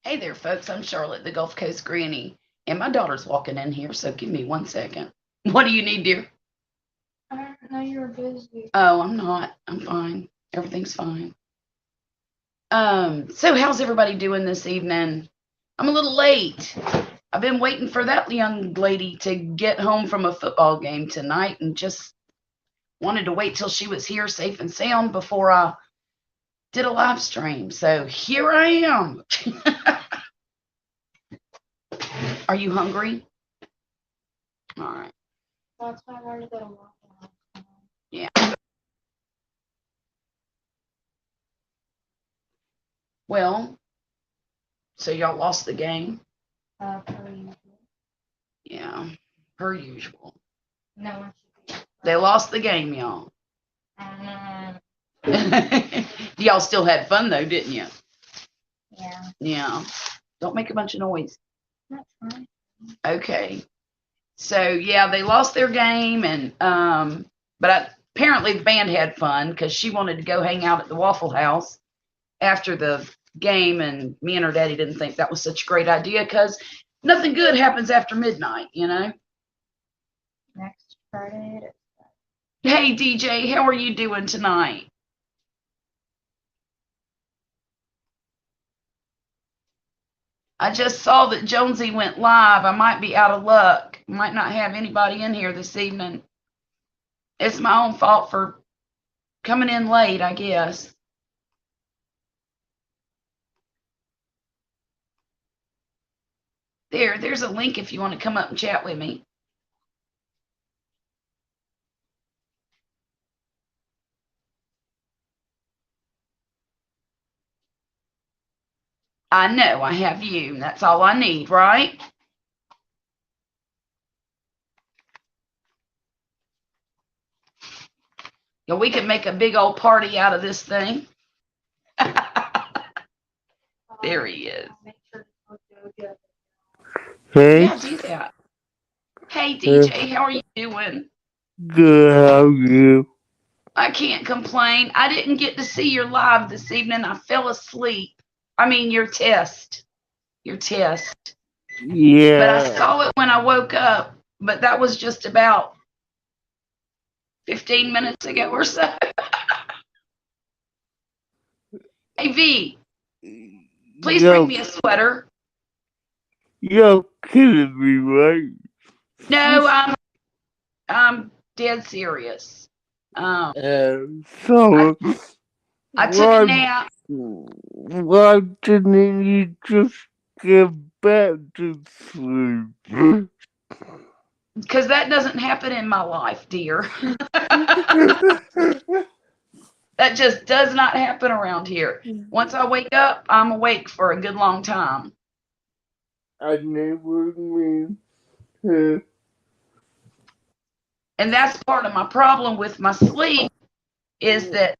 Hey there, folks. I'm Charlotte, the Gulf Coast Granny, and my daughter's walking in here, so give me 1 second. What do you need, dear? I didn't know you were busy. Oh, I'm not. I'm fine. Everything's fine. So how's everybody doing this evening? I'm a little late. I've been waiting for that young lady to get home from a football game tonight and just wanted to wait till she was here safe and sound before I did a live stream. So here I am. Are you hungry? All right. That's why I wanted to go to Waffle House. Yeah. Well, so y'all lost the game? Per usual. Yeah, per usual. No one should be. They lost the game, y'all. Um, Y'all still had fun though, didn't you? yeah. Yeah. Don't make a bunch of noise. That's fine. Okay. So yeah, they lost their game, and apparently the band had fun because she wanted to go hang out at the Waffle House after the game, and me and her daddy didn't think that was such a great idea because nothing good happens after midnight, you know. Next Friday it is. Hey DJ, how are you doing tonight? I just saw that Jonesy went live. I might be out of luck. Might not have anybody in here this evening. It's my own fault for coming in late, I guess. There's a link if you want to come up and chat with me. I know I have you. That's all I need, right? Yeah, we can make a big old party out of this thing. There he is. Make sure to tell Jojo. Hey, Yeah, do that. Hey DJ, how are you doing? good, how are you? I can't complain. I didn't get to see your live this evening. I fell asleep. I mean, your test. Your test. But I Yeah, saw it when I woke up. But that was just about 15 minutes ago or so. Hey, V, please bring yo, me a sweater. you're kidding me, right? No, I'm dead serious. I, So, I took a why, nap why didn't you just get back to sleep? because that doesn't happen in my life, dear. That just does not happen around here. Once I wake up, I'm awake for a good long time. I never mean to. And that's part of my problem with my sleep is that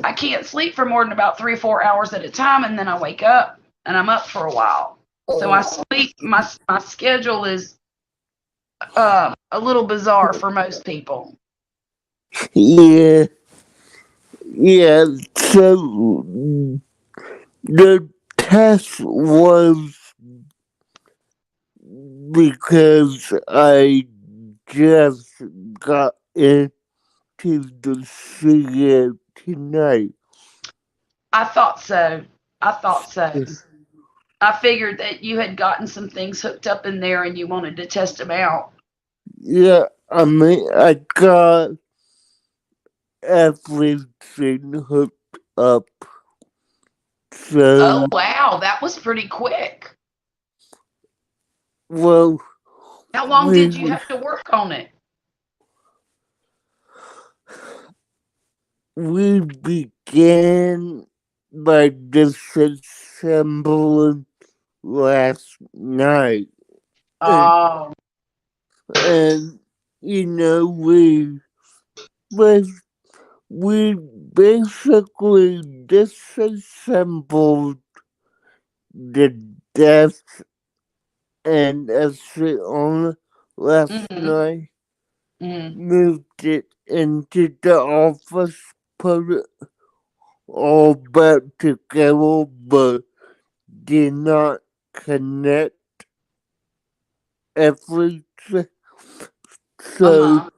I can't sleep for more than about 3 or 4 hours at a time, and then I wake up and I'm up for a while. So I sleep. My schedule is a little bizarre for most people. Yeah, yeah, so the test was because I just got into the cigarette tonight. I thought so. I thought so. I figured that you had gotten some things hooked up in there and you wanted to test them out. Yeah, I mean, I got everything hooked up. Oh So, wow, that was pretty quick. well, How long we did you have to work on it? we began by disassembling last night, and, Oh, and you know we we basically disassembled the desk and sit on last mm-hmm, night, mm-hmm. moved it into the office, put it all back together, but did not connect everything. So Uh-huh.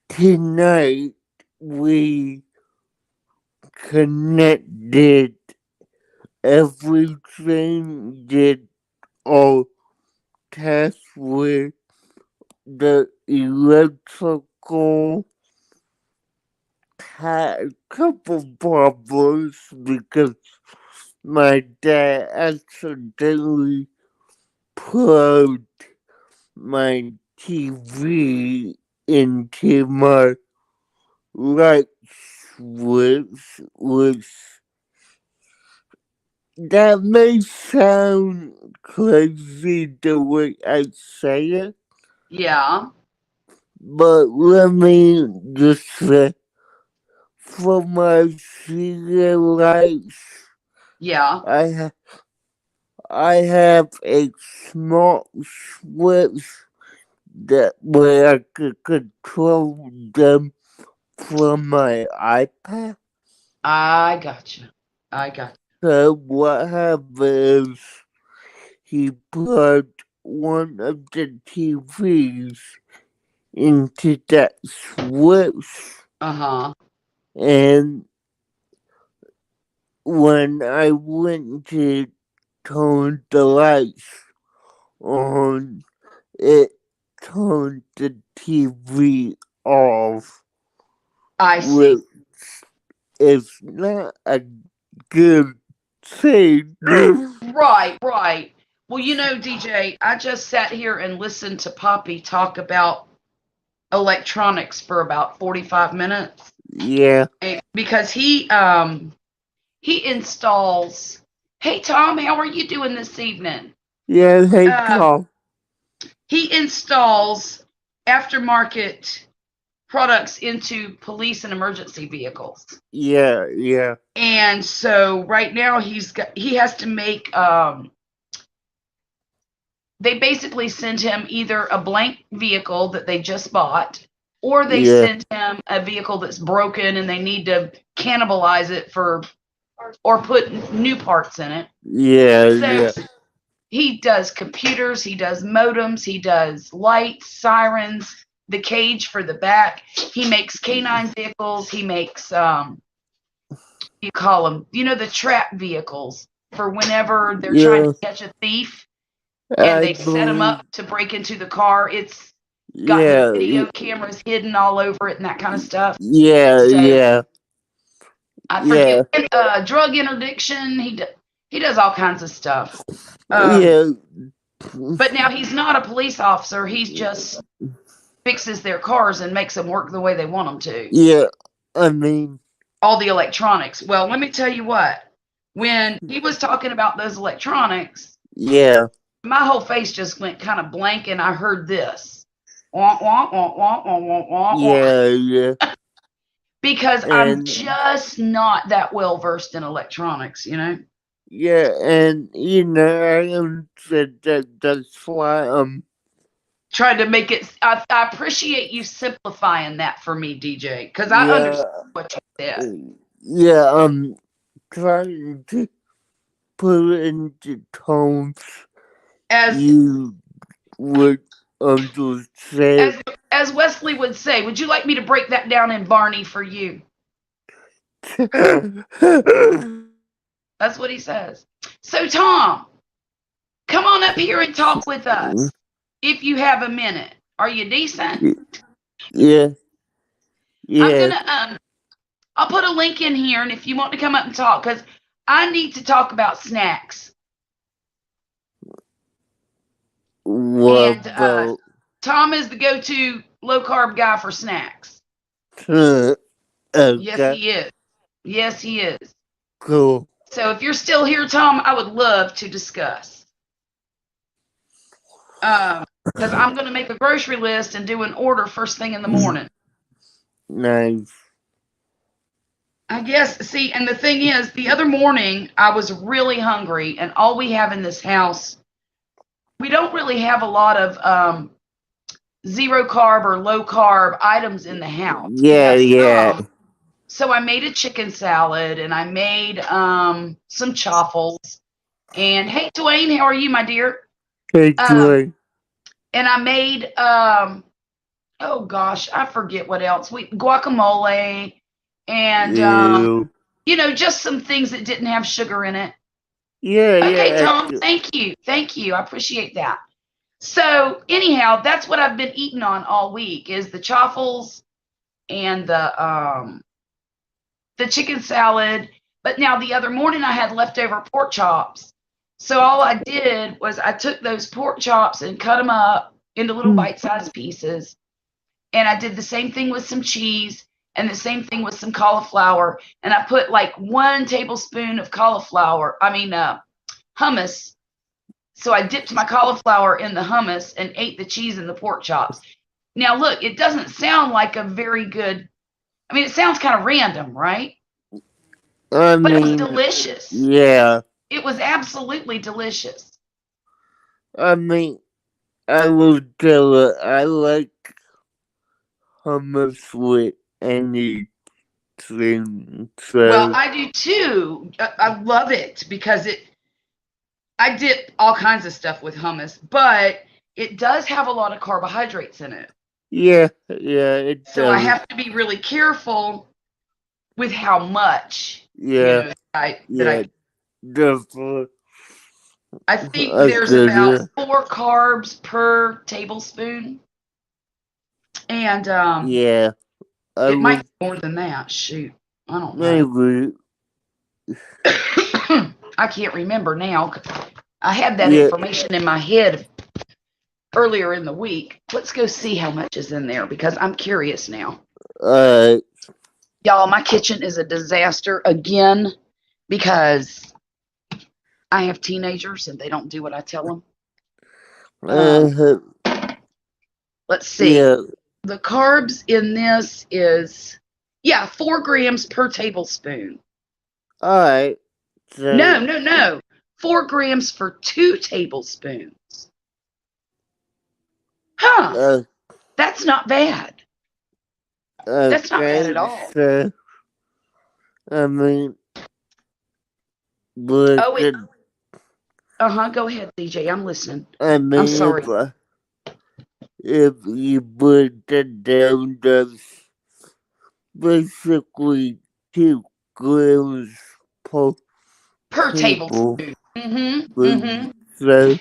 tonight we connected everything, did all tests with the electrical, had a couple problems because my dad accidentally plugged my TV into my light switch, which that may sound crazy the way I say it, Yeah. but let me just say, for my ceiling lights, Yeah. I have a small switch that where I could control them from my iPad. I gotcha. I got So what happened is he plugged one of the TVs into that switch, Uh-huh. and when I went to turn the lights on, it turned the TV off, I see. which is not a good thing. Right, right. Well, DJ, I just sat here and listened to Poppy talk about electronics for about 45 minutes. Yeah, Because he installs. Hey Tom, how are you doing this evening? yeah, hey, Uh, Tom. he installs aftermarket products into police and emergency vehicles. Yeah, yeah, And so right now he has to make they basically send him either a blank vehicle that they just bought, or they yeah, send him a vehicle that's broken and they need to cannibalize it for or put new parts in it. yeah, So yeah, he does computers, he does modems, he does lights, sirens, the cage for the back. He makes canine vehicles. He makes you call them, the trap vehicles for whenever they're trying to yeah. catch a thief and I they set them believe, up to break into the car. It's got the yeah, video cameras hidden all over it and that kind of stuff. yeah, So yeah, I yeah, forget drug interdiction. He does all kinds of stuff. yeah, But now he's not a police officer. He's just fixes their cars and makes them work the way they want them to. yeah. I mean, All the electronics. Well, let me tell you what. When he was talking about those electronics, yeah, my whole face just went kind of blank, and I heard this. Wah, wah, wah, wah, wah, wah, wah, wah. yeah, yeah, Because I'm and just not that well versed in electronics. yeah, and I understand that. That's why Trying to make it, I appreciate you simplifying that for me, DJ, because I yeah, understand what you said. yeah, trying to put it into tones As you would understand. as as Wesley would say, would you like me to break that down in Barney for you? That's what he says. So, Tom, come on up here and talk with us if you have a minute. Are you decent? Yeah, I'm yeah. gonna I'll put a link in here, and if you want to come up and talk, because I need to talk about snacks. What And about Tom is the go-to low-carb guy for snacks. Yes, okay, he is. Yes, he is. cool. So if you're still here, Tom, I would love to discuss. Because I'm going to make a grocery list and do an order first thing in the morning. Nice. I guess, see, and the thing is, the other morning I was really hungry, and all we have in this house, we don't really have a lot of zero carb or low carb items in the house. We Yeah, have yeah, So I made a chicken salad and I made some chaffles. And hey, Dwayne, how are you, my dear? Hey, And I made oh gosh, I forget what else. We guacamole and yeah, just some things that didn't have sugar in it. yeah, Okay, yeah. Tom, thank you. Thank you. I appreciate that. So anyhow, that's what I've been eating on all week is the chaffles and the chicken salad. But now the other morning I had leftover pork chops. So all I did was I took those pork chops and cut them up into little bite-sized pieces. And I did the same thing with some cheese and the same thing with some cauliflower. And I put like 1 tablespoon of hummus. So I dipped my cauliflower in the hummus and ate the cheese and the pork chops. Now, look, it doesn't sound like a very good, it sounds kind of random, right? I But it was mean, delicious. yeah. It was absolutely delicious. I mean, I will tell her I like hummus with anything. So, Well, I do too. I love it because I dip all kinds of stuff with hummus, but it does have a lot of carbohydrates in it. yeah, it So I does. have to be really careful with how much, Yeah, that I definitely. I think I there's could, about 4 carbs per tablespoon. And yeah, I it might would be more than that. Shoot. I don't know. maybe. I can't remember now. I had that Yeah, information in my head earlier in the week. Let's go see how much is in there because I'm curious now. alright. Y'all, my kitchen is a disaster again because I have teenagers and they don't do what I tell them. Let's see. Yeah, The carbs in this is 4 grams per tablespoon. alright. So, No. 4 grams for 2 tablespoons. Huh. That's not bad. That's not bad at all. So, I mean, but Go ahead, DJ. I'm listening. I mean, I'm sorry. If you put that down, that's basically 2 grams per tablespoon. Mm-hmm. So,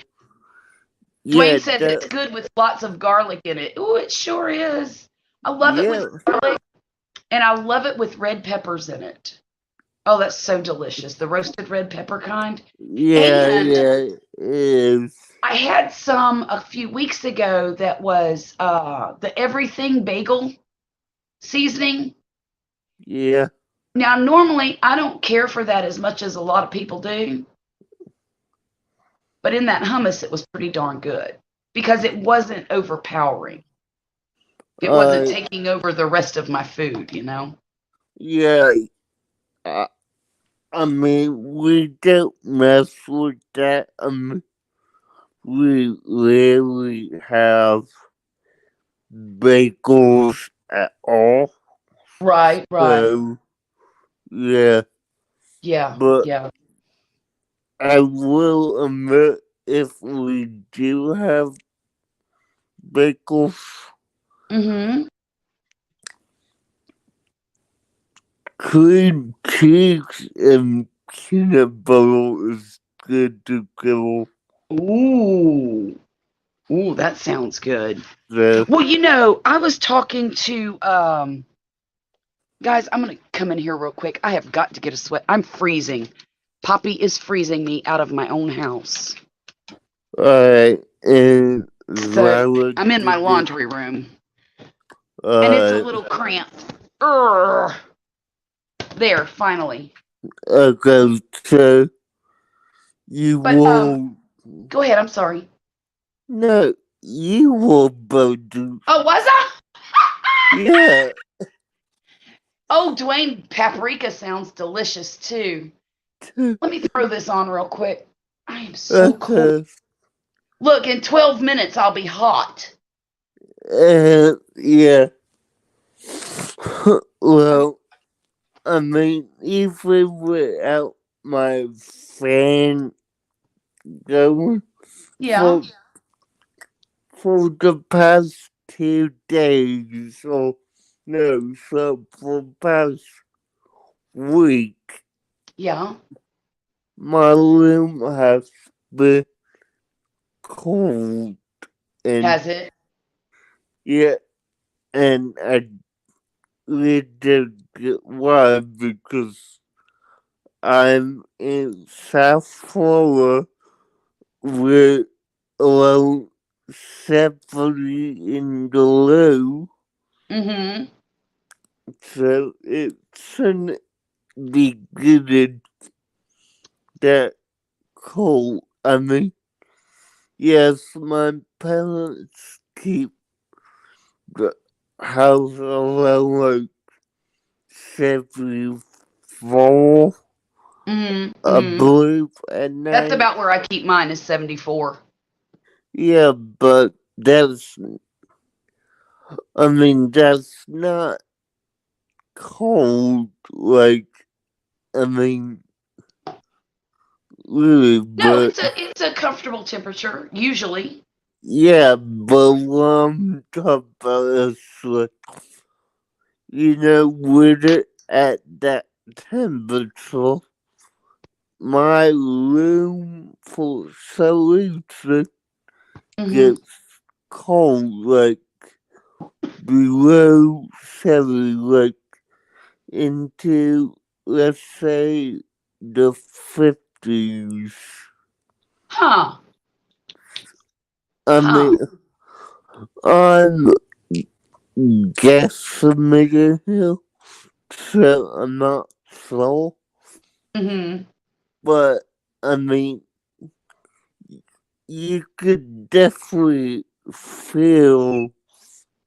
yeah, Dwayne says it's good with lots of garlic in it. Ooh, it sure is. I love it with garlic, and I love it with red peppers in it. Oh, that's so delicious. The roasted red pepper kind. Yeah, it is. I had some a few weeks ago that was the everything bagel seasoning. Yeah. Now, normally I don't care for that as much as a lot of people do. But in that hummus, it was pretty darn good because it wasn't overpowering. It wasn't taking over the rest of my food, Yeah. I mean, we don't mess with that. We rarely have bagels at all. Right. So, yeah. Yeah. But I will admit, if we do have bagels, cream cheese and peanut butter is good to go. Ooh, that sounds good. So, Well, I was talking to guys. I'm gonna come in here real quick. I have got to get a sweat. I'm freezing. Poppy is freezing me out of my own house. alright, and So I'm in my laundry room, and it's a little cramped. There, finally. Okay, so you will. Go ahead. I'm sorry. No, you will do. Oh, was I? Yeah. Oh, Dwayne, paprika sounds delicious too. Let me throw this on real quick. I am so cold. Look, in 12 minutes, I'll be hot. Yeah. Well, I mean, even without my fan going Yeah. for the past 2 days, or no, so for the past week, Yeah. my room has been cold, and Has it? yeah, and I didn't get why because I'm in South Florida with around 70 in the low, Mm-hmm. so it shouldn't be getting that cold. I mean, yes, my parents keep the house around like 74, Mm-hmm. I Mm-hmm. believe, at That's night. about where I keep mine is 74. Yeah, but that's not cold, like, I mean, really, No, but it's a comfortable temperature, usually. yeah, but what I'm talking about is, like, with it at that temperature, my room for some reason Mm-hmm. gets cold, like, below 70, like, into, let's say, the 50s. Huh. I Huh. mean, I'm guesstimating here, so I'm not sure. Mm-hmm. But, I mean, you could definitely feel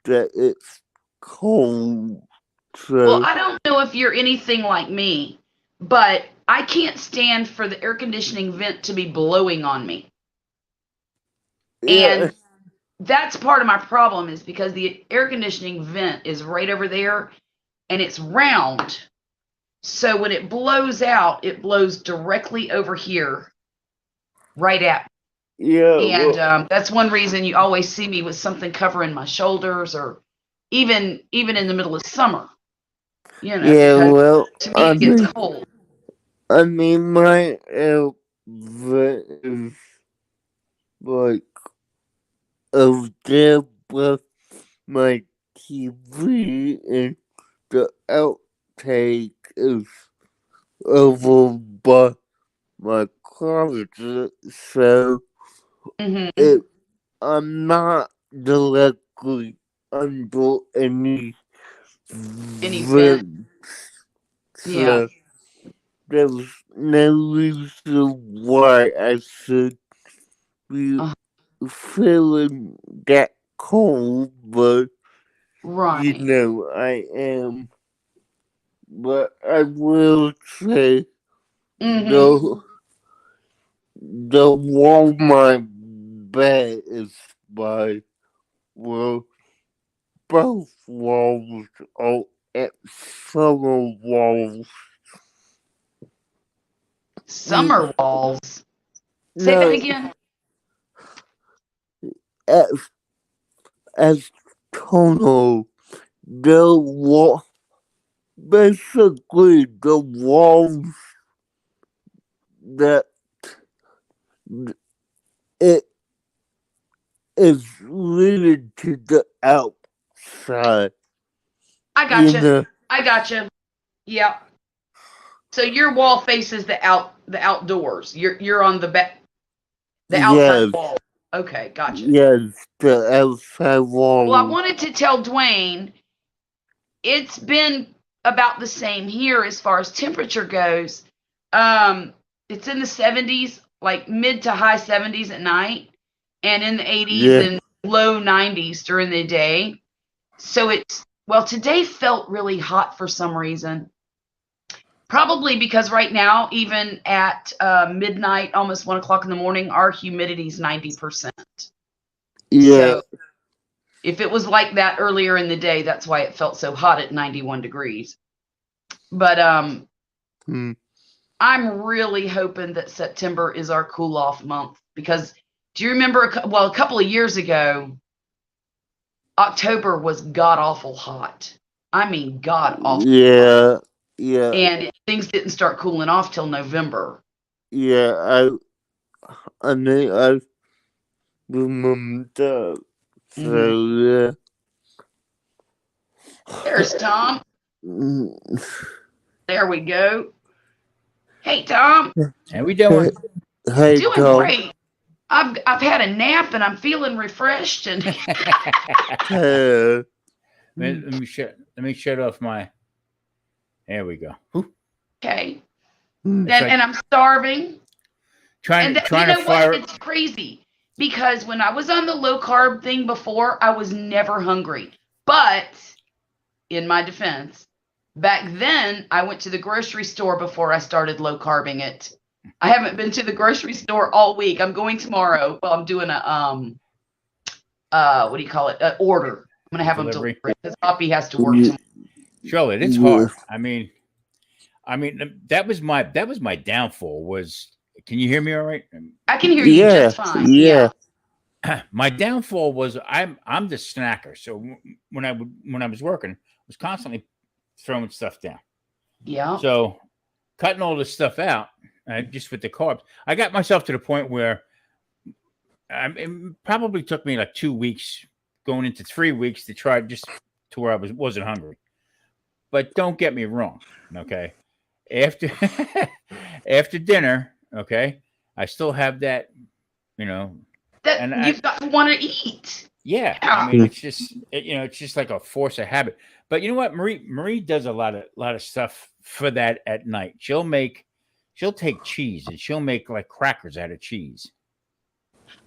that it's cold. Well, So, I don't know if you're anything like me, but I can't stand for the air conditioning vent to be blowing on me. yeah, And that's part of my problem is because the air conditioning vent is right over there and it's round. So when it blows out, it blows directly over here, right at yeah, me. And well, that's one reason you always see me with something covering my shoulders, or even in the middle of summer, yeah, because well, to me it gets cold. my outfit is like over there with my TV, and the outtake is over by my closet, so Hmm. it I'm not directly under any Any vent. vent, Yeah. so there's no reason why I should be Uh, feeling that cold, but right. I am. But I will say Hmm. the wall my bed is by, well, both walls are at summer walls. You Summer walls. Say that know, again. as tunnel, the wall, basically the walls that it is leading to the outside. I You gotcha. know, I gotcha. Yeah. So your wall faces the outdoors. You're on the outside yes, wall. Okay, gotcha. yes, the outside Well, I wall. wanted to tell Dwayne it's been about the same here as far as temperature goes. Um, it's in the 70s, like mid to high 70s at night, and in the 80s Yeah, and low 90s during the day. So today felt really hot for some reason. Probably because right now, even at midnight, almost 1 o'clock in the morning, our humidity is 90%. yeah, So if it was like that earlier in the day, that's why it felt so hot at 91 degrees. But Hmm. I'm really hoping that September is our cool off month because do you remember a couple of years ago October was god awful hot. I mean god awful hot. Yeah, yeah, And things didn't start cooling off till November. yeah. I know. I remember that. So yeah. There's Tom. Mm. There we go. Hey Tom, How we doing? Hey, doing Tom. great. I've had a nap and I'm feeling refreshed and Uh, Let me shut off my. There we go. Ooh, okay. mm. It's like And I'm starving. trying And trying you to know fire. what? It's crazy because when I was on the low carb thing before, I was never hungry. But in my defense, back then I went to the grocery store before I started low carbing it. I haven't been to the grocery store all week. I'm going tomorrow. Well, I'm doing a what do you call it? An order. I'm gonna have Delivery. them deliver because Poppy has to work tomorrow. Charlotte, it's Yeah. hard. I mean, that was my downfall. Was can you hear me all right? I can hear you Yeah, just fine. yeah. My downfall was I'm the snacker. So when I was working, I was constantly throwing stuff down. Yeah. So cutting all this stuff out, just with the carbs, I got myself to the point where it probably took me like 2 weeks, going into 3 weeks to try just to where I wasn't hungry. But don't get me wrong, okay? After after dinner, okay, I still have that, you know, That and you've got to want to eat. yeah, I mean, it's just it's just like a force of habit. But you know what, Marie does a lot of stuff for that at night. She'll take cheese and she'll make like crackers out of cheese.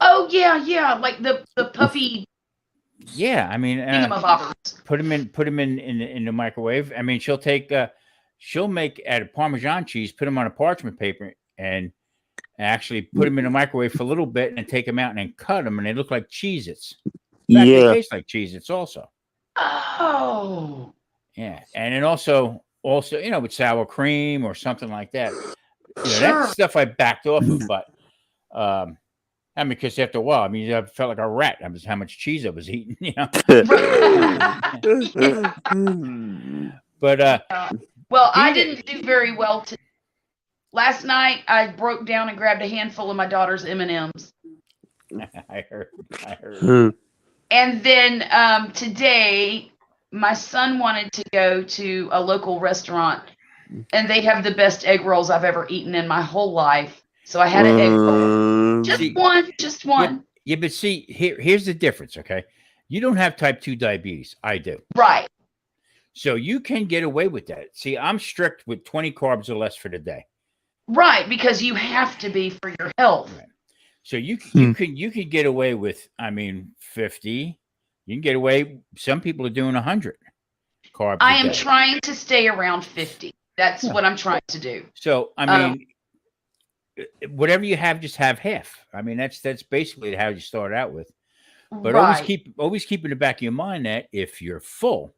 Oh yeah, like the puffy Yeah, I mean, thingamabobbers. put them in the microwave. I mean, she'll make out of Parmesan cheese, put them on a parchment paper, and actually put them in the microwave for a little bit, and then take them out and then cut them, and they look like Cheez-Its. In fact, they Yeah. taste like Cheez-Its also. Oh. Yeah, and then also with sour cream or something like that. Sure. That stuff I backed off of, but I mean, because after a while, I mean, I felt like a rat. That was how much cheese I was eating, But Well, I didn't do very well last night. I broke down and grabbed a handful of my daughter's M&Ms. I heard. Hmm. And then today, my son wanted to go to a local restaurant, and they have the best egg rolls I've ever eaten in my whole life. So I had an egg roll. Just one. Yeah, but see, here's the difference, okay? You don't have type 2 diabetes. I do. Right. So you can get away with that. See, I'm strict with 20 carbs or less for the day. Right, because you have to be for your health. Right. So you can get away with, I mean, 50. You can get away. Some people are doing 100 carbs. I am trying to stay around 50. That's what I'm trying to do. So I mean, whatever you have, just have half. I mean, that's basically how you start out with. But right. always keep in the back of your mind that if you're full,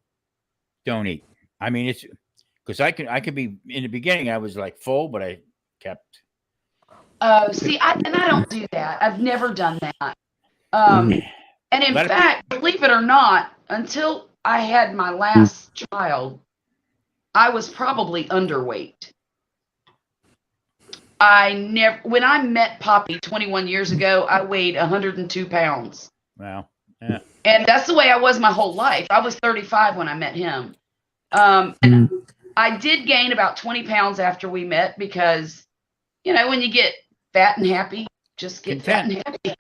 don't eat. I mean, it's because I could be in the beginning. I was like full, but I kept. Oh, see, I don't do that. I've never done that. And in fact, believe it or not, until I had my last child, I was probably underweight. When I met Poppy 21 years ago, I weighed 102 pounds. Wow. Yeah. And that's the way I was my whole life. I was 35 when I met him. And I did gain about 20 pounds after we met because, when you get fat and happy, just get fat and happy.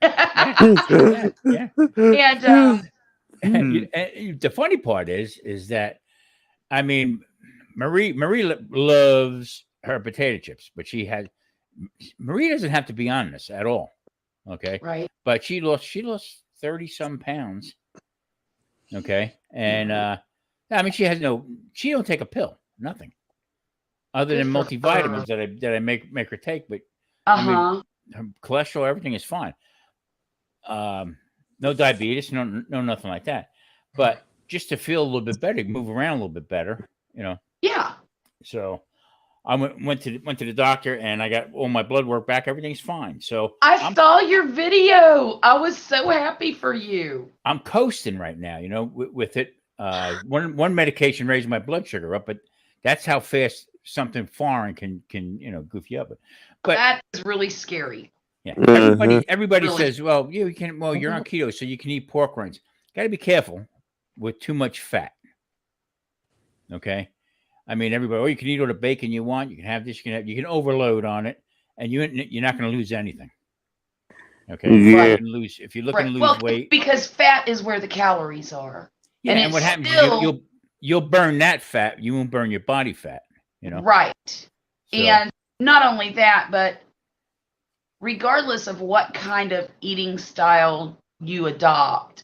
Yeah. And the funny part is that, I mean, Marie loves her potato chips, but Marie doesn't have to be on this at all. Okay. Right. But she lost 30 some pounds. Okay. And, I mean, she don't take a pill, nothing other than multivitamins that I make her take. But I mean, her cholesterol, everything is fine. No diabetes, no nothing like that. But just to feel a little bit better, move around a little bit better, Yeah. So I went to the doctor, and I got all my blood work back. Everything's fine. So I saw your video. I was so happy for you. I'm coasting right now, with it. One medication raised my blood sugar up, but that's how fast something foreign can goof you up. But That is really scary. yeah, Mhm. everybody Really? says, well, you can, well, you're on keto, so you can eat pork rinds. Got to be careful with too much fat. Okay, I mean, everybody, you can eat all the bacon you want. You can have this. You can overload on it, and you're not going to lose anything. Okay, Yeah. if you're looking to lose Well, weight, because fat is where the calories are. yeah, and and what it's happens? still- You'll burn that fat. You won't burn your body fat. Right. So, And not only that, but regardless of what kind of eating style you adopt,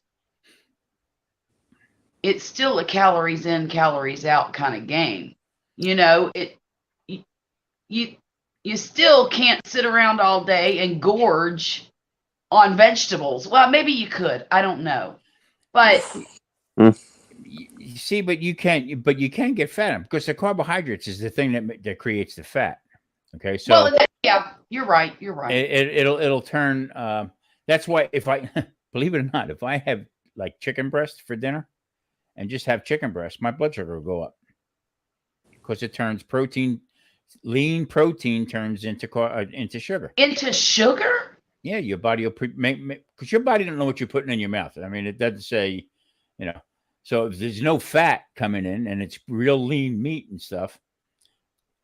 it's still a calories in, calories out kind of game. You still can't sit around all day and gorge on vegetables. Well, maybe you could. I don't know. But you see, but you can get fat on, because the carbohydrates is the thing that creates the fat. Okay, so yeah, you're right. it'll turn. That's why, if I believe it or not, if I have like chicken breast for dinner and just have chicken breast, my blood sugar will go up, because it turns lean protein turns into sugar. Into sugar? Yeah, your body will because your body don't know what you're putting in your mouth. I mean, it doesn't say, So if there's no fat coming in and it's real lean meat and stuff,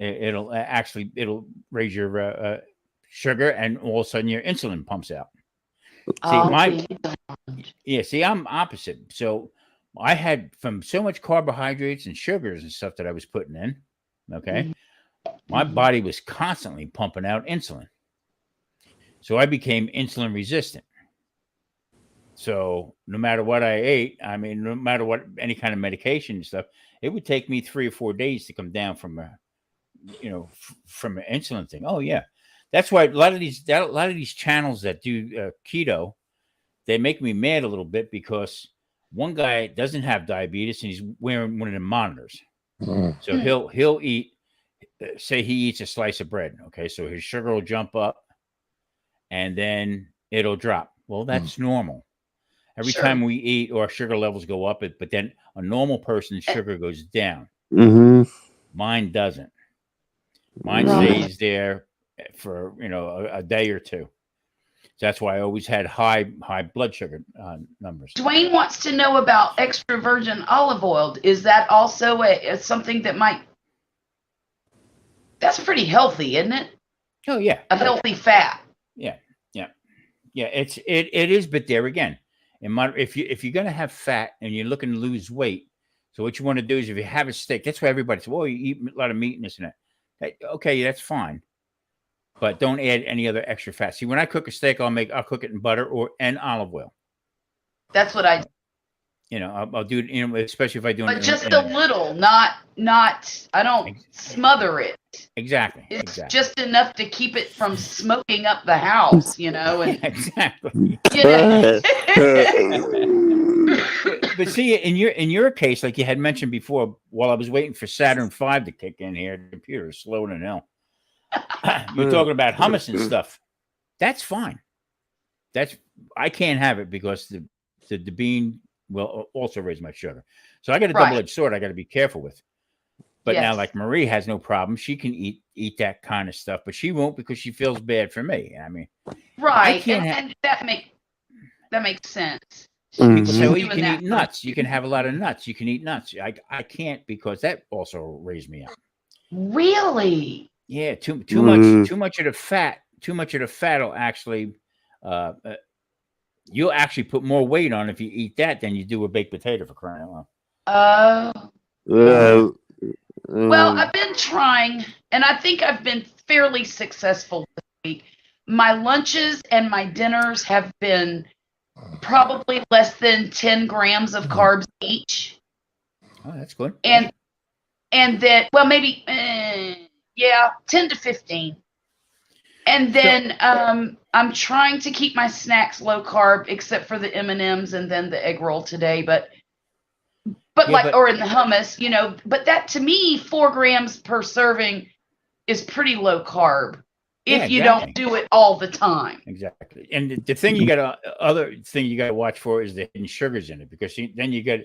it'll raise your sugar, and all of a sudden your insulin pumps out. See, I'm opposite. So I had, from so much carbohydrates and sugars and stuff that I was putting in, okay, my body was constantly pumping out insulin. So I became insulin resistant. So no matter what I ate, I mean, no matter what, any kind of medication and stuff, it would take me 3 or 4 days to come down from from an insulin thing. Oh yeah. That's why a lot of these channels that do keto, they make me mad a little bit, because one guy doesn't have diabetes and he's wearing one of the monitors. So he'll eat, say he eats a slice of bread. Okay. So his sugar will jump up and then it'll drop. Well, that's normal. Every time we eat, our sugar levels go up, but then a normal person's sugar goes down. Mm-hmm. Mine doesn't. Mine stays there for a day or two. So that's why I always had high blood sugar numbers. Dwayne wants to know about extra virgin olive oil. Is that also something that might? That's pretty healthy, isn't it? Oh yeah, a healthy fat. Yeah. It is, but there again, if you're gonna have fat and you're looking to lose weight, so what you want to do is, if you have a steak, that's why everybody says, "Well, you eat a lot of meat and this and that." Okay, that's fine, but don't add any other extra fat. See, when I cook a steak, I'll cook it in butter and olive oil. That's what I. I'll do it. Especially if I do it. But just a little, not. I don't smother it. Exactly. It's just enough to keep it from smoking up the house, And exactly. But see, in your case, like you had mentioned before, while I was waiting for Saturn V to kick in here, the computer is slow than hell. You're talking about hummus and stuff. That's fine. I can't have it, because the bean will also raise my sugar. So I got a double-edged sword I got to be careful with. But now, like Marie has no problem. She can eat that kind of stuff, but she won't, because she feels bad for me. I mean, right, and that makes sense. Mm-hmm. So you can eat nuts. You can have a lot of nuts. You can eat nuts. I can't, because that also raised me up. Really? Yeah, too much of the fat. Too much of the fat will actually, you'll actually put more weight on if you eat that than you do a baked potato, for crying out loud. Well, I've been trying, and I think I've been fairly successful this week. My lunches and my dinners have been probably less than 10 grams of carbs each. Oh, that's good. And then, well, maybe, 10 to 15. And then I'm trying to keep my snacks low carb, except for the M&Ms and then the egg roll today. But But Yeah, like, but- or in the hummus, you know, but that to me, 4 grams per serving is pretty low carb if Yeah, you exactly. don't do it all the time. Exactly. And the thing you got to other thing you got to watch for is the hidden sugars in it, because then you got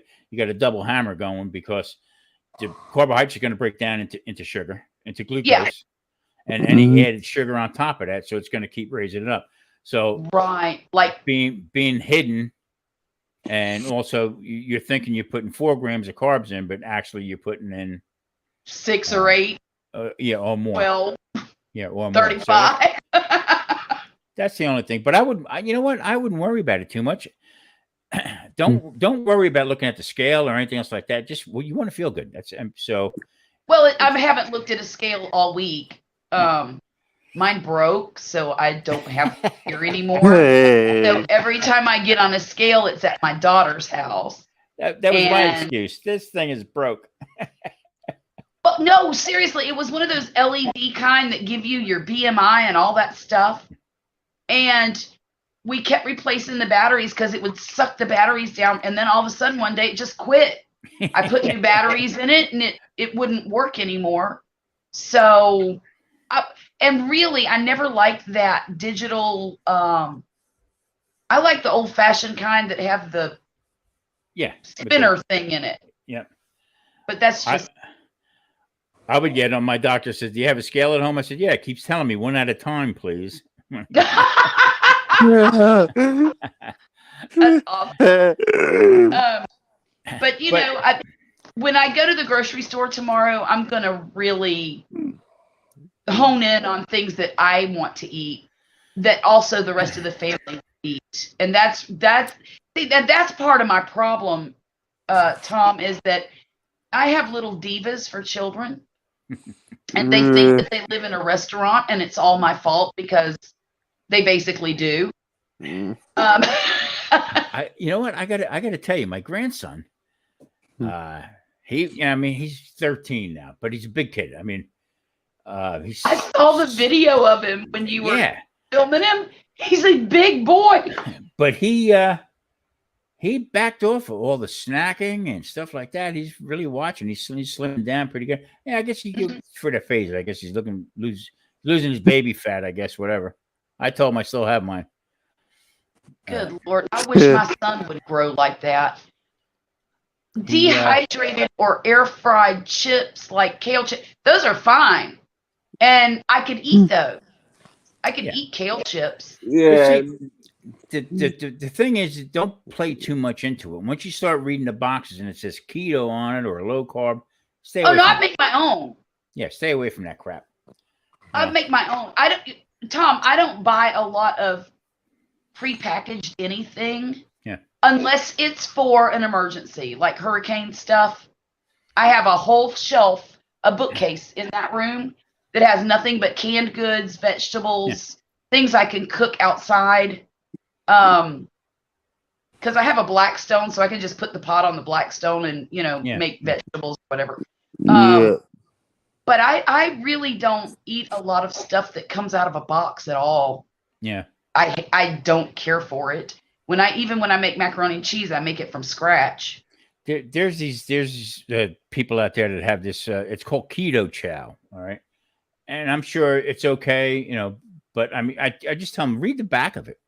a double hammer going, because the carbohydrates are going to break down into sugar, into glucose, Yeah. and any Mhm. added sugar on top of that, so it's going to keep raising it up. So Right. Like, being hidden, and also you're thinking you're putting 4 grams of carbs in, but actually you're putting in 6 or 8, yeah, or more. 12, Yeah, or more. So 35. that's the only thing. But you know what? I wouldn't worry about it too much. Don't worry about looking at the scale or anything else like that. Just you want to feel good. That's so. Well, I haven't looked at a scale all week. Mine broke, so I don't have it here anymore. So every time I get on a scale, it's at my daughter's house. That was my And- excuse. This thing is broke. But no, seriously, it was one of those LED kind that give you your BMI and all that stuff. And we kept replacing the batteries because it would suck the batteries down. And then all of a sudden one day it just quit. I put new batteries in it and it wouldn't work anymore. So, and really, I never liked that digital. I like the old fashioned kind that have the Yeah. spinner thing in it. Yeah. But that's just. I would get on. My doctor says, "Do you have a scale at home?" I said, "Yeah." It keeps telling me one at a time, please. That's awful. But you know, when I go to the grocery store tomorrow, I'm gonna really hone in on things that I want to eat, that also the rest of the family eat, and that's part of my problem, Tom, is that I have little divas for children, and they think that they live in a restaurant, and it's all my fault because they basically do. You know what? I gotta tell you, my grandson, he's 13 now, but he's a big kid. I mean, he's. I saw the video of him when you were filming him. He's a big boy. But he backed off of all the snacking and stuff like that. He's really watching. He's slimming down pretty good. Yeah, I guess he for the phase. I guess he's losing his baby fat. I guess whatever. I told him I still have mine. Good Lord. I wish my son would grow like that. Dehydrated or air fried chips like kale chips, those are fine. And I could eat those. I could eat kale chips. Yeah. The thing is, don't play too much into it. Once you start reading the boxes and it says keto on it or low carb, stay away. Oh no, from I make my own. Yeah, stay away from that crap. I make my own. Tom, I don't buy a lot of prepackaged anything. Yeah. Unless it's for an emergency, like hurricane stuff. I have a whole shelf, a bookcase in that room that has nothing but canned goods, vegetables, things I can cook outside. Because I have a Blackstone, so I can just put the pot on the Blackstone and, make vegetables, whatever. But I really don't eat a lot of stuff that comes out of a box at all. Yeah. I don't care for it. When I make macaroni and cheese, I make it from scratch. There's these people out there that have this. It's called keto chow. All right, and I'm sure it's okay, But I mean, I just tell them, read the back of it.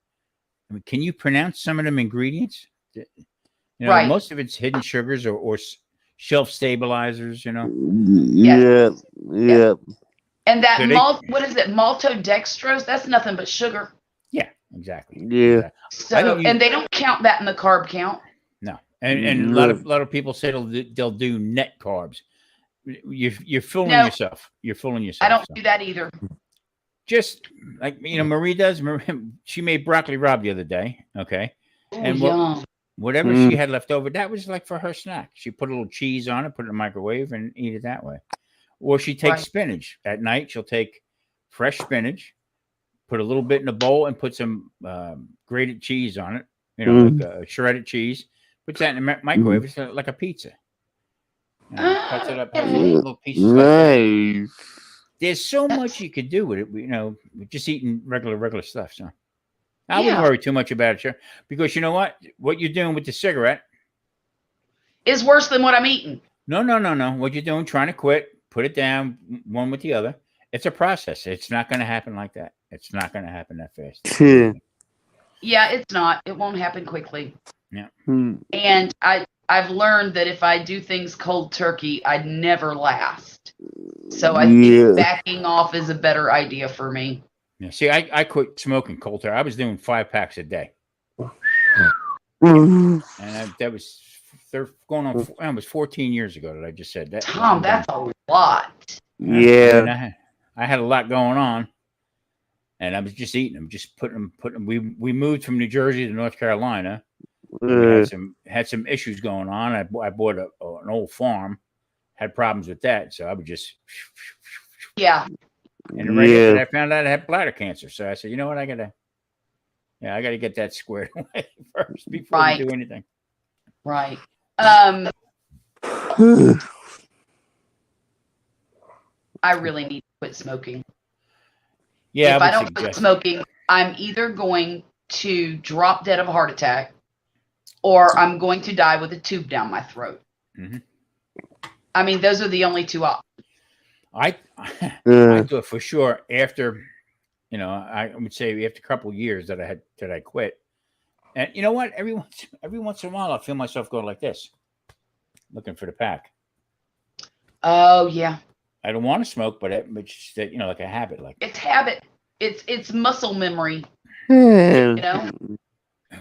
I mean, can you pronounce some of them ingredients? Right. Most of it's hidden sugars or shelf stabilizers. Yeah. And that So what is it? Maltodextrose? That's nothing but sugar. Yeah, exactly. Yeah. So and they don't count that in the carb count. No, and a lot of people say they'll do net carbs. You're fooling yourself. You're fooling yourself. I don't do that either. Just like Marie does. She made broccoli rabe the other day. Okay, and yum. whatever she had left over, that was like for her snack. She put a little cheese on it, put it in the microwave, and eat it that way. Or she takes spinach at night. She'll take fresh spinach, put a little bit in a bowl, and put some grated cheese on it. Like shredded cheese. Puts that in the microwave. It's like a pizza. Cuts it up, has little pieces. Nice. There's so much you could do with it. Just eating regular stuff. So I wouldn't worry too much about it, because you know what? What you're doing with the cigarette, is worse than what I'm eating. No. What you're doing, trying to quit, put it down one with the other. It's a process. It's not going to happen like that. It's not going to happen that fast. Sure. Yeah, it's not. It won't happen quickly. Hmm. And I've learned that if I do things cold turkey, I'd never last. So I Yeah. think backing off is a better idea for me. Yeah. See, I quit smoking cold turkey. I was doing 5 packs a day, Mm. and that was they're going on. It was 14 years ago that I just said that. Tom, that's a lot. Yeah. And I had a lot going on, and I was just eating them, just putting them. We moved from New Jersey to North Carolina. We had some issues going on. I bought an old farm, had problems with that, so I would just. Yeah. And right after Yeah. that, I found out I had bladder cancer. So I said, you know what, I gotta get that squared away first before Right. we do anything. Right. I really need to quit smoking. Yeah, If I I would don't quit suggest. smoking, I'm either going to drop dead of a heart attack or I'm going to die with a tube down my throat. Mhm. I mean, those are the only two options. I Uh, do it for sure after, I would say after a couple of years that I quit. And you know what? Every once in a while, I feel myself going like this, looking for the pack. Oh yeah, I don't want to smoke, but it's just that, like a habit. Like it's habit. It's muscle memory. yeah. You know.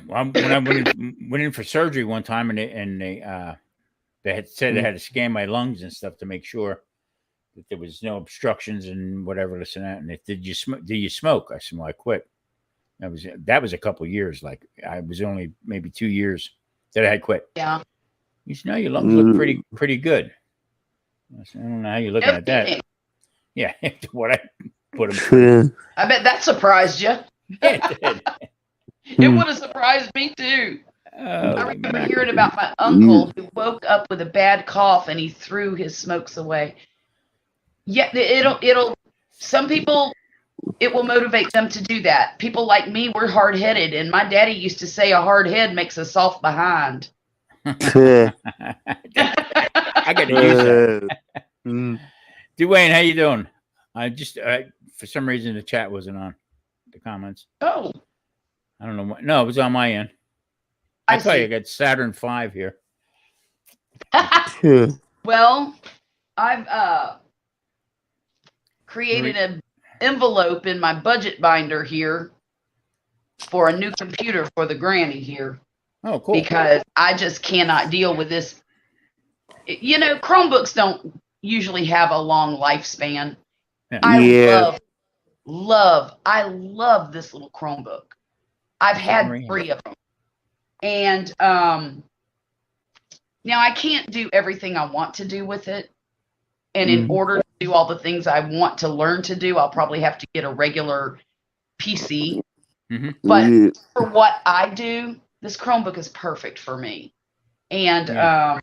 when I went in for surgery one time, and they had said they had to scan my lungs and stuff to make sure that there was no obstructions and whatever this and that. And did you smoke? I said, well, I quit. That was a couple of years. Like I was only maybe 2 years that I had quit. Yeah. He said, no, your lungs look pretty good. I said, I don't know how you're looking No at that. kidding. Yeah, after what I put him through. Sure. I bet that surprised you. Yeah, it did. It would have surprised me too. Oh, I remember man. hearing about my uncle who woke up with a bad cough and he threw his smokes away. Yeah, it'll. Some people, it will motivate them to do that. People like me, we're hard headed, and my daddy used to say a hard head makes a soft behind. Sure. I got to use that. Mm. Dwayne, how you doing? I just for some reason the chat wasn't on the comments. Oh, I don't know what. No, it was on my end. I I tell you, I see. got Saturn V here. Sure. Well, I've created an envelope in my budget binder here for a new computer for the granny here Oh, cool. because I just cannot deal with this. You know, Chromebooks don't usually have a long lifespan. Yeah. I Yeah. I love this little Chromebook. I've had Maria. 3 of them. And now I can't do everything I want to do with it. And in Mhm. order to do all the things I want to learn to do, I'll probably have to get a regular PC. But Yeah. for what I do, this Chromebook is perfect for me. And Yeah.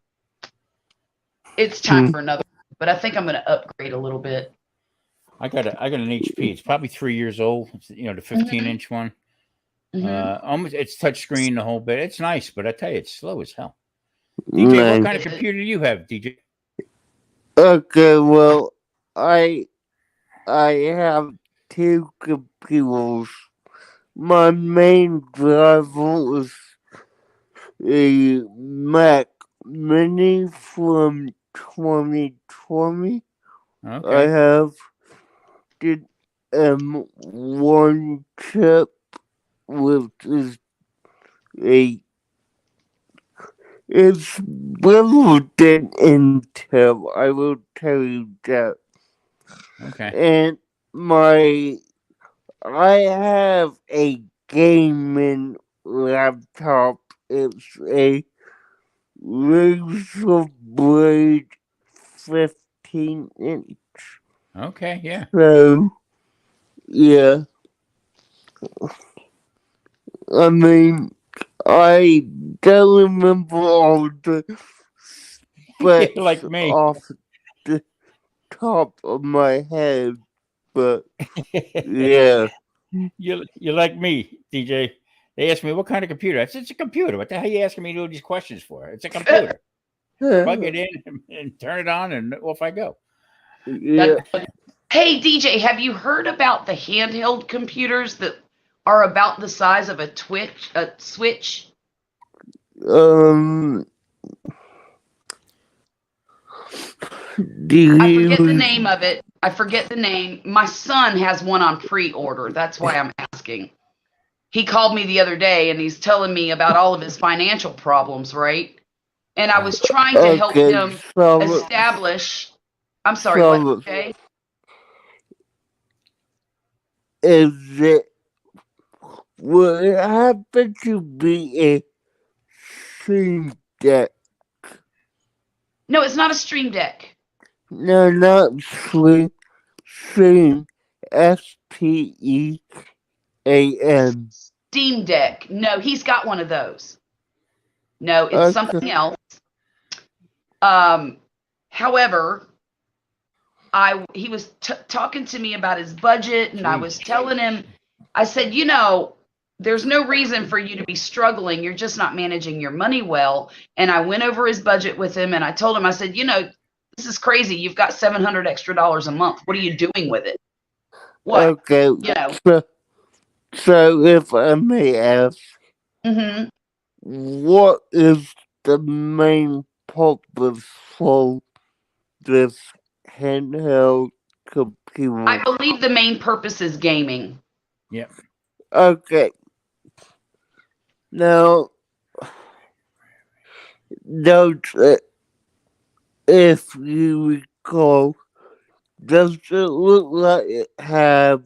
it's time for another. But I think I'm going to upgrade a little bit. I got an HP. It's probably 3 years old. It's, the 15-inch one. Mhm. Almost it's touchscreen the whole bit. It's nice, but I tell you, it's slow as hell. DJ, what Nice. kind of computer do you have, DJ? Okay, well, I have 2 computers. My main driver is a Mac Mini from 2020. I Okay. have the M1 chip, which is it's better than Intel, I will tell you that. Okay. And I have a gaming laptop. It's a Razer Blade 15-inch. Okay. Yeah. So, yeah. I mean, I don't remember all the specs Like me. off the top of my head, but yeah. You're like me, DJ. They asked me what kind of computer. I said it's a computer. What the hell are you asking me to do these questions for? It's a computer. plug it in and turn it on, and off I go. Yeah. Hey, DJ, have you heard about the handheld computers that are about the size of a Switch? Do I forget the you? name of it. I forget the name. My son has one on pre-order. That's why I'm asking. He called me the other day and he's telling me about all of his financial problems, right? And I was trying to help Okay, him so, establish. I'm sorry, what, Jay? is it, would it happen to be a Stream Deck? No, it's not a Stream Deck. No, not Stream, STEAM. Steam Deck. No, he's got one of those. No, it's something else. However, he was talking to me about his budget, and I was telling him, I said, you know, there's no reason for you to be struggling. You're just not managing your money well. And I went over his budget with him, and I told him, I said, you know, this is crazy. You've got $700 extra a month. What are you doing with it? What? Okay, You know. so if I may ask, Mm-hmm. what is the main purpose for this handheld computer? I believe the main purpose is gaming. Yep. Okay. Now, if you recall, does it look like it has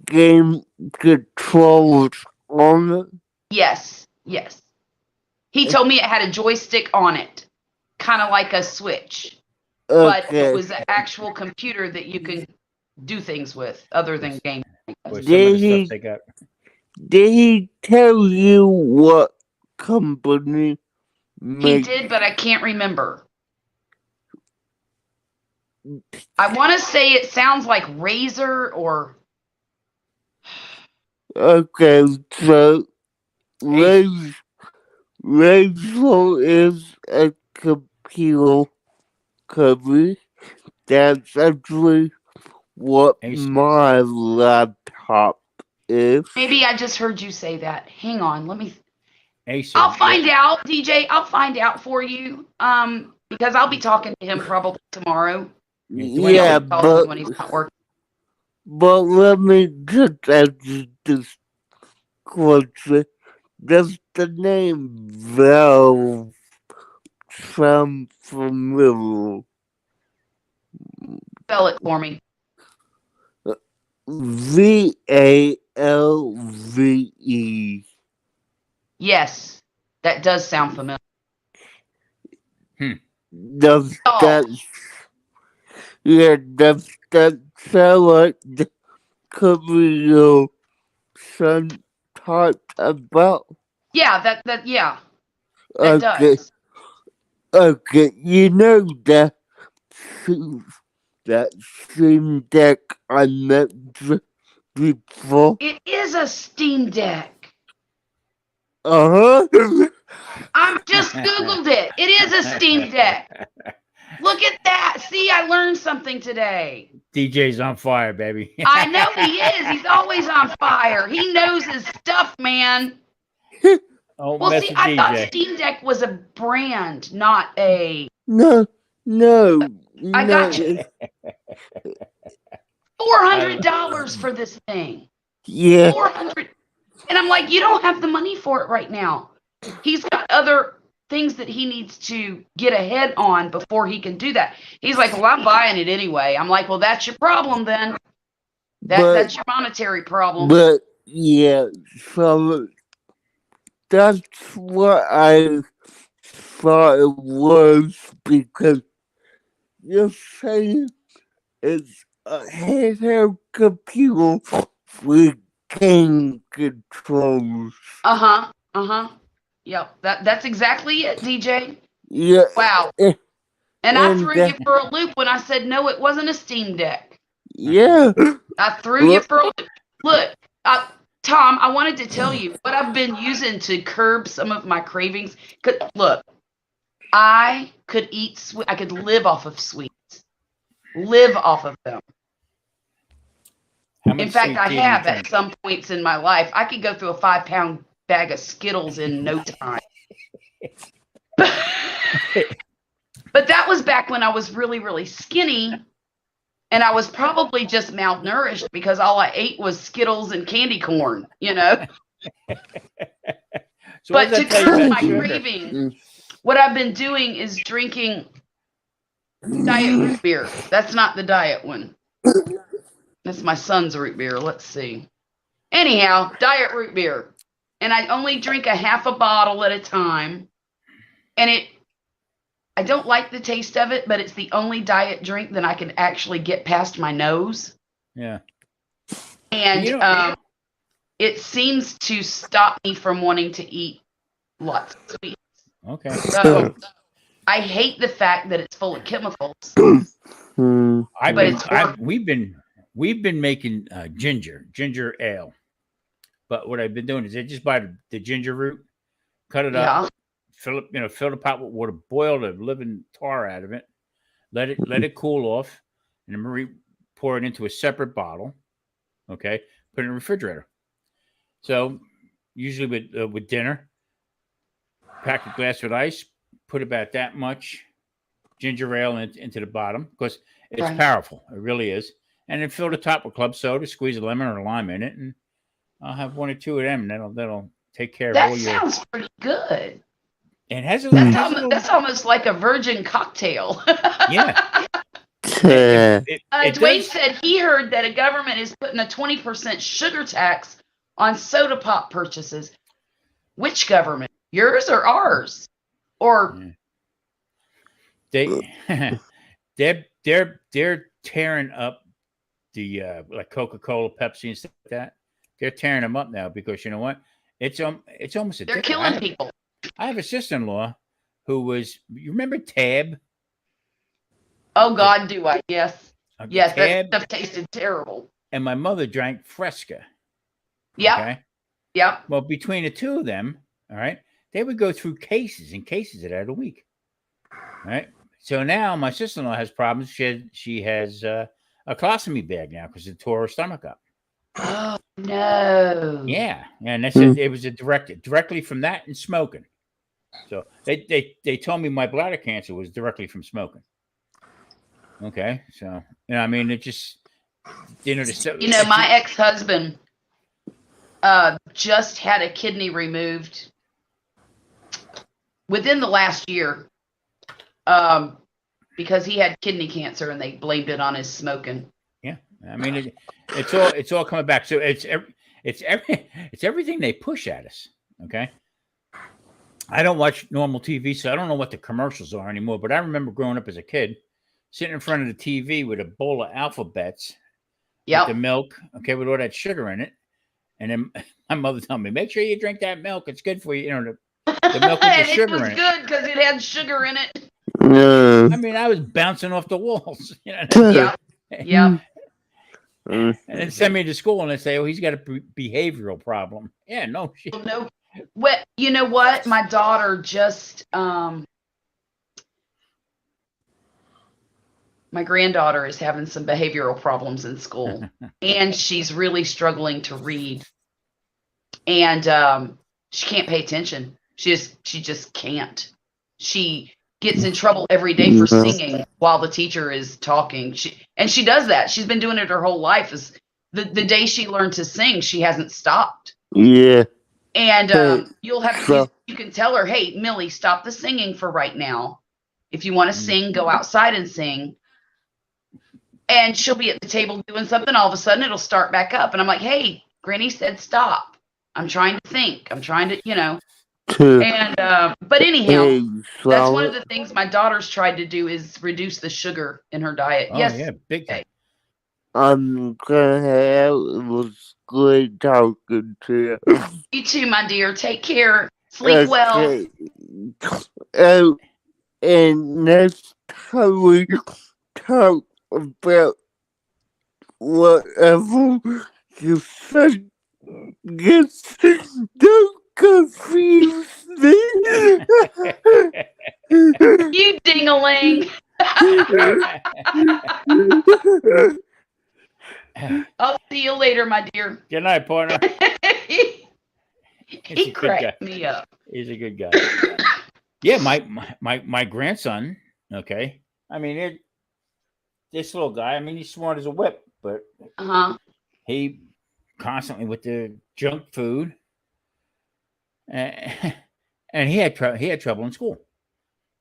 game controls on it? Yes, yes. He told me it had a joystick on it, kind of like a Switch. But it was an actual computer that you can do things with other than gaming. With some of the stuff they got. Did he tell you what company He did, but I can't remember. I want to say it sounds like Razer or... Okay, so Razer is a computer company. That's actually what my laptop is. Maybe I just heard you say that. Hang on, let me... Acer. I'll find out, DJ. I'll find out for you. Because I'll be talking to him probably tomorrow. Yeah, when he's not working. But let me just ask you this question. Does the name Valve sound familiar? Spell it for me. VALVE. Yes, that does sound familiar. Does that sound like the company your son talked about? Yeah, that Okay. does. Okay, you know that Stream Deck I mentioned before? It is a Steam Deck. Uh-huh. I just Googled it. It is a Steam Deck. Look at that. See, I learned something today. DJ's on fire, baby. I know he is. He's always on fire. He knows his stuff, man. Well, see, I thought Steam Deck was a brand, not a... No. I got you. $400 for this thing. Yeah. $400. And I'm like, you don't have the money for it right now. He's got other things that he needs to get ahead on before he can do that. He's like, well, I'm buying it anyway. I'm like, well, that's your problem then. That's your monetary problem. But, yeah, so that's what I thought it was, because you're saying it's a handheld computer with game controls. Yep, that's exactly it, DJ. Yeah. Wow. And I threw you for a loop when I said no, it wasn't a Steam Deck. Yeah. I threw you for a loop. Look, Tom, I wanted to tell you what I've been using to curb some of my cravings. Look, I could eat sweet. I could live off of sweets. Live off of them. How much In fact, sweet I tea do you have at drink? some points in my life. I could go through a 5-pound bag of Skittles in no time. But that was back when I was really, really skinny. And I was probably just malnourished because all I ate was Skittles and candy corn, you know? So what But does to that tell you curb about my sugar? craving, what I've been doing is drinking diet root beer. That's not the diet one. That's my son's root beer. Let's see. Anyhow, diet root beer. And I only drink a half a bottle at a time. And I don't like the taste of it, but it's the only diet drink that I can actually get past my nose. Yeah. And You know- it seems to stop me from wanting to eat lots of sweets. Okay. So I hate the fact that it's full of chemicals. Hmm. We've been making ginger ale. But what I've been doing is I just buy the ginger root, cut it up, Yeah. fill the pot with water, boil the living tar out of it, let it cool off, and then pour it into a separate bottle. Okay, put it in the refrigerator. So usually with dinner, pack a glass with ice, put about that much ginger ale into the bottom because it's Right. powerful. It really is. And then fill the top with club soda, squeeze a lemon or a lime in it, and I'll have 1 or 2 of them. That'll take care of all That your. sounds pretty good. And has a That's, has a little. that's almost like a virgin cocktail. Yeah. Yeah. It Dwayne does. said he heard that a government is putting a 20% sugar tax on soda pop purchases. Which government? Yours or ours? Or They're tearing up the like Coca-Cola, Pepsi, and stuff like that. They're tearing them up now because you know what? It's almost they're addictive. killing people. I have a sister-in-law who was. You remember Tab? Oh God, do I? Yes. Yes, that Tab, stuff tasted terrible. and my mother drank Fresca. Yep. Okay. Yep. Well, between the two of them, all right, they would go through cases and cases of that a week. All right. So now my sister-in-law has problems. She has a colostomy bag now because it tore her stomach up. Oh no. Yeah, and that's it was directly from that and smoking. So they told me my bladder cancer was directly from smoking. Okay, so I mean it just My ex-husband just had a kidney removed within the last year because he had kidney cancer and they blamed it on his smoking. Yeah, I mean it's all coming back. So it's everything they push at us. Okay, I don't watch normal TV, so I don't know what the commercials are anymore. But I remember growing up as a kid, sitting in front of the TV with a bowl of Alphabets, with the milk, okay, with all that sugar in it, and then my mother told me, "Make sure you drink that milk; it's good for you." You know, the milk with the And sugar it was in it. good because it had sugar in it. No. I mean, I was bouncing off the walls. You know, Yeah. Yeah. and then send me to school and they say, "Oh, he's got a behavioral problem." Yeah, no shit. No. Well, you know what? My daughter just my granddaughter is having some behavioral problems in school and she's really struggling to read. And she can't pay attention. She just can't. She gets in trouble every day for singing while the teacher is talking. She does that. She's been doing it her whole life. Is the day she learned to sing, she hasn't stopped. Yeah. And you can tell her, "Hey, Millie, stop the singing for right now. If you want to sing, go outside and sing." And she'll be at the table doing something. All of a sudden, it'll start back up. And I'm like, "Hey, Granny said stop. I'm trying to think. I'm trying to, And but anyhow, that's one of the things my daughter's tried to do is reduce the sugar in her diet. Oh, Yes. yeah, big time. I'm gonna have it was good talking to you. You too, my dear. Take care. Sleep well. Okay. Oh, and next time we talk about whatever you think, just don't confused me. You ding-a-ling. I'll see you later, my dear. Good night, partner. He He's a good guy. cracked me up. He's a good guy. Yeah, my grandson. Okay, I mean this little guy. I mean, he's smart as a whip, but Uh-huh. he constantly with the junk food, and he had trouble in school,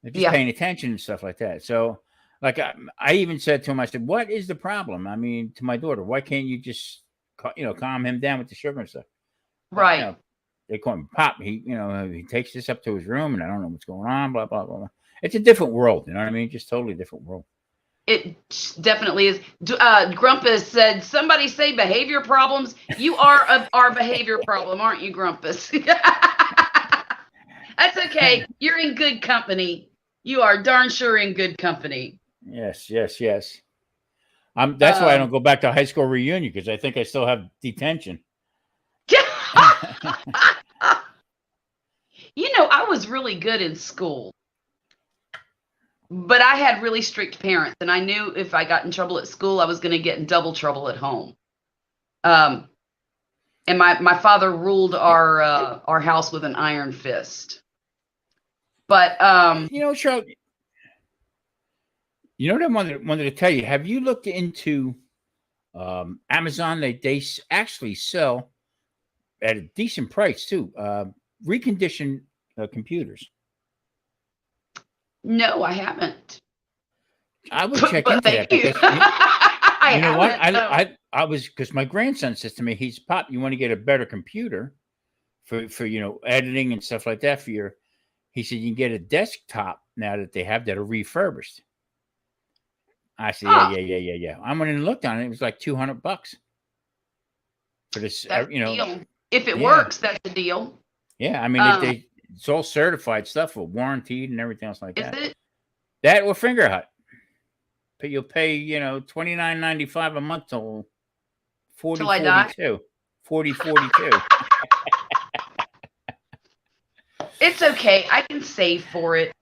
just Yeah. paying attention and stuff like that. So, like I even said to him, I said, "What is the problem?" I mean, to my daughter, why can't you just calm him down with the sugar and stuff? Right. You know, they call him Pop. He takes this up to his room, and I don't know what's going on. Blah blah blah. Blah. It's a different world, you know what I mean? Just totally different world. It definitely is. Grumpus said, somebody say behavior problems. You are our behavior problem, aren't you, Grumpus? That's okay. You're in good company. You are darn sure in good company. Yes. That's why I don't go back to high school reunion, because I think I still have detention. I was really good in school, but I had really strict parents, and I knew if I got in trouble at school, I was going to get in double trouble at home. And my father ruled our house with an iron fist. But Charlotte, what I wanted to tell you. Have you looked into Amazon? They actually sell at a decent price too. Reconditioned computers. No, I haven't. I would check But into that thank you. because you know what? I was, because my grandson says to me, he's, "Pop, you want to get a better computer for editing and stuff like that for your." He said you can get a desktop now that they have that are refurbished. I said, yeah. I went and looked on it. It was like $200 for this. That's a deal. If it Yeah. works, that's a deal. Yeah, I mean, it's all certified stuff with warranted and everything else like Is that. it? That or Finger Hut. But you'll pay, $29.95 a month till 40, Till I die? 42. 40, 42. It's okay. I can save for it.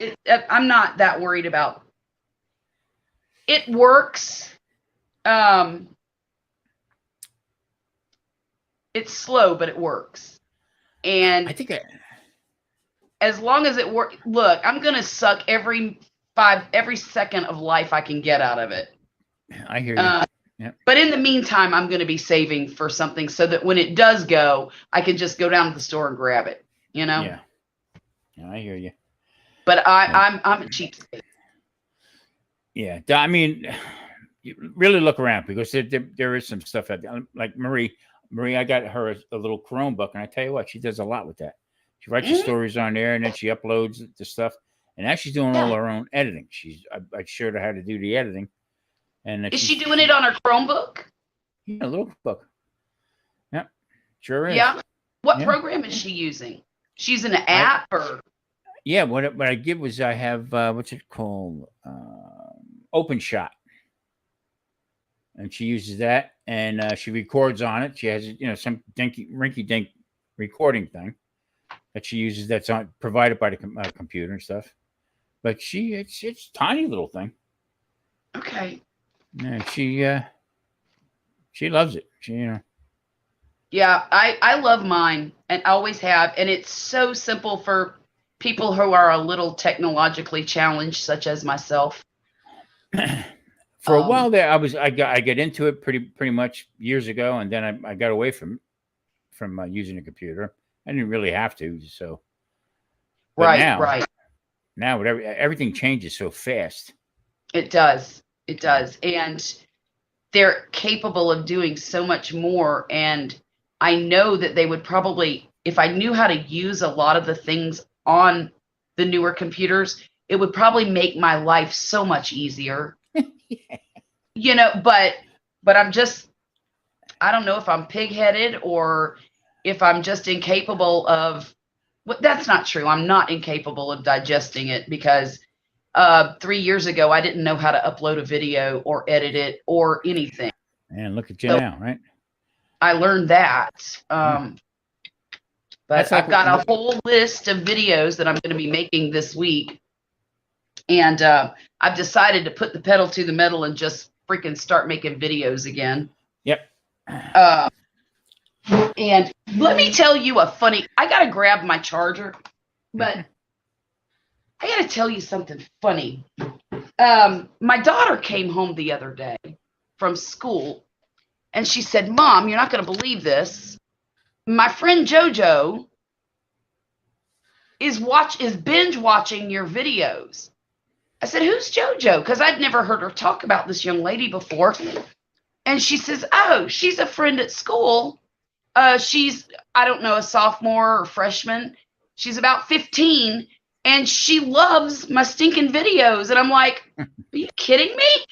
I'm not that worried about. It works. It's slow, but it works. And I think as long as it works, look, I'm gonna suck every second of life I can get out of it. I hear you. But in the meantime, I'm gonna be saving for something so that when it does go, I can just go down to the store and grab it. Yeah, I hear you. But I'm a cheapskate. Yeah, I mean, you really look around, because there is some stuff out there. Like Marie, I got her a little Chromebook, and I tell you what, she does a lot with that. She writes the stories on there, and then she uploads the stuff. And now she's doing all her own editing. I showed her how to do the editing. And Is she doing it on her Chromebook? Yeah, a little book. Yep, sure is. Yeah. What program is she using? She's an app or? Yeah, what I did was I have what's it called? OpenShot. And she uses that, and she records on it. She has some rinky-dink recording thing that she uses that's provided by the computer and stuff. But it's a tiny little thing. Okay. And she loves it. Yeah, I love mine and always have, and it's so simple for people who are a little technologically challenged, such as myself. For a while there, I got into it pretty much years ago, and then I got away from using a computer. I didn't really have to, so. But right. Now everything changes so fast. It does, and they're capable of doing so much more. And I know that they would probably, if I knew how to use a lot of the things on the newer computers, it would probably make my life so much easier. But I'm just, I don't know if I'm pig-headed or if I'm just incapable of, well, that's not true. I'm not incapable of digesting it, because 3 years ago, I didn't know how to upload a video or edit it or anything. And look at you now, right? I learned that. But That's like I've got a whole list of videos that I'm going to be making this week. And I've decided to put the pedal to the metal and just freaking start making videos again. Yep. And let me tell you a funny, I got to grab my charger, but I got to tell you something funny. My daughter came home the other day from school and she said, Mom, you're not going to believe this. My friend JoJo is binge watching your videos. I said, who's JoJo? Because I'd never heard her talk about this young lady before. And she says, oh, she's a friend at school. She's, I don't know, a sophomore or freshman. She's about 15 and she loves my stinking videos. And I'm like, are you kidding me?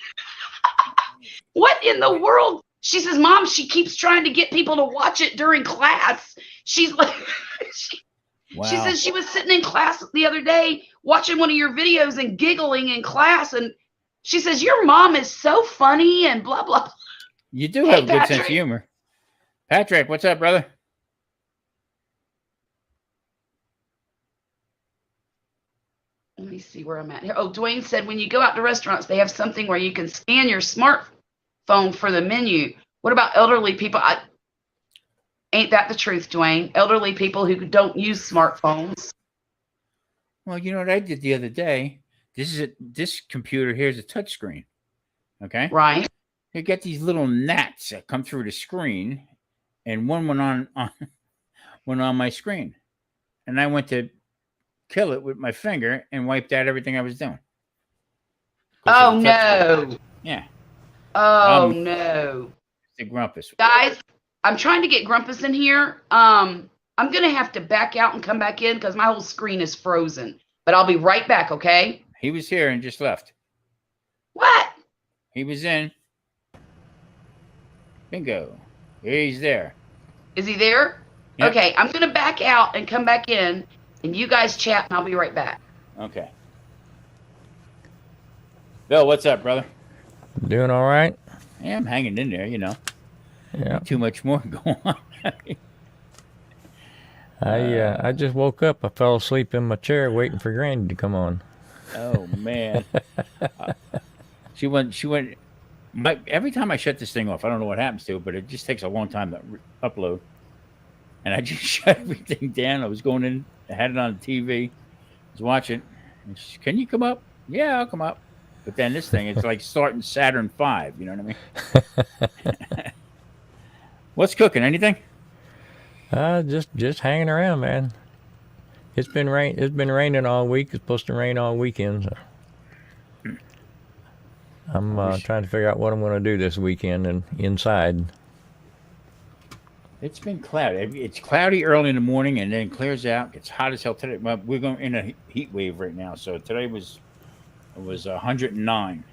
What in the world? She says, Mom, she keeps trying to get people to watch it during class. She's like, Wow. she says she was sitting in class the other day watching one of your videos and giggling in class. And she says, your mom is so funny and blah, blah. You do Hey, have a good sense Patrick. of humor. Patrick, what's up, brother? Let me see where I'm at here. Oh, Dwayne said when you go out to restaurants, they have something where you can scan your smartphone for the menu. What about elderly people? Ain't that the truth, Dwayne? Elderly people who don't use smartphones. Well, you know what I did the other day? This computer here is a touchscreen. Okay. Right. You get these little gnats that come through the screen, and one went on my screen, and I went to kill it with my finger and wiped out everything I was doing. Oh, no. Yeah. Oh, no. The Grumpus. Guys, I'm trying to get Grumpus in here. I'm going to have to back out and come back in because my whole screen is frozen. But I'll be right back, okay? He was here and just left. What? He was in. Bingo. He's there. Is he there? Yep. Okay, I'm going to back out and come back in, and you guys chat, and I'll be right back. Okay. Bill, what's up, brother? Doing all right? Yeah, I'm hanging in there, you know. Yeah. Too much more going on. I just woke up. I fell asleep in my chair waiting for Granny to come on. Oh man. She went every time I shut this thing off, I don't know what happens to it, but it just takes a long time to upload. And I just shut everything down. I was going in, I had it on the TV, was watching. And she, can you come up? Yeah, I'll come up. But then this thing, it's like starting Saturn V, you know what I mean? What's cooking? Anything? Just hanging around, man. It's been raining all week. It's supposed to rain all weekend. So. I'm trying to figure out what I'm going to do this weekend and inside. It's been cloudy. It's cloudy early in the morning and then clears out. It's hot as hell today. Well, we're going in a heat wave right now. So today was 109.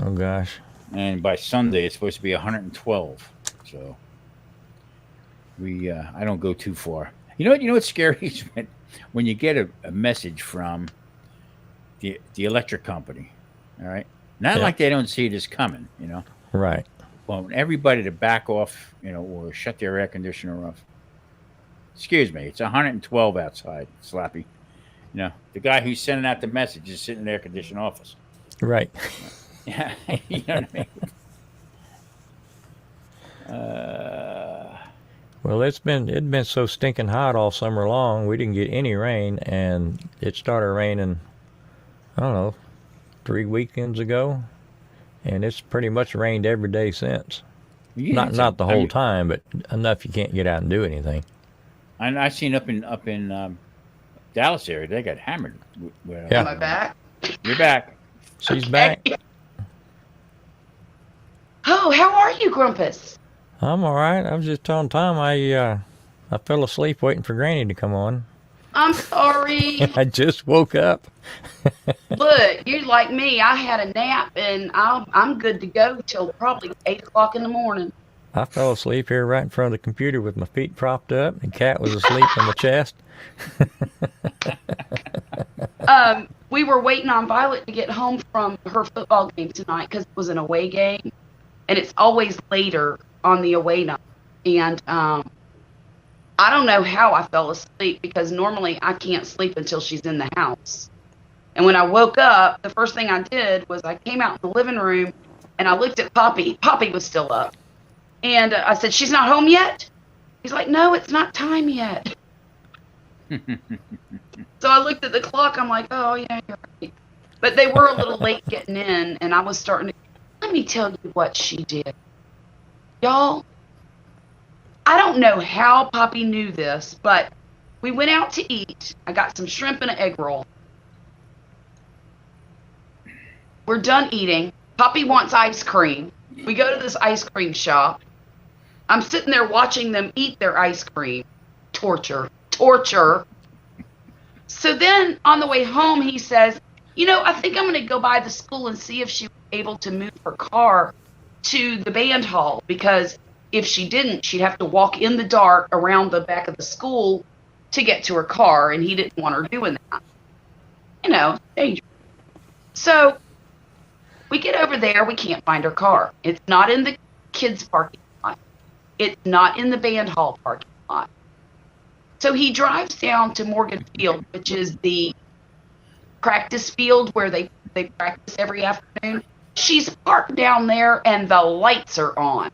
Oh gosh. And by Sunday it's supposed to be 112. So I don't go too far. You know what's scary is when you get a message from the electric company. All right. Not Yeah. like they don't see this coming, you know. Right. Well, everybody to back off, you know, or shut their air conditioner off. Excuse me, it's 112 outside, Slappy. You know, the guy who's sending out the message is sitting in the air conditioned office. Right. Yeah, you know what I mean? Well, it'd been so stinking hot all summer long. We didn't get any rain, and it started raining, I don't know, 3 weekends ago, and it's pretty much rained every day since. Yeah, Not the whole time, but enough you can't get out and do anything. And I seen up in Dallas area, they got hammered. Yeah. Am I back? You're back. She's back. Oh, how are you, Grumpus? I'm all right. I was just telling Tom I fell asleep waiting for Granny to come on. I'm sorry. I just woke up. Look, you're like me. I had a nap, and I'm good to go till probably 8 o'clock in the morning. I fell asleep here right in front of the computer with my feet propped up, and Cat was asleep on the chest. We were waiting on Violet to get home from her football game tonight because it was an away game, and it's always later on the away night. And I I don't know how I fell asleep because normally I can't sleep until she's in the house. And when I woke up, the first thing I did was I came out in the living room and I looked at Poppy. Poppy was still up. And I said, she's not home yet? He's like, no, it's not time yet. So I looked at the clock. I'm like, oh, yeah, you're right. But they were a little late getting in, and I was starting to, let me tell you what she did. Y'all, I don't know how Poppy knew this, but we went out to eat. I got some shrimp and an egg roll. We're done eating. Poppy wants ice cream. We go to this ice cream shop. I'm sitting there watching them eat their ice cream. Torture. So then on the way home, he says, you know, I think I'm going to go by the school and see if she was able to move her car to the band hall, because if she didn't, she'd have to walk in the dark around the back of the school to get to her car, and he didn't want her doing that. You know, dangerous. So we get over there. We can't find her car. It's not in the kids' parking lot. It's not in the band hall parking lot. So he drives down to Morgan Field, which is the practice field where they practice every afternoon. She's parked down there and the lights are on.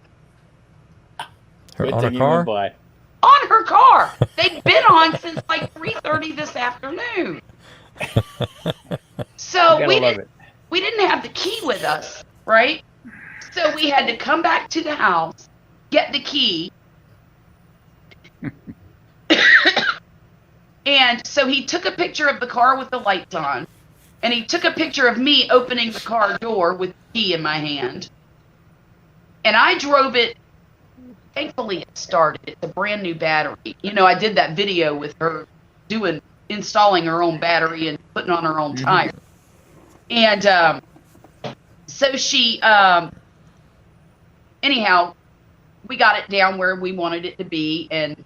Her, Good on thing her you car? went by. On her car. They've been on since like 3:30 this afternoon. So You we gotta love it. didn't have the key with us, right? So we had to come back to the house, get the key. And so he took a picture of the car with the lights on, and he took a picture of me opening the car door with the key in my hand. And I drove it. Thankfully, it started. It's a brand new battery. You know, I did that video with her installing her own battery and putting on her own tire. And so she, anyhow, we got it down where we wanted it to be, and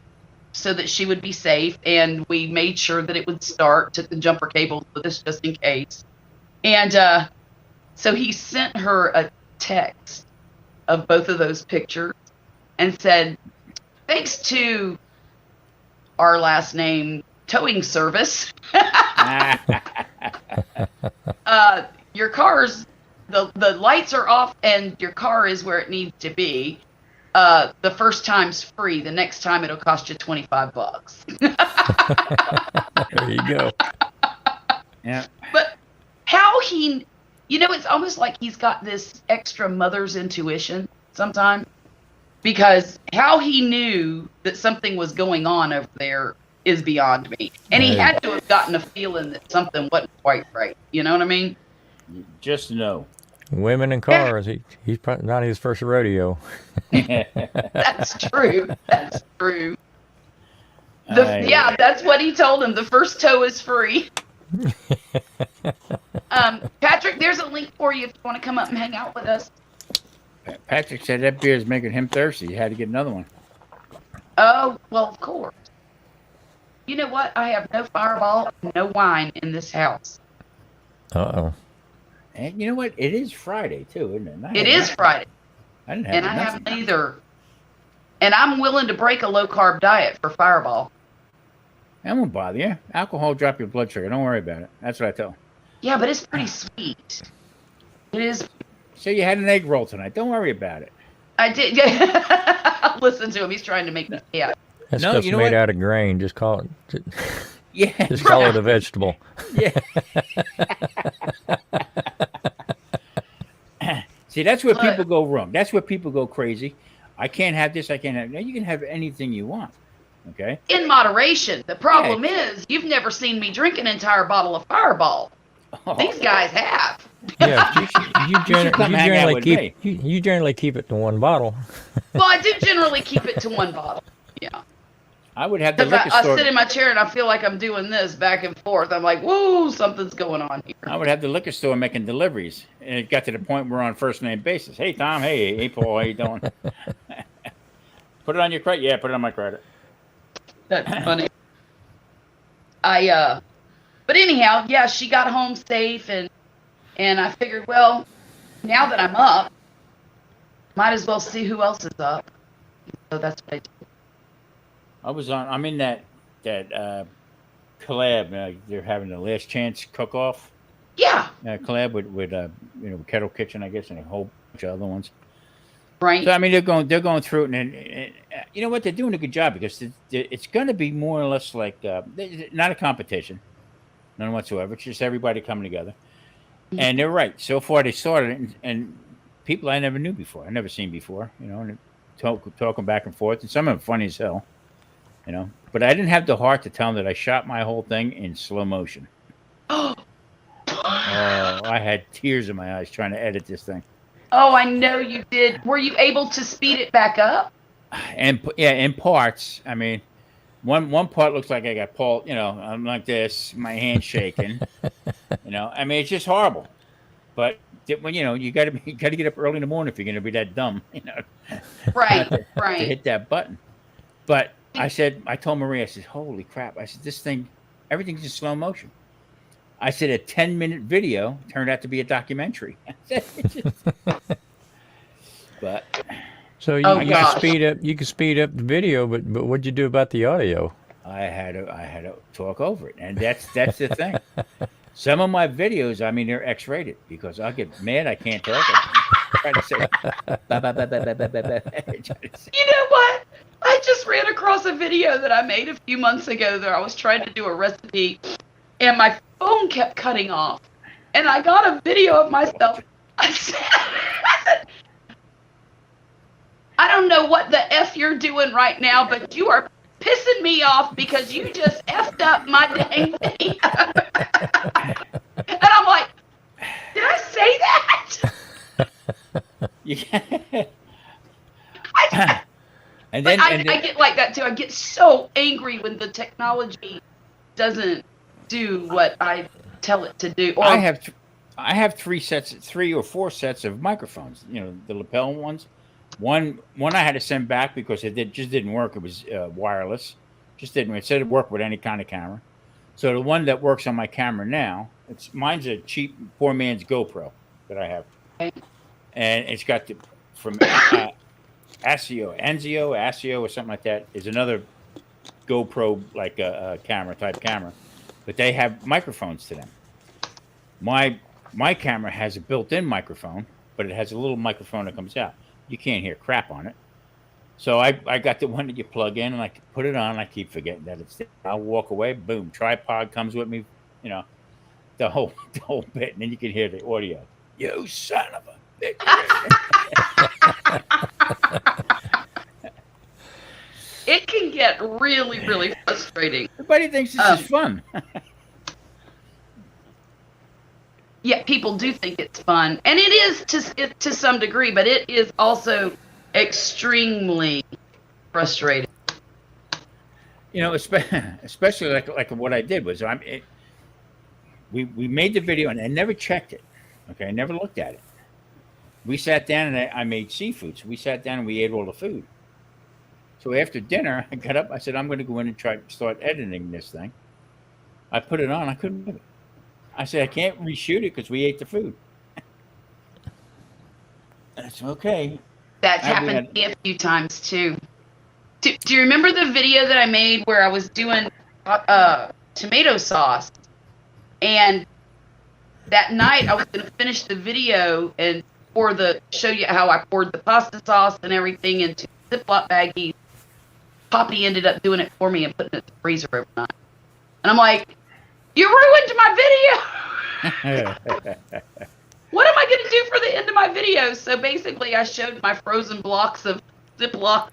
so that she would be safe, and we made sure that it would start, took the jumper cables with us just in case. And so he sent her a text of both of those pictures and said, thanks to our last name towing service, your car's, the lights are off and your car is where it needs to be. The first time's free. The next time it'll cost you $25. There you go. Yeah. But how he, you know, it's almost like he's got this extra mother's intuition sometimes, because how he knew that something was going on over there is beyond me. And he Right. had to have gotten a feeling that something wasn't quite right. You know what I mean? Just know. Women and cars. He's probably not his first rodeo. That's true. That's true. Yeah, that's what he told him. The first tow is free. Patrick, there's a link for you if you want to come up and hang out with us. Patrick said that beer is making him thirsty. He had to get another one. Oh, well, of course. You know what? I have no Fireball, no wine in this house. Uh-oh. And you know what? It is Friday too, isn't it? It is Friday, I didn't have and I nothing. haven't either. And I'm willing to break a low-carb diet for Fireball. That won't bother you. Alcohol drop your blood sugar. Don't worry about it. That's what I tell. Yeah, but it's pretty sweet. It is. So you had an egg roll tonight. Don't worry about it. I did. Listen to him. He's trying to make me yeah. That No, stuff's you know made what? out of grain. Just call it. Yeah. Just call it a vegetable. Yeah. See, that's where Look. people go wrong. That's where people go crazy. I can't have this. I can't have. Now you can have anything you want. Okay. In moderation. The problem is you've never seen me drink an entire bottle of Fireball. Oh, These guys have. Yeah, you should come hang out generally with keep you generally keep it to one bottle. Well, I do generally keep it to one bottle. Yeah. I would have the Because liquor I store. sit in my chair and I feel like I'm doing this back and forth. I'm like, whoa, something's going on here. I would have the liquor store making deliveries, and it got to the point where we're on first name basis. Hey Tom, hey Paul, how you doing? Put it on your credit. Yeah, put it on my credit. That's funny. But anyhow, yeah, she got home safe, and I figured, well, now that I'm up, might as well see who else is up. So that's what I did. I'm in that collab. They're having the Last Chance cook-off Yeah, collab with Kettle Kitchen, I guess, and a whole bunch of other ones. right. So I mean, they're going through it, and you know what? They're doing a good job because it's going to be more or less like not a competition, none whatsoever. It's just everybody coming together. And they're right. So far, they started it, and people I never knew before, I never seen before, and talking back and forth, and some of them funny as hell, But I didn't have the heart to tell them that I shot my whole thing in slow motion. Oh, I had tears in my eyes trying to edit this thing. Oh, I know you did. Were you able to speed it back up? And yeah, in parts. I mean, one part looks like I got Paul. I'm like this, my hand shaking. I mean, it's just horrible. But when you got to get up early in the morning if you're going to be that dumb. Right, to right. hit that button. But I told Maria, I said, "Holy crap!" I said, "This thing, everything's in slow motion." I said, a 10-minute video turned out to be a documentary. But So you, Oh, you gosh. can speed up. You can speed up the video, but what'd you do about the audio? I had to talk over it, and that's the thing. Some of my videos, I mean, they're X-rated because I'll get mad. I can't talk. I try to say, ba, ba, ba, ba, ba, ba, ba, ba. You know what? I just ran across a video that I made a few months ago that I was trying to do a recipe, and my phone kept cutting off. And I got a video of myself. I said, I don't know what the F you're doing right now, but you are pissing me off because you just effed up my dang video. And I'm like, did I say that? You can't. I And then, I get like that too. I get so angry when the technology doesn't do what I tell it to do. Or I have 3 or 4 sets of microphones. The lapel ones. One I had to send back because it just didn't work. It was wireless. Just didn't. It said it worked with any kind of camera. So the one that works on my camera now, mine's a cheap poor man's GoPro that I have, Okay. and it's got from Asio or something like that is another GoPro like a type camera, but they have microphones to them. My camera has a built-in microphone, but it has a little microphone that comes out. You can't hear crap on it. So I got the one that you plug in, and I put it on. And I keep forgetting that it's there. I'll walk away. Boom, tripod comes with me. The whole bit, and then you can hear the audio. You son of a bitch! it can get really, really frustrating. Everybody thinks this is fun. Yeah, people do think it's fun, and it is to some degree, but it is also extremely frustrating. Especially like what I did was we made the video and I never checked it. Okay, I never looked at it. We sat down and I made seafood. So we sat down and we ate all the food. So after dinner, I got up. I said, I'm going to go in and start editing this thing. I put it on. I couldn't do it. I said, I can't reshoot it because we ate the food. That's okay. That's happened to me a few times too. Do you remember the video that I made where I was doing tomato sauce? And that night I was going to finish the video and show you how I poured the pasta sauce and everything into Ziploc baggies. Poppy ended up doing it for me and putting it in the freezer overnight. And I'm like, you ruined my video. What am I going to do for the end of my video? So basically I showed my frozen blocks of Ziploc.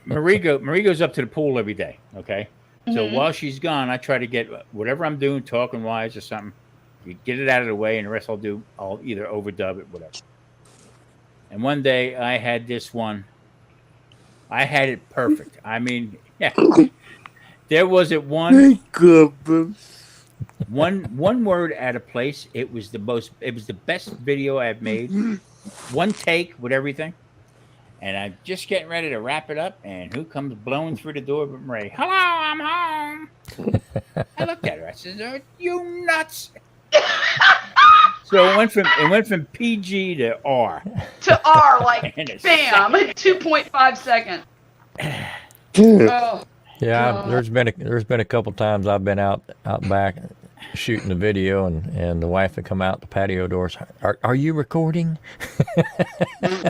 Marie goes up to the pool every day. Okay. So Mhm. while she's gone, I try to get whatever I'm doing, talking wise or something, you get it out of the way, and the rest I'll either overdub it, whatever. And one day I had this one. I had it perfect. I mean, yeah. There wasn't one word out of place. It was the best video I've made. One take with everything. And I'm just getting ready to wrap it up, and who comes blowing through the door but Marie? Hello, I'm home. I looked at her. I said, "Are you nuts?" So it went from PG to R. To R, like, In a bam, 2.5 seconds. Oh, Yeah, God. there's been a couple times I've been out back shooting the video, and the wife would come out the patio doors. Are you recording?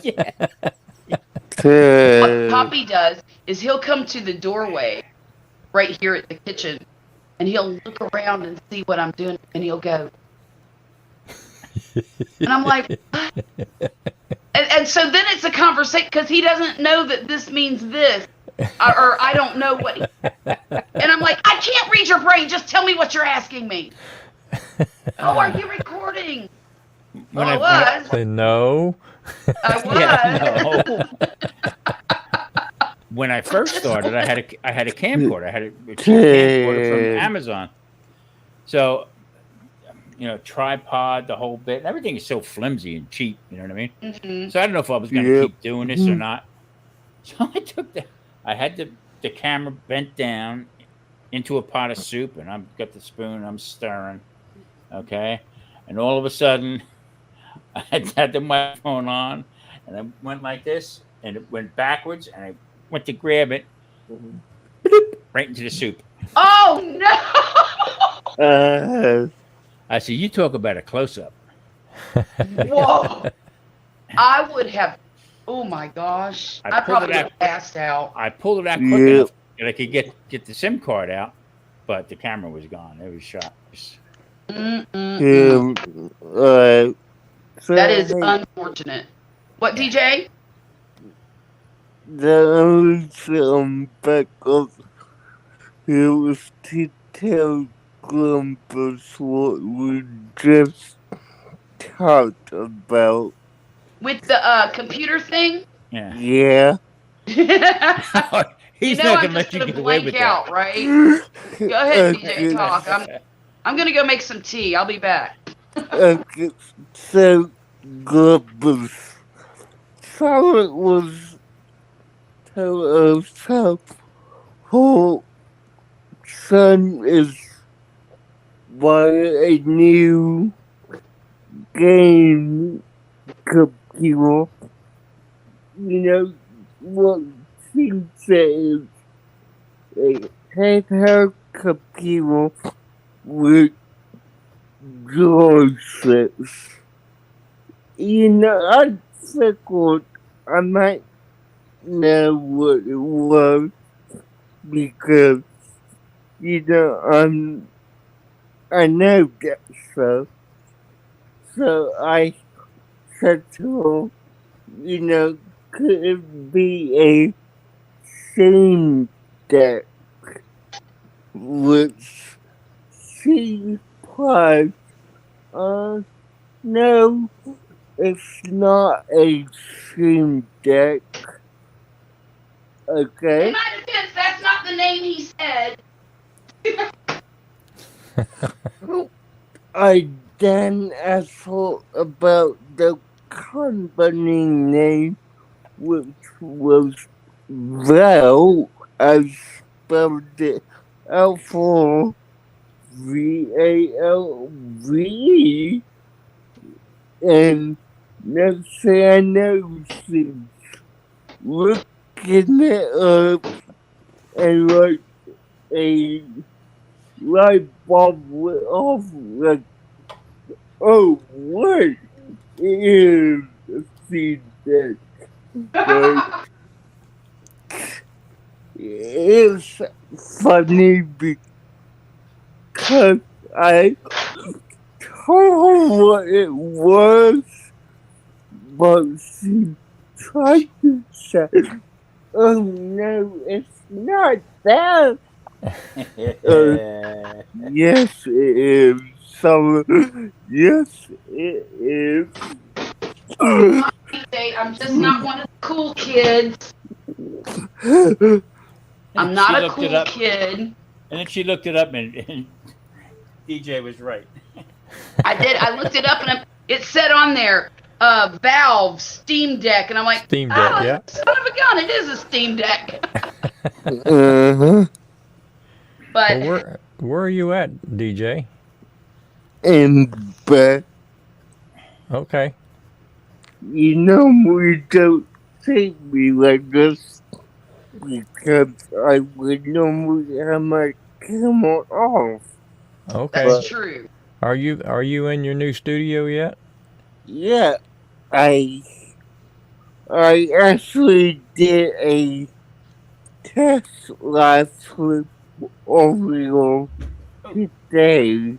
Yeah. What Poppy does is he'll come to the doorway right here at the kitchen, and he'll look around and see what I'm doing, and he'll go. And I'm like, what? And so then it's a conversation because he doesn't know that this means this, or I don't know what. And I'm like, I can't read your brain. Just tell me what you're asking me. Oh, are you recording? When Well, I- I was. Say no. I was. Yeah, no. When I first started, I had a camcorder. I had a cheap camcorder from Amazon. So, tripod, the whole bit. Everything is so flimsy and cheap. You know what I mean? Mhm. So I don't know if I was going to Yep. keep doing this or not. So I had the camera bent down into a pot of soup, and I've got the spoon. I'm stirring. Okay, and all of a sudden, I had the microphone on, and I went like this, and it went backwards, and I went to grab it, bloop, right into the soup. Oh no! I said, "You talk about a close-up." Whoa! I would have. Oh my gosh! I I pulled probably it would out. have passed out. I pulled it out quick Yep. enough that I could get the SIM card out, but the camera was gone. It was shot. Mm-mm-mm. So That is unfortunate. What, DJ? the only backup it was to tell Columbus what we just talked about. With the computer thing? Yeah. Yeah. He's you know not I'm gonna just let you gonna get away blank with out, that. right? Go ahead, DJ, Okay. talk. I'm gonna go make some tea. I'll be back. Okay, so Columbus. Silent was tell us how her son is buying a new game computer. You know what she says? A handheld computer with joysticks. You know, I figured I might know what it was because, I know that stuff. So I said to her, could it be a Steam Deck? Which she replied, no, it's not a Steam Deck. In Okay? my defense, that's not the name he said. I then asked her about the company name, which was Valve. I spelled it out for VALV. And next thing I know, she's looking it up and like a light bulb went off like, oh wait, it is a Steam Deck. But it's funny because I told her what it was, but she tried to say, oh no, it's not that. Yes, it is. So, yes, it is. DJ, I'm just not one of the cool kids. I'm not a cool kid. And then she looked it up, and DJ was right. I did. I looked it up, and it said on there, Valve Steam Deck, and I'm like, Steam Deck, oh, yeah. son of a gun, it is a Steam Deck. Uh-huh. But Well, where are you at, DJ? And, but, Okay. we don't take me like this. because I would normally have my camera off. Okay. That's true. Are you in your new studio yet? Yeah, I actually did a test last week over today.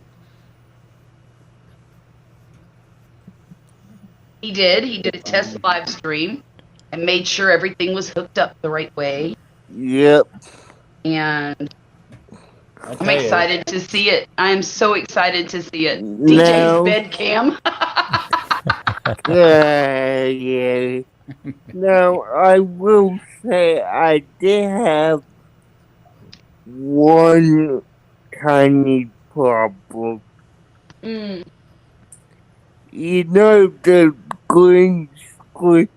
He did. He did a test live stream and made sure everything was hooked up the right way. Yep. And I'll I'm tell you, excited to see it. I am so excited to see it. Now- DJ's bed cam. Yeah. Now, I will say I did have one tiny problem. Mm. You know the green screen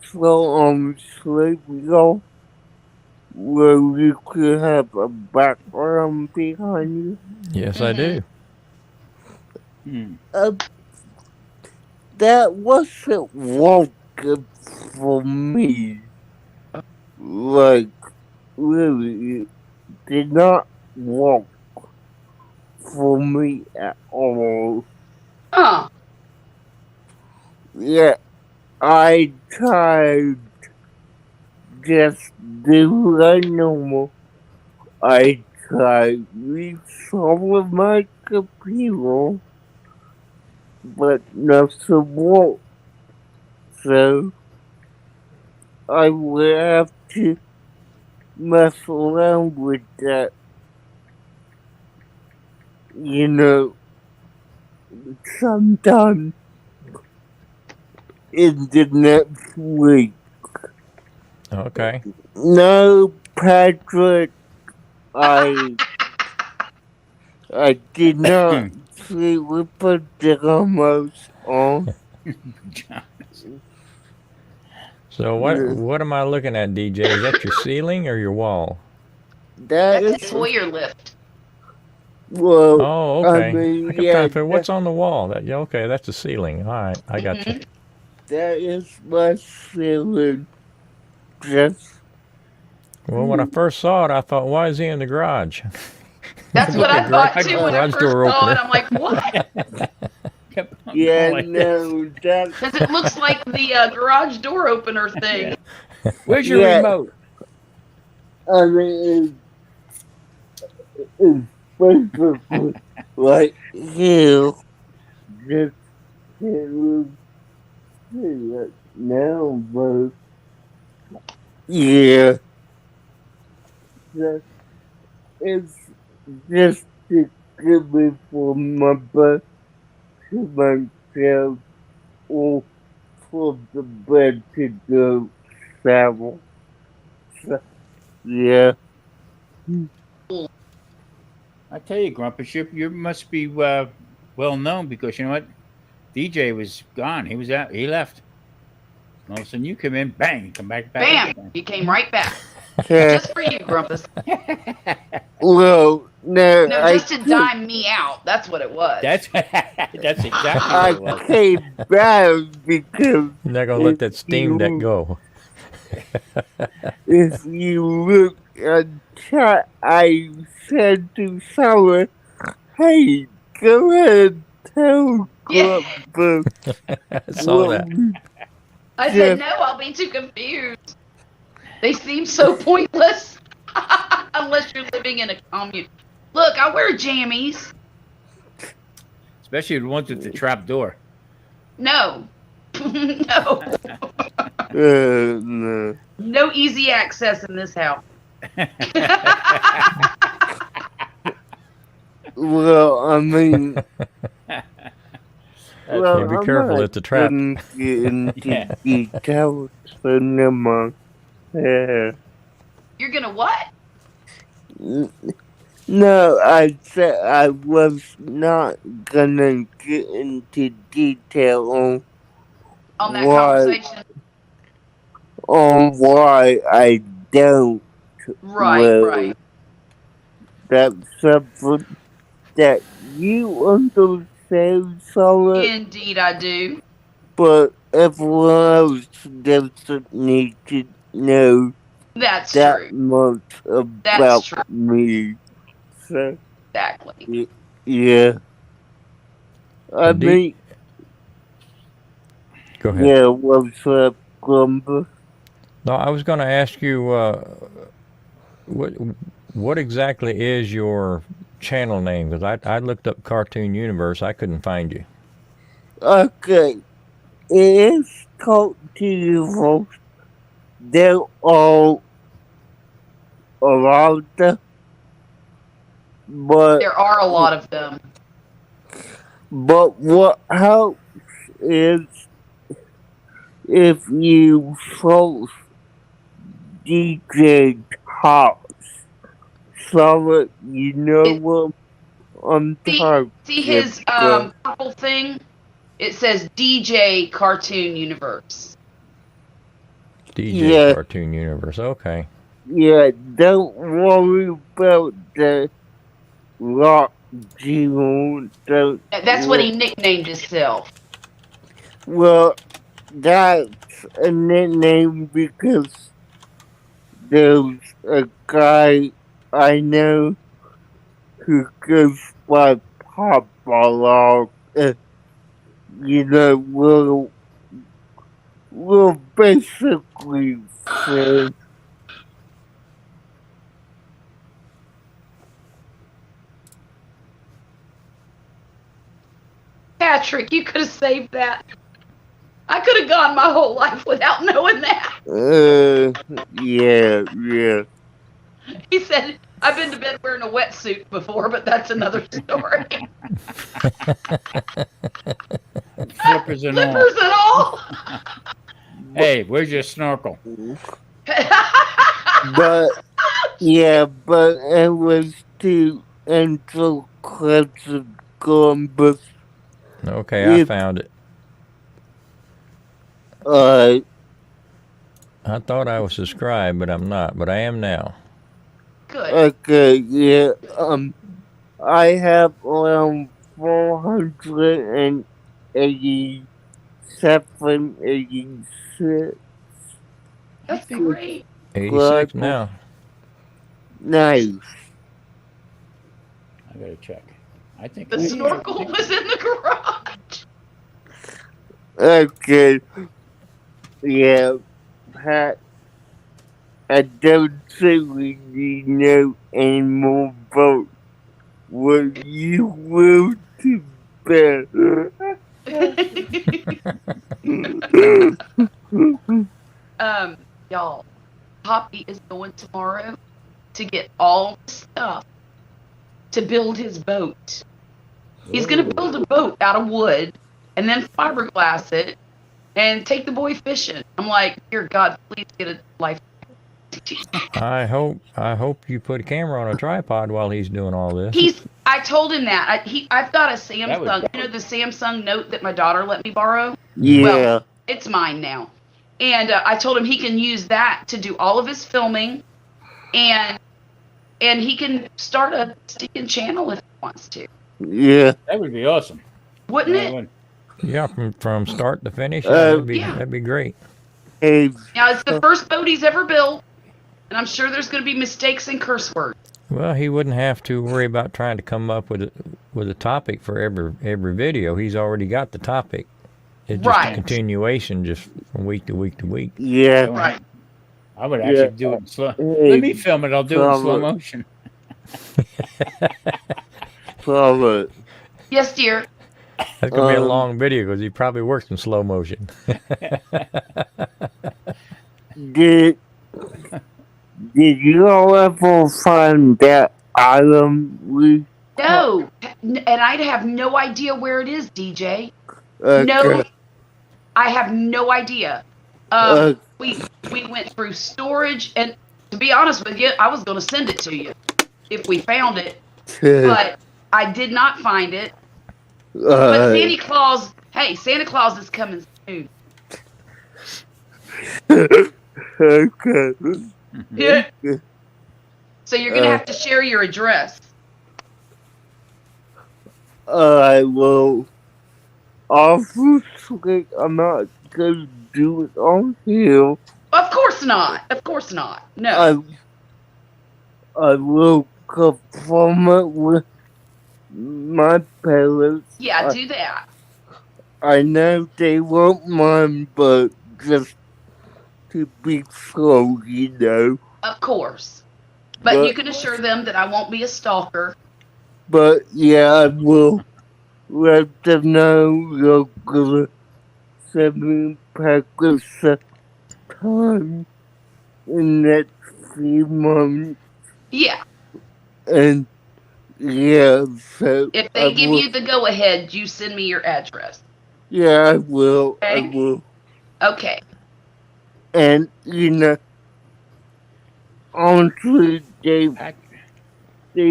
flow on Sleepy where you could have a background behind you? Yes, I do. Hmm. That wasn't working for me. Like, really, it did not work for me at all. Huh. Yeah, I tried just do like normal. I tried reinstalling my computer, but nothing worked. So I will have to mess around with that. You know, sometime in the next week. Okay. No, Patrick, I did not sleep with pajamas on. So what am I looking at, DJ? Is that your ceiling or your wall? That That's is a Hoyer lift. well. Oh, okay. I mean, I kept yeah, trying to figure what's on the wall. That okay, that's the ceiling. All right, I got you. that is my ceiling. Just Well, when I first saw it, I thought, why is he in the garage? That's what I thought too when I garage first door saw it. opener. I'm like, what? Kept on yeah, going like this. no, that Because it looks like the garage door opener thing. Where's your Yeah. remote? I mean, it's basically like here. Just can't really see it now, but yeah, it's just to give me for my butt to myself or for the bed to go travel. So, yeah. I tell you, Grumpus, you must be well known because you know what? DJ was gone. He was out. He left. And all of a sudden, you come in, bang, you come back. Bam! You came right back. Okay. Just for you, Grumpus. Well, no, No, just to dime me out. That's what it was. That's exactly I what it was. came back because You're not gonna let that Steam Deck go. if you look at chat, I said to someone, "Hey, go ahead and tell Yeah. Grumpus I saw that. I said, no, I'll be too confused. They seem so pointless. Unless you're living in a commune. Look, I wear jammies. Especially the ones with the trap door. No. No. No. No easy access in this house. Well, I mean, well, Yeah, be I'm careful, not it's a trap. gonna get into Yeah. details, so never mind. Yeah. You're gonna what? No, I said I was not gonna get into detail On that Why? conversation. on why I don't. Right, Well, right. That's something that you understand, Sarah, Indeed, I do. but everyone else doesn't need to know. That's that true. much That's about true. me. So, Exactly. yeah. I Do- mean, Go ahead. yeah, what's up, Columbus? No, I was going to ask you what what exactly is your channel name? Because I looked up Cartoon Universe, I couldn't find you. Okay, it is called TV. They're all around them, but There are a lot of them. what helps is if you post DJ Talks, so that you know what I'm talking See his about. purple thing? It says DJ Cartoon Universe. DJ Yeah. Cartoon Universe. Okay. Yeah, don't worry about the rock G1. That's what he nicknamed himself. Well, that's a nickname because there's a guy I know who goes by Papa Log. You know, we're basically friends. Patrick, you could have saved that. I could have gone my whole life without knowing that. Yeah. He said, I've been to bed wearing a wetsuit before, but that's another story. Flippers and all. Flippers and all. Hey, where's your snorkel? But it was to enter Crescent Columbus. Okay, I If- found it. Uh, I thought I was subscribed, but I'm not. But I am now. Good. okay, yeah. I have around 487, 86. That's great. 86 now. Nice. I gotta check. I think The snorkel was in the garage. Okay. Yeah, Pat, I don't think we need no any more votes. What you will to better. Y'all, Poppy is going tomorrow to get all the stuff to build his boat. He's going to build a boat out of wood and then fiberglass it and take the boy fishing. I'm like, dear God, please get a life. I hope you put a camera on a tripod while he's doing all this. I told him that. I've got a That would- Samsung, the Samsung Note that my daughter let me borrow? Yeah. Well, it's mine now. And I told him he can use that to do all of his filming, and he can start a stinking channel if he wants to. Yeah. that would be awesome. Wouldn't it? Yeah, from start to finish. Yeah. That'd be great. Hey, Now, it's the first boat he's ever built, and I'm sure there's going to be mistakes and curse words. Well, he wouldn't have to worry about trying to come up with a topic for every video. He's already got the topic. It's just Right. a continuation, just from week to week to week. yeah. Right. I would actually Yeah. do it in slow. Hey, Let me film it. I'll do it in slow motion. Robert. Yes, dear. That's gonna be a Um, long video because he probably works in slow motion. Did you all ever find that item we No, and I have no idea where it is, DJ. uh, No, I have no idea. uh, We went through storage, and to be honest with you, I was going to send it to you if we found it, but I did not find it. But Santa Claus, hey, Santa Claus is coming soon. okay. Yeah. So you're going to have to share your address. I will. Obviously, I'm not gonna do it on here. Of course not. Of course not. No. I will confirm it with my parents. Yeah, do that. I know they won't mind, but just to be sure, you know. Of course. But you can assure them that I won't be a stalker. But yeah, I will let them know you're gonna send me packets of time in the next few months. Yeah. And yeah, so If I they give will, you the go ahead, you send me your address. yeah, I will. I Okay. will. Okay. And you know, honestly, they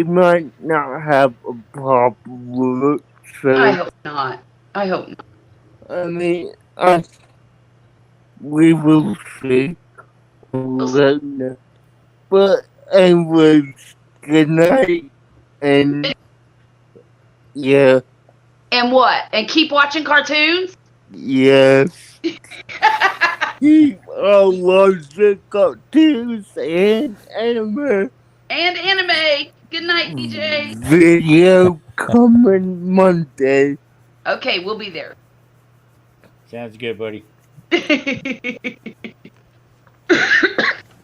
might not have a problem with it. I So hope not. I hope not. I mean, we will see. We'll see. let you know. But anyways, good night, and yeah, And what? And keep watching cartoons? yes. Keep on watching cartoons and anime. And anime. Good night, DJ. Video coming Monday. Okay, we'll be there. Sounds good, buddy.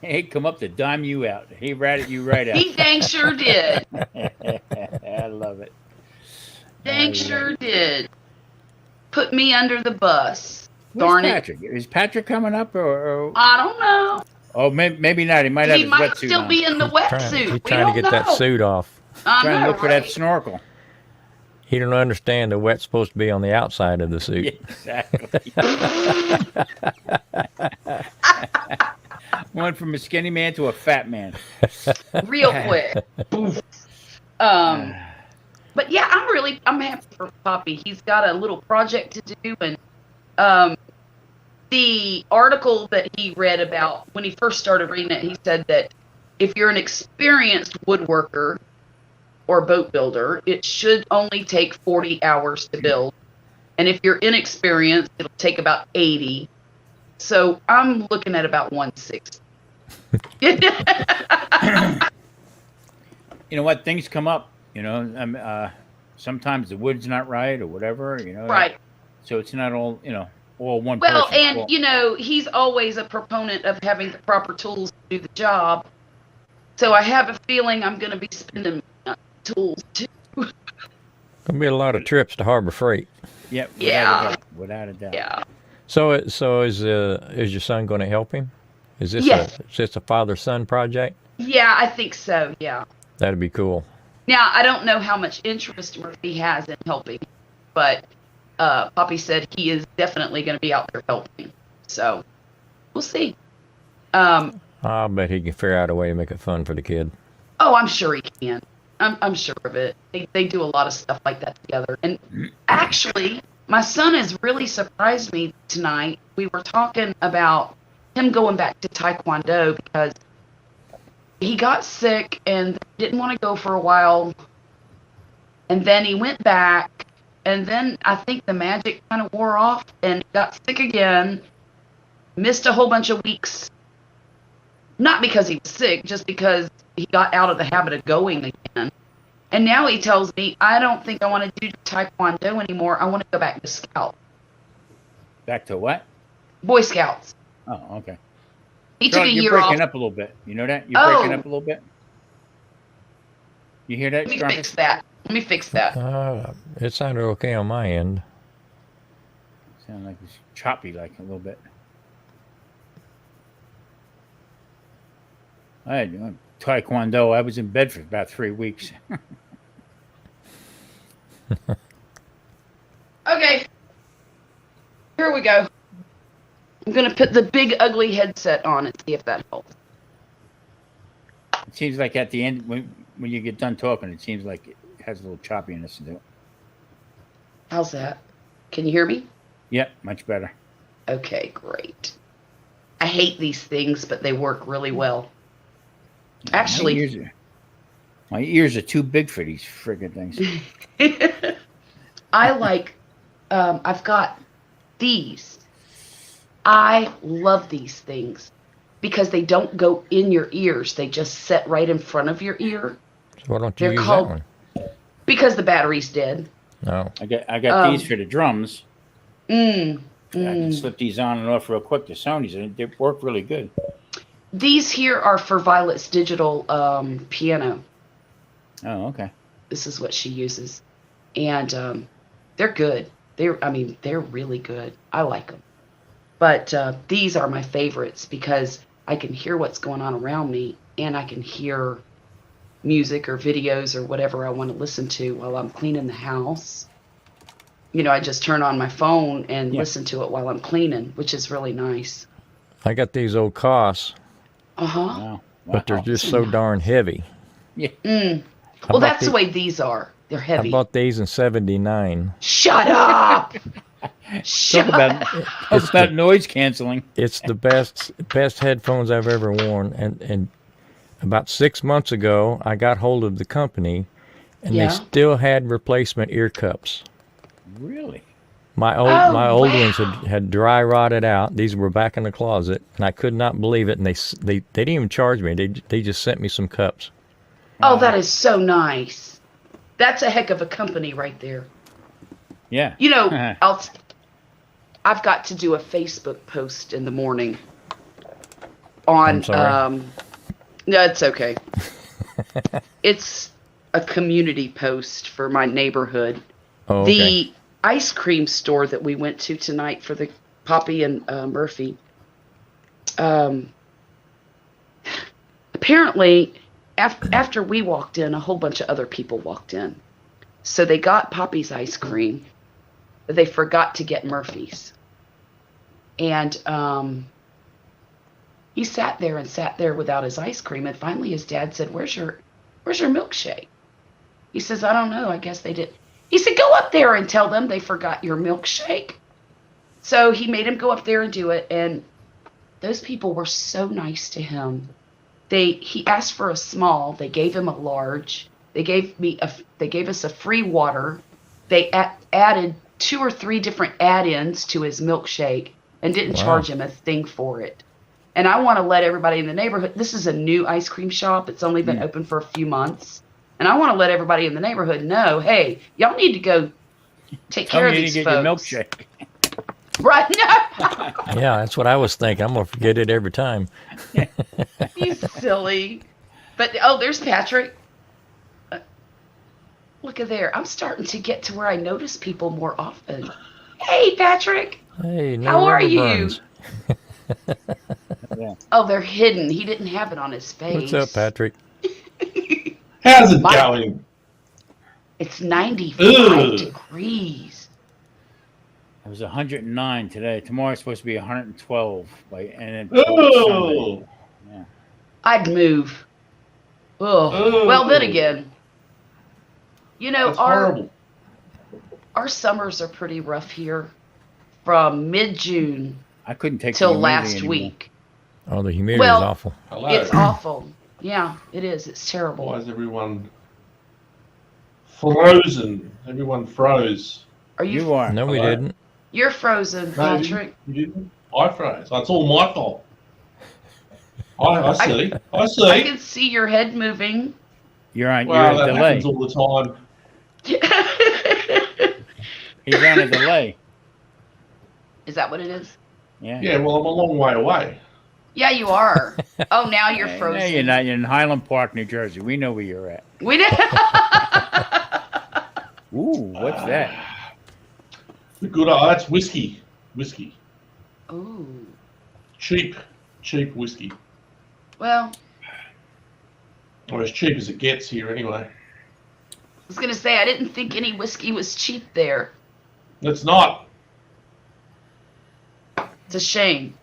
Hey, come up to dime you out. He ratted you right out. He dang sure did. I love it. Dang I sure love did. Put me under the bus. Where's Darn it. Patrick? Is Patrick coming up or I don't know. oh, maybe not. He might have He his might wetsuit still on. be in the He's wetsuit. trying to get that suit off. Trying to look for that snorkel. He don't understand the wet's supposed to be on the outside of the suit. Exactly. Went from a skinny man to a fat man. Real quick. But yeah, I'm happy for Poppy. He's got a little project to do, and the article that he read about when he first started reading it, he said that if you're an experienced woodworker or boat builder, it should only take 40 hours to build. And if you're inexperienced, it'll take about 80. So I'm looking at about 160. You know what? Things come up. You know, sometimes the wood's not right or whatever. You know, Right. So it's not all all one. Well, person's and fault. you know, he's always a proponent of having the proper tools to do the job. So I have a feeling I'm going to be spending tools too. Gonna be a lot of trips to Harbor Freight. Yeah. Yeah. Without a doubt. Yeah. So is your son going to help him? Is this Yes. a father-son project? Yeah, I think so. Yeah. That'd be cool. Now, I don't know how much interest Murphy has in helping, but Poppy said he is definitely going to be out there helping. So we'll see. I'll bet he can figure out a way to make it fun for the kid. Oh, I'm sure he can. I'm sure of it. They do a lot of stuff like that together. And actually, my son has really surprised me tonight. We were talking about him going back to Taekwondo because he got sick and didn't want to go for a while. And then he went back. And then I think the magic kind of wore off and got sick again. Missed a whole bunch of weeks. Not because he was sick, just because he got out of the habit of going again. And now he tells me, I don't think I want to do Taekwondo anymore. I want to go back to Scout. Back to what? Boy Scouts. Oh, okay. He took a You're year breaking off. up a little bit. You know that? You're Oh. breaking up a little bit. You hear that, Let me Strumpet? fix that. Let me fix that. It sounded okay on my end. Sound like it's choppy, like a little bit. I had Taekwondo. I was in bed for about 3 weeks. Okay. Here we go. I'm going to put the big ugly headset on and see if that helps. It seems like at the end, when you get done talking, it seems like it has a little choppiness to it. How's that? Can you hear me? Yep, much better. Okay, great. I hate these things, but they work really well. Actually, my ears are too big for these friggin' things. I like, I've got these. I love these things. because they don't go in your ears. They just sit right in front of your ear So why don't you They're use called- that one? because the battery's dead. No. I got these Um, for the drums. Mm, I can mm. slip these on and off real quick. The Sony's, and they work really good. These here are for Violet's digital piano. Oh, okay. This is what she uses, and they're good. They're really good. I like them. But these are my favorites because I can hear what's going on around me, and I can hear music or videos or whatever I want to listen to while I'm cleaning the house. I just turn on my phone and Yeah. listen to it while I'm cleaning, which is really nice. I got these old Koss, Uh-huh. Wow. but they're Wow. just so darn heavy. Mm. I Well, bought that's the- the way these are. They're I heavy. bought these in '79. Shut up! Talk Shut about, up! talk about noise canceling. It's the best headphones I've ever worn. And about 6 months ago, I got hold of the company, and Yeah. they still had replacement ear cups. Really? My old Oh, ones wow. had dry rotted out. These were back in the closet, and I could not believe it. And they didn't even charge me. They just sent me some cups. Oh, that is so nice. That's a heck of a company right there. Yeah. I've got to do a Facebook post in the morning on I'm sorry. no, it's okay. It's a community post for my neighborhood. Oh, okay. The ice cream store that we went to tonight for the Poppy and Murphy. Apparently, after we walked in, a whole bunch of other people walked in. So they got Poppy's ice cream, but they forgot to get Murphy's. And he sat there without his ice cream. And finally, his dad said, "Where's your milkshake?" He says, "I don't know. I guess they did." He said, "Go up there and tell them they forgot your milkshake." So he made him go up there and do it. And those people were so nice to him. He asked for a small. They gave him a large. They gave us a free water. They added 2 or 3 different add-ins to his milkshake and didn't Wow. charge him a thing for it. And I want to let everybody in the neighborhood. This is a new ice cream shop. It's only been open for a few months. And I want to let everybody in the neighborhood know, hey, y'all need to go take Tell care of me to these get folks. your milkshake. Right? No. Yeah, that's what I was thinking. I'm gonna forget it every time. You silly. But, there's Patrick. Look at there. I'm starting to get to where I notice people more often. Hey, Patrick. Hey, no How are rubber you? burns. Oh, they're hidden. He didn't have it on his face. What's up, Patrick? How's it My- going? It's 95 Ugh. degrees. It was 109 today. Tomorrow it's supposed to be 112. And then Sunday. Oh, I'd move. Oh. Well, then again, that's our horrible. summers are pretty rough here from mid-June I couldn't take till the humidity last anymore. week. Oh, the humidity Well- is awful. Hello. It's awful. Yeah, it is. It's terrible. Why is everyone frozen? Everyone froze. Are you? You are. No, we Hello? didn't. You're frozen, No, Patrick. you didn't. I froze. It's all my fault. I see. I I see. can see your head moving. You're on. Well, you're that on delay. happens all the time. He's on a delay. Is that what it is? Yeah. Yeah, well, I'm a long way away. Yeah, you are. Oh, now you're No, frozen. you're not. You're in Highland Park, New Jersey. We know where you're at. We did. Ooh, what's that? The good. That's whiskey. Whiskey. Ooh. Cheap whiskey. Well, Or as cheap as it gets here, anyway. I was gonna say I didn't think any whiskey was cheap there. It's not. It's a shame.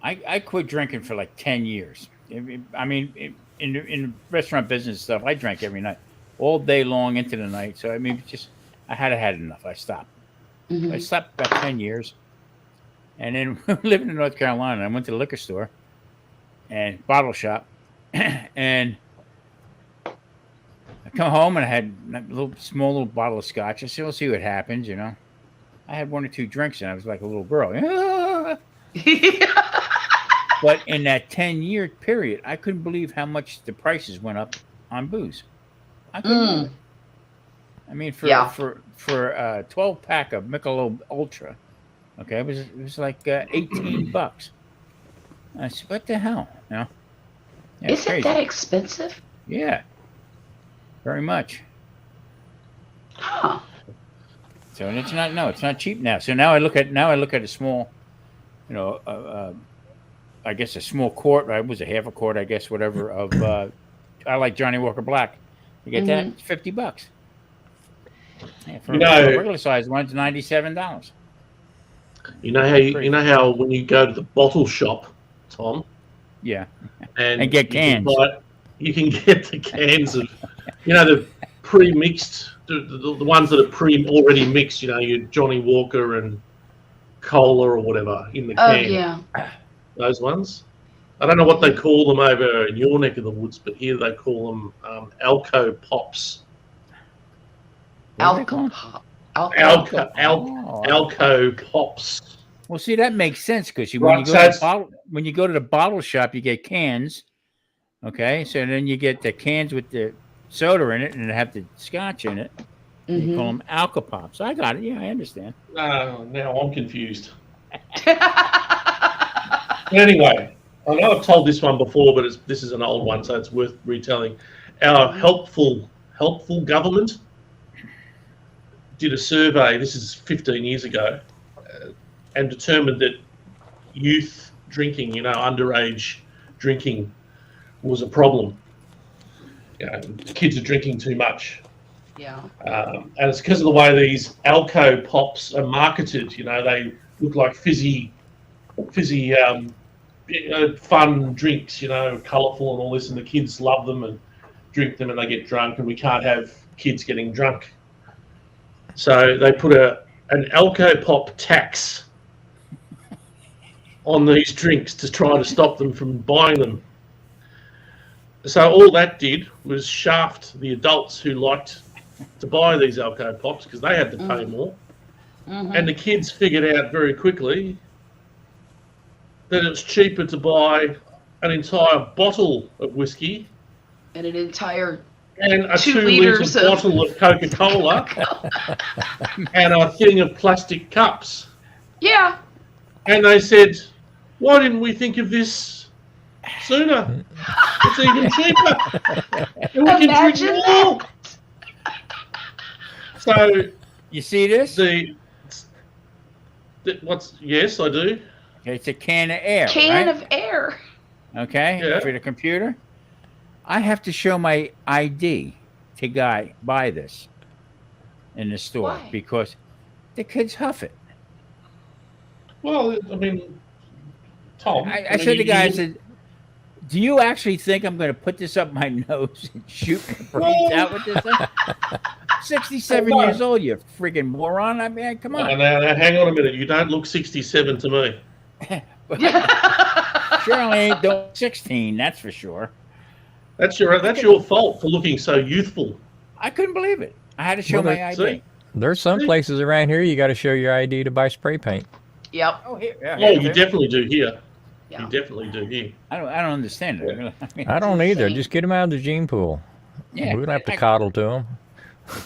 I quit drinking for like 10 years. I mean, in restaurant business stuff, I drank every night, all day long into the night. So I mean, I had enough. I stopped. Mhm. I stopped about 10 years, and then living in North Carolina, I went to the liquor store and bottle shop, and I come home and I had a small little bottle of scotch. I said, "We'll see what happens," you know. I had 1 or 2 drinks and I was like a little girl. But in that 10-year period, I couldn't believe how much the prices went up on booze. I couldn't. believe it. I mean, Yeah. for a 12-pack of Michelob Ultra, okay, it was like $18. I said, "What the hell?" You know? Yeah, it's Is it crazy. that expensive? Yeah, very much. Huh. So and it's not cheap now. So now I look at a small, you know, I guess a small quart. Right, was a half a quart, I guess, whatever. Of I like Johnny Walker Black. You get that, it's $50. Yeah, for, You know- for a regular size one's $97. You know how when you go to the bottle shop, Tom, Yeah, and get you can cans. you can get the cans of, the pre-mixed, the ones that are already mixed. You know, your Johnny Walker and cola or whatever in the Oh can. yeah. Those ones. I don't know what they call them over in your neck of the woods, but here they call them Alco Pops. What do they call 'em? Alcohol. Alco Pops. Well, see, that makes sense because Right, so when you go to the bottle shop, you get cans. Okay, so then you get the cans with the soda in it and they have the scotch in it. And you call them Alka-Pops. I got it. Yeah, I understand. Now I'm confused. But anyway, I know I've told this one before, but this is an old one, so it's worth retelling. Our helpful government did a survey, this is 15 years ago, and determined that youth drinking, underage drinking was a problem. Kids are drinking too much. Yeah. And it's because of the way these Alco Pops are marketed. They look like fizzy, fun drinks, colourful and all this, and the kids love them and drink them and they get drunk, and we can't have kids getting drunk. So they put an Alco Pop tax on these drinks to try to stop them from buying them. So all that did was shaft the adults who liked to buy these Alco Pops because they had to pay more. And the kids figured out very quickly that it's cheaper to buy an entire bottle of whiskey And an entire and a 2 2 liters litre of- bottle of Coca-Cola and a thing of plastic cups. yeah. And they said, why didn't we think of this sooner? It's even cheaper. And we can Imagine drink more. So You see this? yes, I do. It's a can of air. Can right? of air. Okay, Yeah. for the computer. I have to show my ID to buy this in the store Why? because the kids huff it. Well, I mean, Tom. I said to the guy, I said, "Do you actually think I'm going to put this up my nose and shoot my brains out with this thing?" 67 Oh, no. years old, you friggin' moron! I mean, come on. Now, hang on a minute. You don't look 67 to me. Sure, only ain't 16. That's for sure. That's your fault for looking so youthful. I couldn't believe it. I had to show Well, my ID. see? There's some places around here you got to show your ID to buy spray paint. Yep. Oh, here. Yeah, Oh, here, you definitely do here. Yeah. You definitely do here. I don't understand it. Really. I mean, I don't either. insane. Just get them out of the gene pool. Yeah, We don't have to I- coddle to them.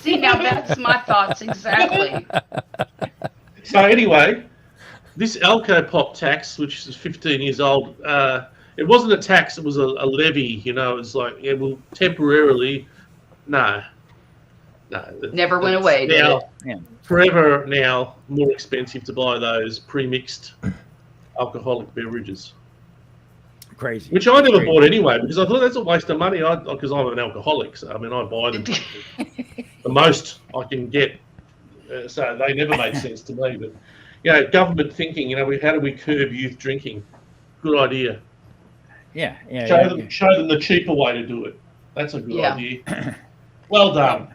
See, now that's my thoughts exactly. So anyway, this Alco Pop tax, which is 15 years old, it wasn't a tax. It was a levy. It's like it will temporarily. No. Never went away, did Now, it? Yeah. forever now, more expensive to buy those pre-mixed alcoholic beverages. Crazy. Which I never Crazy. bought anyway because I thought that's a waste of money. Because I'm an alcoholic, so I mean I buy them the most I can get. So they never made sense to me. But government thinking. How do we curb youth drinking? Good idea. Yeah. Show them the cheaper way to do it. That's a good Yeah. idea. Well done.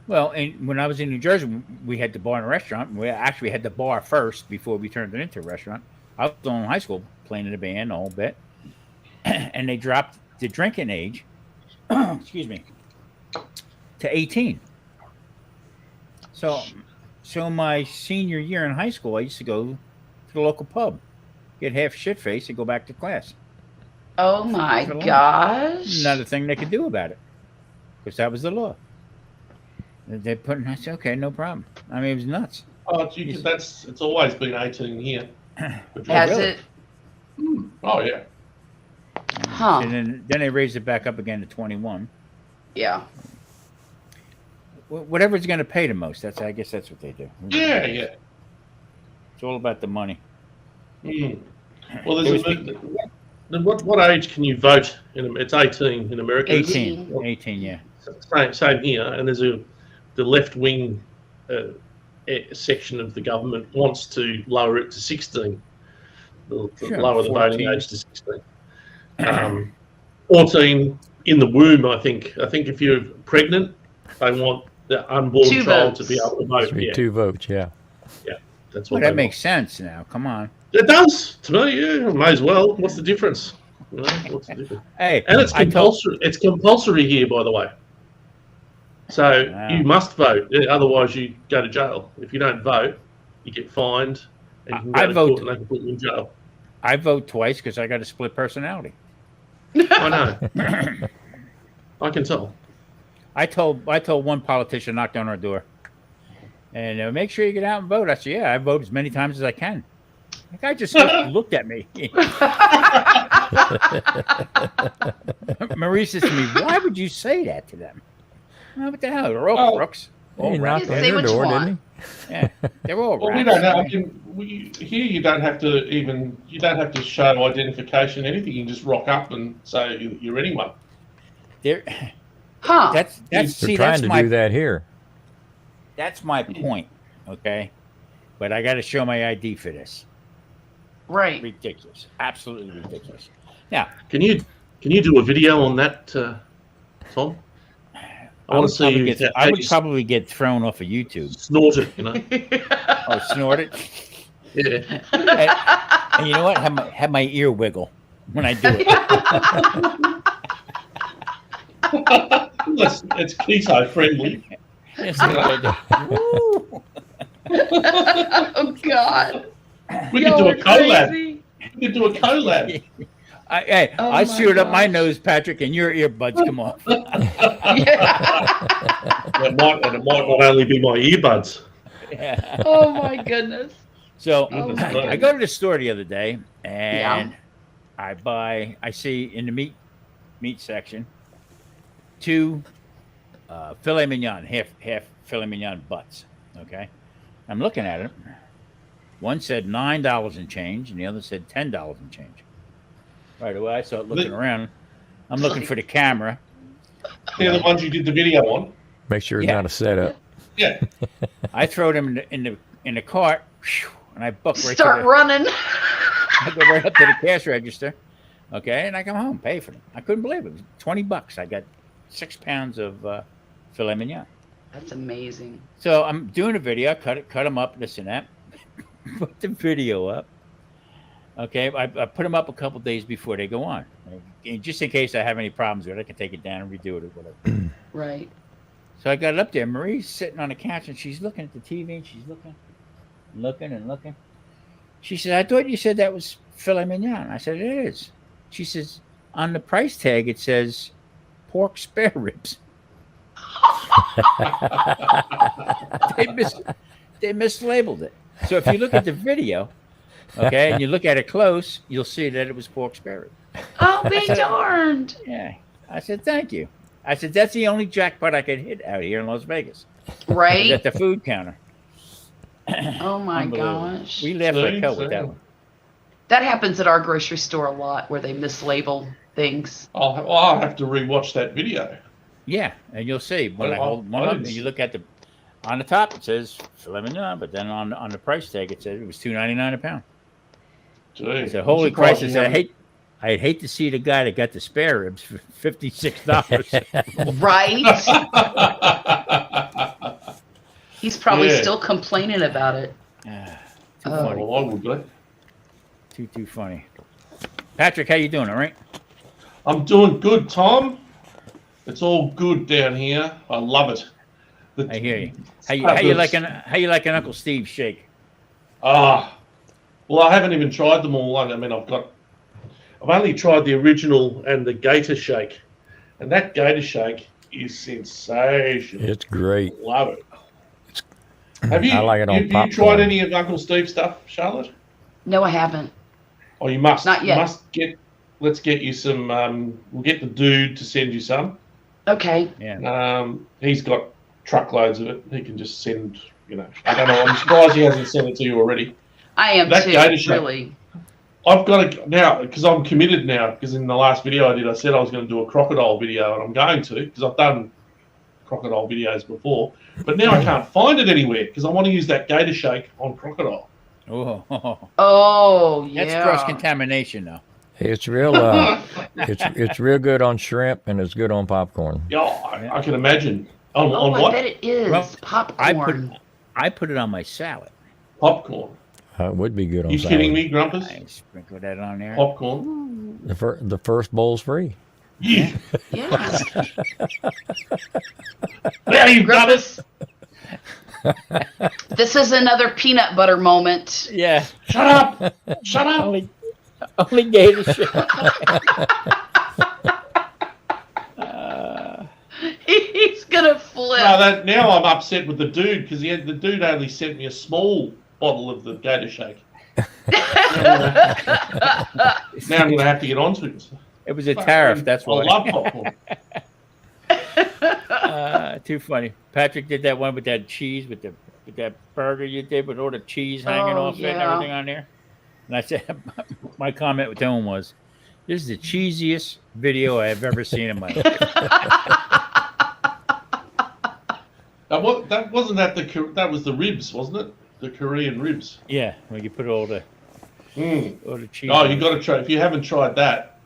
Well, and when I was in New Jersey, we had the bar and a restaurant. We actually had the bar first before we turned it into a restaurant. I was still in high school playing in a band a whole bit. And they dropped the drinking age, excuse me, to 18. So my senior year in high school, I used to go to the local pub get half shit faced, and go back to class. Oh my For lunch. gosh. Not a thing they could do about it, because that was the law. They put. I said, okay, no problem. I mean, it was nuts. Oh, it's always been 18 here. Has really? it? Oh yeah. Huh. And then they raised it back up again to 21. Yeah. Whatever's going to pay the most. I guess that's what they do. Yeah, yeah. It's all about the money. Mm. Well, what age can you vote? It's 18 in America. 18, yeah. Same here. And there's the left wing section of the government wants to lower it to 16. Sure, Lower the 14. voting age to 16. 14 in the womb, I think. I think if you're pregnant, they want the unborn 2 child votes. to be able to vote. Should be Yeah, 2 votes, yeah. that's Well, what that makes sense now. Come on. It does to me. Yeah, may as well. What's the difference? You know, what's the difference? Hey, And it's I told- compulsory. It's compulsory here, by the way. So Wow. you must vote. Otherwise, you go to jail. If you don't vote, you get fined, and you can I go to vote- court and they can put you in jail. I vote twice because I got a split personality. I know. I can tell. I told one politician knocked on our door, and make sure you get out and vote. I said, yeah, I vote as many times as I can. The guy just looked at me. Marie says to me, why would you say that to them? Oh, what the hell? They're all crooks. He All knocked rats. Just on say your what you door, want. didn't Yeah, they're all Well, we rats. don't know. Here you don't have to you don't have to show identification, anything. You can just rock up and say you're anyone. They're, Huh. that's he? see, They're trying that's to my do that here. that's my point. Okay, but I got to show my ID for this. Right. Ridiculous, absolutely ridiculous. Now, Can you do a video on that, Tom? I want to see you. I would probably get thrown off of YouTube. Snort it, you know. Oh, snort it. Yeah. And you know what? Have my ear wiggle when I do it. It's keto friendly. Yes, I do. Woo. Oh God. We Y'all could do are a collab. crazy. We could do a collab. I Oh I my seared up my gosh. nose, Patrick, and your earbuds come off. Yeah. It might not only be my earbuds. Yeah. Oh my goodness. So Oh my I go to the store the other day, and Yeah. I see in the meat section 2 filet mignon, half filet mignon butts. Okay, I'm looking at it. One said $9 and change, and the other said $10 and change. Right away, I start looking around. I'm looking for the camera. They're the ones you did the video on. Make sure it's Yeah. not a setup. Yeah. I throw them in the cart, and I buck right Start to running. I go right up to the cash register. Okay, and I come home, pay for them. I couldn't believe it. It was $20. I got 6 pounds of filet mignon. That's amazing. So I'm doing a video, cut them up, this and that. Put the video up. Okay, I put them up a couple days before they go on, and just in case I have any problems with it, I can take it down and redo it or whatever. Right. So I got it up there. Marie's sitting on the couch and she's looking at the TV and she's looking. She said, "I thought you said that was filet mignon." I said, "It is." She says, "On the price tag it says pork spare ribs." They mislabeled it. So if you look at the video, okay, and you look at it close, you'll see that it was pork spare ribs. Oh, be darned. Yeah. I said, "Thank you." I said, "That's the only jackpot I could hit out here in Las Vegas." Is Right. at the food counter. Oh my Unbelievable. gosh. We laughed like hell with that one. That happens at our grocery store a lot where they mislabel things. I'll have to rewatch that video. Yeah, and you'll see when I Well, hold one up and nice. you look at on the top it says filet mignon, but then on the price tag it said it was $2.99 a pound. I Gee, said, "Holy I'm surprised Christ!" I you said, haven't- I'd hate to see the guy that got the spare ribs for $56. Right. He's probably Yeah. still complaining about it. Too Oh. funny. Well, I would be. Too funny. Patrick, how you doing? All right? I'm doing good, Tom. It's all good down here. I love it. I hear you. How you liking Uncle Steve shake? Well, Well, I haven't even tried them all. I mean, I've only tried the original and the Gator Shake, and that Gator Shake is sensational. It's great. Love it. Have you? I like it on have you tried popcorn. any of Uncle Steve's stuff, Charlotte? No, I haven't. Oh, you must. Not yet. You must get. Let's get you some. We'll get the dude to send you some. Okay. Yeah. He's got truckloads of it. He can just send. You know, I don't know. I'm surprised he hasn't sent it to you already. I am That too, Gator Shake. really. I've got to now because I'm committed now. Because in the last video I did, I said I was going to do a crocodile video, and I'm going to because I've done crocodile videos before. But now I can't find it anywhere because I want to use that Gator Shake on crocodile. Oh, Oh, yeah. that's cross contamination, though. It's real. It's real good on shrimp and it's good on popcorn. Yeah, I can imagine. On Oh, I what? bet it is. Well, Popcorn. I put it on my salad. Popcorn. It would be good on You salad. kidding me, Grumpus? I sprinkle that on there. Popcorn. The first bowl's free. Yeah. Yeah. There you got it. Grumpus. This is another peanut butter moment. Yeah. Shut up. Shut up. Only Gator shit. He's gonna flip. Now I'm upset with the dude because the dude only sent me a small bottle of the Gator Shake. Now I'm going to have to get onto it. It was a tariff. That's why. I love popcorn. Too funny. Patrick did that one with that cheese, with that burger you did with all the cheese hanging Oh, off it and yeah. everything on there. And I said, my comment with him was, "This is the cheesiest video I have ever seen in my life." That wasn't that was the ribs, wasn't it? The Korean ribs. Yeah, when you put all the cheese. Oh, on you it. got to try. If you haven't tried that,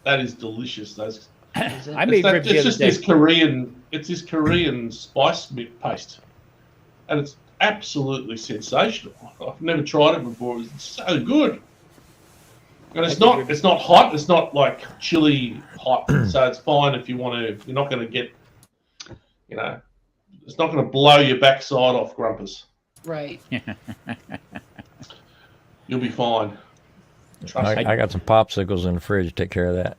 that is delicious. Those. I made ribs the It's other just day. this Korean. It's this Korean spice paste, and it's absolutely sensational. I've never tried it before. It's so good. And it's not hot. It's not like chili hot. So it's fine if you want to. You're not going to get. You know, it's not going to blow your backside off, Grumpus. Right. You'll be fine. Trust me. I got some popsicles in the fridge to take care of that.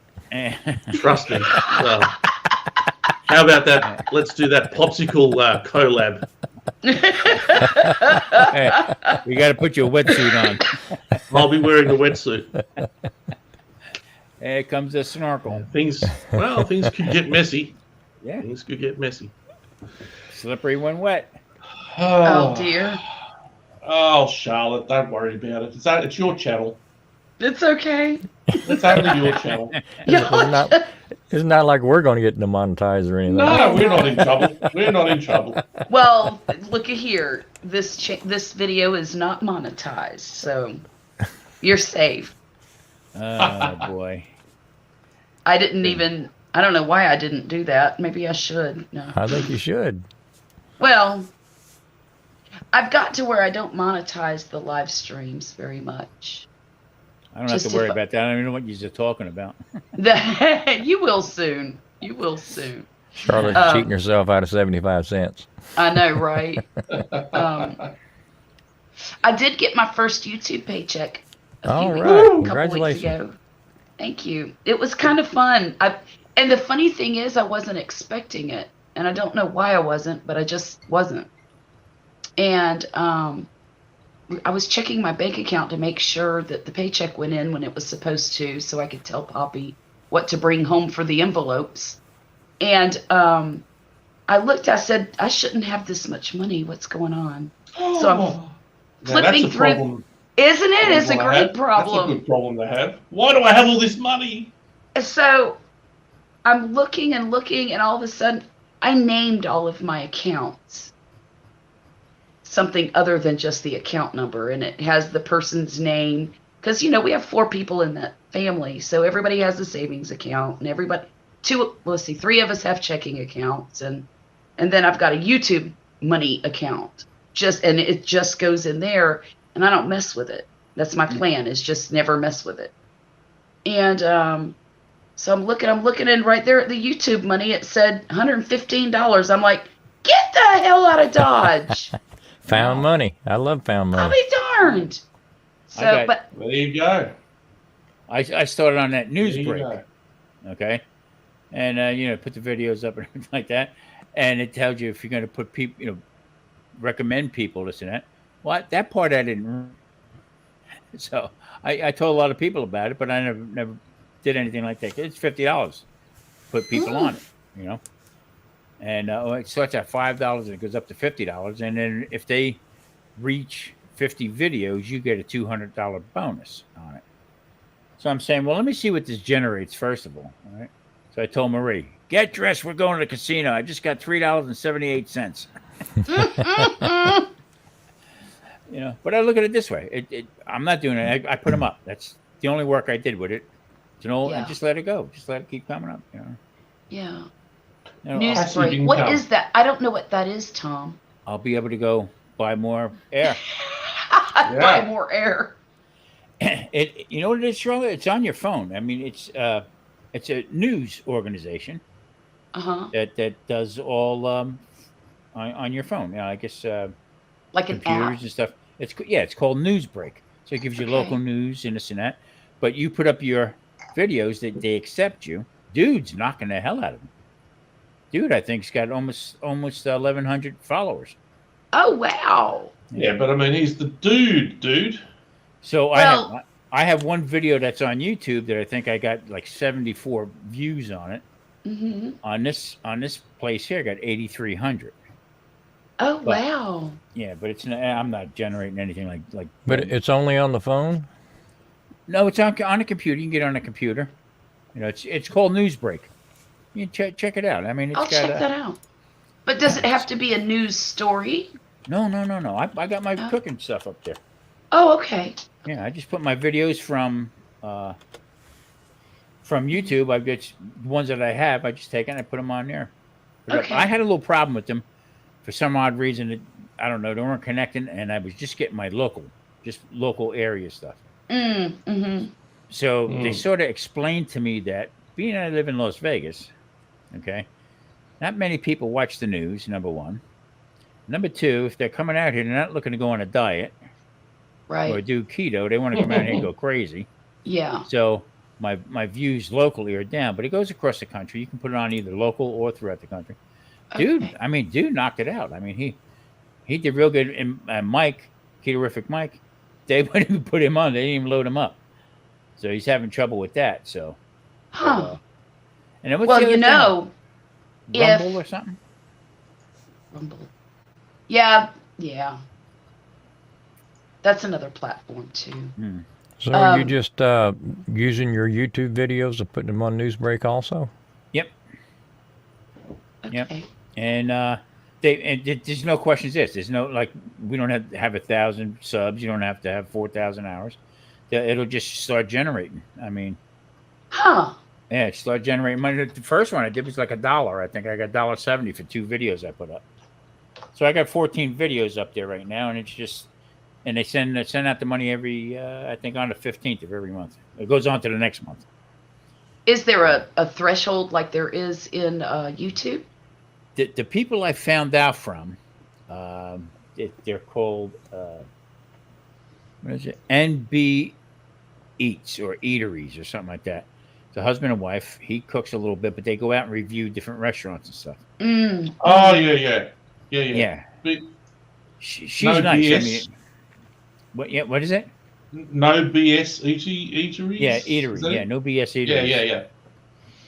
Trust me. Well, how about that? Let's do that popsicle collab. Hey, you got to put your wetsuit on. I'll be wearing a wetsuit. Here comes the snorkel. Things could get messy. Yeah, Things could get messy. slippery when wet. Oh, dear. Oh, Charlotte, don't worry about it. It's your channel. It's okay. It's only your channel. It's not like we're going to get demonetized or anything. No, we're not in trouble. We're not in trouble. Well, look at here. This video is not monetized, so you're safe. Oh boy. I didn't even. I don't know why I didn't do that. Maybe I should. No. I think you should. Well, I've got to where I don't monetize the live streams very much. I don't have Just to worry if- about that. I don't even know what you're talking about. You will soon. You will soon. Charlotte's cheating herself out of 75 cents. I know, right? I did get my first YouTube paycheck All weeks- right. a couple weeks Congratulations. ago. Thank you. It was kind of fun. And the funny thing is, I wasn't expecting it, and I don't know why I wasn't, but I just wasn't. And I was checking my bank account to make sure that the paycheck went in when it was supposed to, so I could tell Poppy what to bring home for the envelopes. And I looked. I said, I shouldn't have this much money. What's going on? So I'm Now, flipping that's a through. problem. Isn't it? It's a I great have. That's a problem. good problem to have. Why do I have all this money? So I'm looking and looking, and all of a sudden, I named all of my accounts something other than just the account number, and it has the person's name. Because, we have 4 people in that family, so everybody has a savings account, and three of us have checking accounts, and then I've got a YouTube money account. And it just goes in there, and I don't mess with it. That's my plan, is just never mess with it. And so I'm looking, and right there at the YouTube money, it said $115. I'm like, get the hell out of Dodge. Found money. I love found I'll money. be darned. So, got- but There you go. I started on that news There you break. go. Okay, and you know, put the videos up and everything like that, and it tells you if you're going to put people, you know, recommend people this and that. Well, that part I didn't. So I told a lot of people about it, but I never did anything like that. It's $50. Put people on it, you know, and it starts at $5 and it goes up to $50, and then if they reach 50 videos, you get a $200 bonus on it. So I'm saying, well, let me see what this generates first of all. All right. So I told Marie, get dressed. We're going to the casino. I just got $3.78. You know, but I look at it this way. I'm not doing it. I put them up. That's the only work I did with it. You know, Yeah. and just let it go. Just let it keep coming up. You know. yeah, You know, news Passive break. What income. is that? I don't know what that is, Tom. I'll be able to go buy more air. Buy more air. You know what it is, Charlotte? It's on your phone. I mean, it's a news organization Uh huh. that does all on your phone. Yeah, I guess Like an computers app. and stuff. It's called Newsbreak. So it gives you Okay. local news and this and that. But you put up your videos that they accept you. Dude's knocking the hell out of them. Dude, I think, has got almost 1,100 followers. Oh wow. Yeah, but I mean, he's the dude. So Well- I have one video that's on YouTube that I think I got like 74 views on it. Mm-hmm. On this place here, I got 8,300. Oh But- wow. Yeah, but it's not, I'm not generating anything like. But it's only on the phone. No, it's on a computer. You can get it on a computer. You know, it's called Newsbreak. You can check it out. I mean, it's I'll got check that out. But does it have to be a news story? No. I got my Oh. cooking stuff up there. Oh, okay. Yeah, I just put my videos from YouTube. I've got the ones that I have. I just take it and I put them on there. But Okay. I had a little problem with them for some odd reason. That, I don't know. They weren't connecting, and I was just getting my local area stuff. Mm-hmm. So they sort of explained to me that being I live in Las Vegas, okay, not many people watch the news, number one. Number two, if they're coming out here, they're not looking to go on a diet or Right. do keto. They want to come out here and go crazy. Yeah. So my views locally are down, but it goes across the country. You can put it on either local or throughout the country. Dude, Okay. I mean, dude knocked it out. I mean, he did real good. And Mike, Ketorific Mike, they wouldn't even put him on. They didn't even load him up. So he's having trouble with that. So, Huh. and then what's Well, the other you thing? know, Rumble or something? Rumble. Yeah. Yeah. That's another platform too. So are you Um, just using your YouTube videos and putting them on Newsbreak also? Yep. Okay. Yep. And there's no questions. There's no we don't have to have 1,000 subs. You don't have to have 4,000 hours. It'll just start generating. I mean, Huh. yeah, it start generating money. The first one I did was like $1. I think I got $1.70 for 2 videos I put up. So I got 14 videos up there right now, and it's just, and they send out the money every I think on the 15th of every month. It goes on to the next month. Is there a threshold like there is in YouTube? The people I found out from, they're called what is it? NB Eats or Eateries or something like that. It's a husband and wife. He cooks a little bit, but they go out and review different restaurants and stuff. Mm. Oh yeah. Yeah, But she's no nice. BS. I mean, what? Yeah, what is it? no BS eateries. Yeah, Is eatery. that Yeah, it? no BS eatery.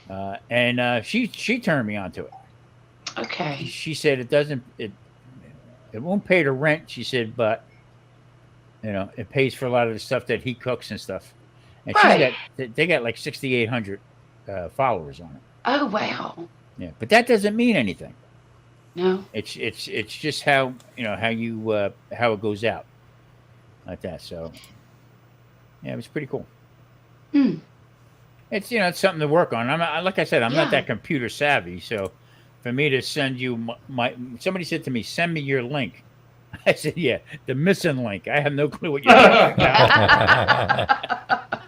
Yeah. And she turned me onto it. Okay. She said it won't pay the rent. She said, but you know, it pays for a lot of the stuff that he cooks and stuff. And Right. they got like 6,800 followers on it. Oh wow. Yeah, but that doesn't mean anything. No. It's just how how it goes out like that. So yeah, it was pretty cool. Hmm. It's it's something to work on. Like I said, I'm Yeah. not that computer savvy, so for me to send you my somebody said to me, send me your link. I said, yeah, the missing link. I have no clue what you're talking about.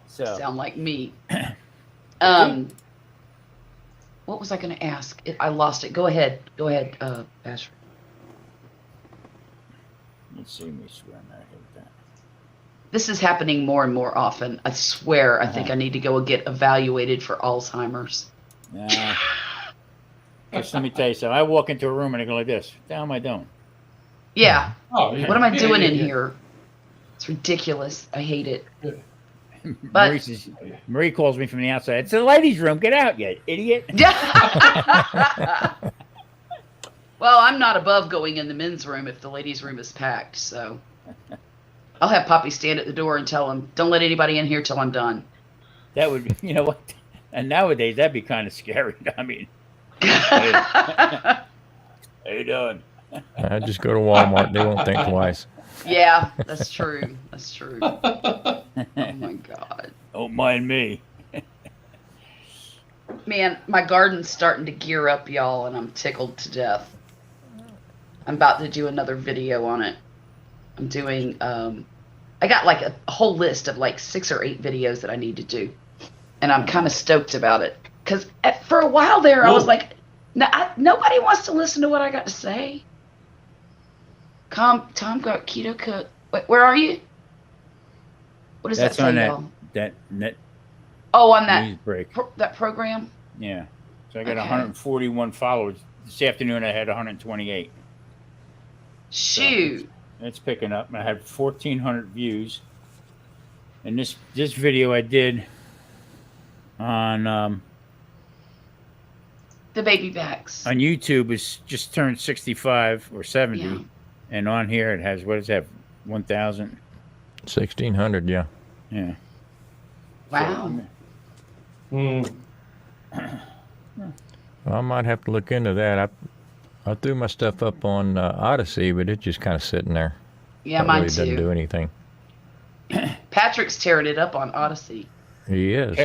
So Sound like me. What was I going to ask? I lost it. Go ahead, Pastor. let's see me swear I'm not with that. This is happening more and more often. I swear, I think I need to go and get evaluated for Alzheimer's. Just let me tell you something. I walk into a room and I go like this. Damn, I don't. Yeah. Oh, yeah. What am I Yeah, doing yeah, in yeah. here? It's ridiculous. I hate it. But- Marie calls me from the outside. It's the ladies' room. Get out, you idiot. Well, I'm not above going in the men's room if the ladies' room is packed. So I'll have Poppy stand at the door and tell him, "Don't let anybody in here till I'm done." That would, you know what? And nowadays, that'd be kind of scary. I mean, how you doing? I just go to Walmart. They won't think twice. Yeah, that's true. That's true. Oh my God. Don't mind me. Man, my garden's starting to gear up, y'all, and I'm tickled to death. I'm about to do another video on it. I'm doing, I got like a whole list of like 6 or 8 videos that I need to do. And I'm kind of stoked about it. Because for a while there, I was Whoa. like, nobody wants to listen to what I got to say. Tom got keto cook. Wait, where are you? What does That's that say, on that y'all? that net Oh, on that news break. that program? Yeah. So I got Okay. 141 followers. This afternoon I had 128. Shoot. It's picking up. I had 1,400 views. And this video I did on The baby backs. YouTube is just turned 65 or 70. Yeah. And on here it has, what does that, 1,000? 1,600, yeah. Yeah. Wow. Hmm. Well, I might have to look into that. I threw my stuff up on Odyssey, but it's just kind of sitting there. Yeah, It mine really doesn't too. do anything. Patrick's tearing it up on Odyssey. He is.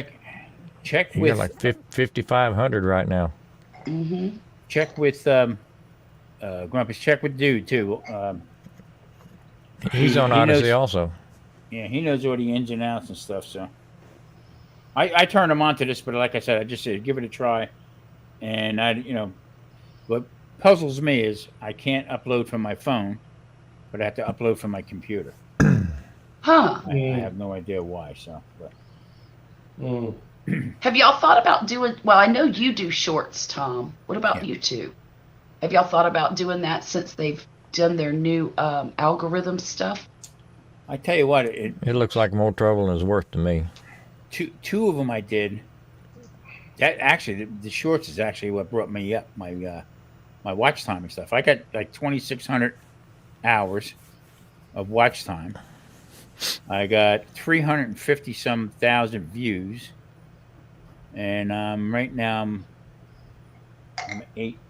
Check He with got like 5,500 right now. Mm-hmm. check with Grumpus. Check with Dude too. He's on he Odyssey knows- also. Yeah, he knows all the ins and outs and stuff. So I turned him on to this, but like I said, I just said give it a try. And what puzzles me is I can't upload from my phone, but I have to upload from my computer. Huh. I have no idea why. So, but Hmm. Have y'all thought about doing, well, I know you do shorts, Tom. What about Yeah. you two? Have y'all thought about doing that since they've done their new algorithm stuff? I tell you what, It looks like more trouble than it's worth to me. two of them I did. That actually, the shorts is actually what brought me up my watch time and stuff. I got like 2,600 hours of watch time. I got 350 some thousand views, and right now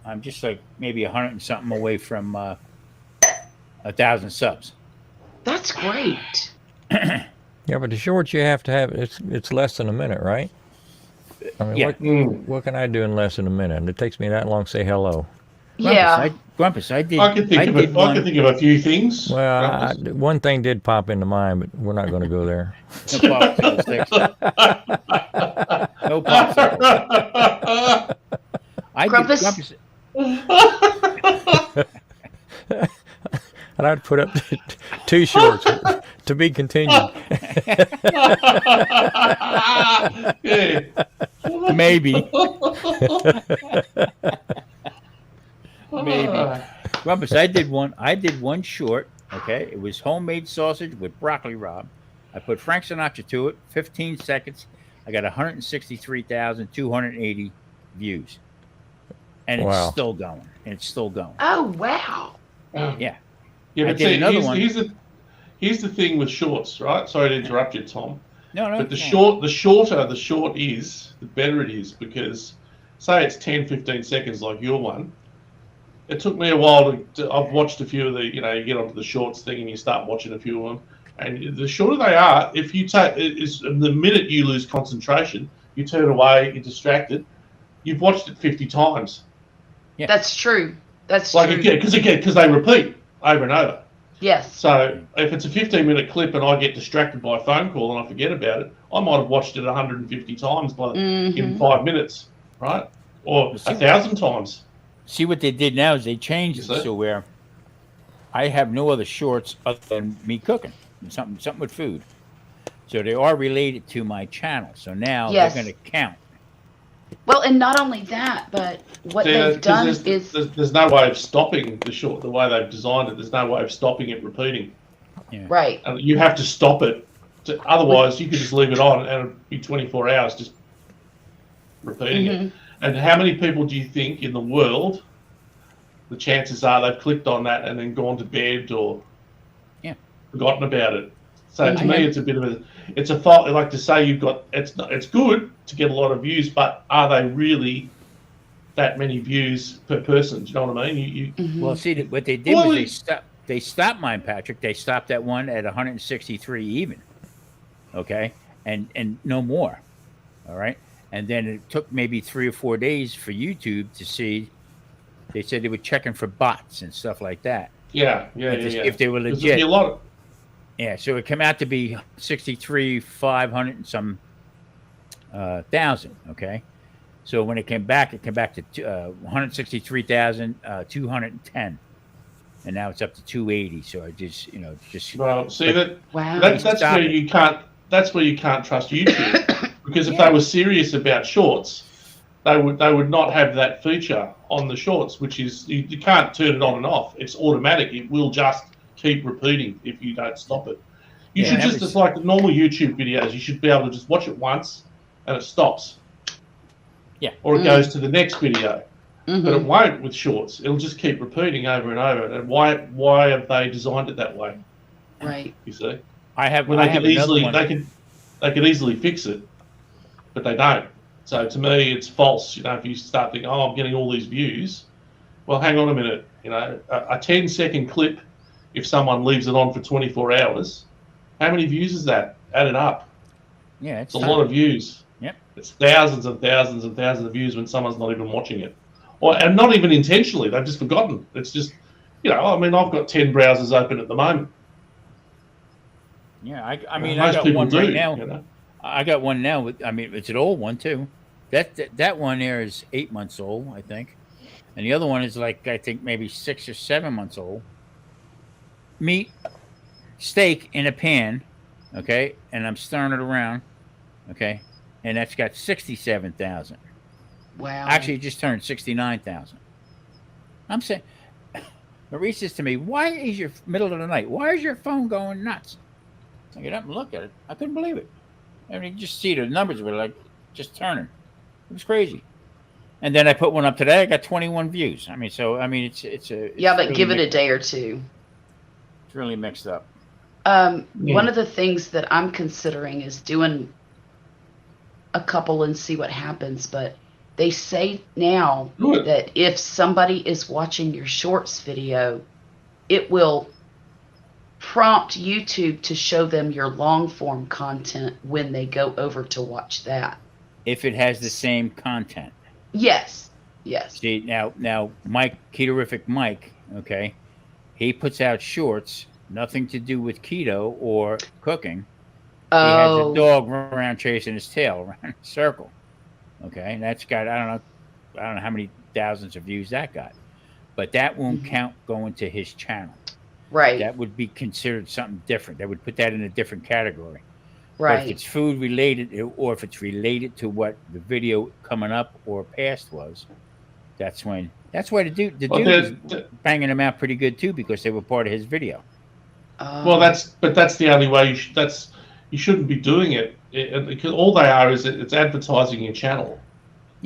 I'm just like maybe 100 and something away from 1,000 subs. That's great. Yeah, but the shorts you have to have, it's less than a minute, right? I mean, Yeah. what can I do in less than a minute? It takes me that long to say hello. Yeah. Grumpus, I did. I can think of a few things. Well, Rumpus. one thing did pop into mind, but we're not going to go there. No popsicle sticks. No popsicle. I did, Grumpus? And I'd put up 2 shorts to be continued. Yeah. Maybe. Maybe. Grumpus, I did one short. Okay, it was homemade sausage with broccoli rabe. I put Frank Sinatra to it. 15 seconds. I got 163,280 views, and Wow. it's still going. And it's still going. Oh, wow. Yeah. Yeah, I but did see, another one. here's the thing with shorts, right? Sorry to interrupt you, Tom. No. But the shorter the short is, the better it is, because say it's 10, 15 seconds like your one. It took me a while I've watched a few of the, you get onto the shorts thing and you start watching a few of them. And the shorter they are, if you the minute you lose concentration, you turn away, you're distracted, you've watched it 50 times. Yeah. That's true. That's Like true. because they repeat over and over. Yes. So if it's a 15-minute clip and I get distracted by a phone call and I forget about it, I might have watched it 150 times in Mhm. 5 minutes, right? Or 1,000 times. See what they did now is they changed Is it it? so where I have no other shorts other than me cooking. something with food. So they are related to my channel. So now Yes. they're going to count. Well, and not only that, but what See, they've done there's, is there's no way of stopping the way they've designed it. There's no way of stopping it repeating, right. and you have to stop it. Otherwise, you could just leave it on, and it'd be 24 hours just repeating it. Mhm. And how many people do you think in the world? The chances are they've clicked on that and then gone to bed or forgotten about it. So to me, it's a bit of it's a fault. Like to say it's good to get a lot of views, but are they really that many views per person? Do you know what I mean? Mhm. Well, see, what they did Well, was they stopped mine, Patrick. They stopped that one at 163 even. Okay, and no more. All right, and then it took maybe 3 or 4 days for YouTube to see. They said they were checking for bots and stuff like that. If they were There's legit. a lot of, Yeah, so it came out to be 63,500 and some thousand. Okay, so when it came back to 163,210, and now it's up to 280. So I just well, see that Wow. that's Stop where it. you can't. That's where you can't trust YouTube because if they were serious about shorts, they would not have that feature on the shorts, which is you can't turn it on and off. It's automatic. It will just keep repeating if you don't stop it. You Yeah, should that just, was- it's like the normal YouTube videos, you should be able to just watch it once and it stops. Yeah. Or it goes to the next video. But it Mhm. won't with shorts. It'll just keep repeating over and over. And why have they designed it that way? Right. You see? I have. When I they have could another easily one. they could easily fix it, but they don't. So to me, it's false. You know, if you start thinking, "Oh, I'm getting all these views," well, hang on a minute. You know, a 10-second clip, if someone leaves it on for 24 hours, how many views is that added up? Yeah, It's a lot of views. Yep. It's thousands and thousands and thousands of views when someone's not even watching it, and not even intentionally. They've just forgotten. It's just, you know, I mean, I've got 10 browsers open at the moment. Yeah, I mean, I Most got people one do. right now. You know? I got one now. I mean, it's an old one too. That one there is 8 months old, I think, and the other one is like I think maybe 6 or 7 months old. Meat, steak in a pan, okay, and I'm stirring it around, okay, and that's got 67,000. Wow. Actually, it just turned 69,000. I'm saying, Marie says to me, "Why is your middle of the night? Why is your phone going nuts?" I get up and look at it. I couldn't believe it. I mean, you just see the numbers were like just turning. It was crazy. And then I put one up today. I got 21 views. I mean, it's yeah, but really give it a mixed- day or two. It's really mixed up. One of the things that I'm considering is doing a couple and see what happens. But they say now Good. that if somebody is watching your shorts video, it will prompt YouTube to show them your long form content when they go over to watch that. If it has the same content. Yes. Yes. See, now Mike, Ketorific Mike, okay, he puts out shorts, nothing to do with keto or cooking. He has a Oh, dog running around chasing his tail around in a circle. Okay, and that's got I don't know how many thousands of views that got, but that won't count going to his channel. right. That would be considered something different. They would put that in a different category. But if Right. it's food related, or if it's related to what the video coming up or past was, that's why the dude Well, was there- banging them out pretty good too because they were part of his video. Well, that's the only way. You shouldn't be doing it. Because all they are is it's advertising your channel.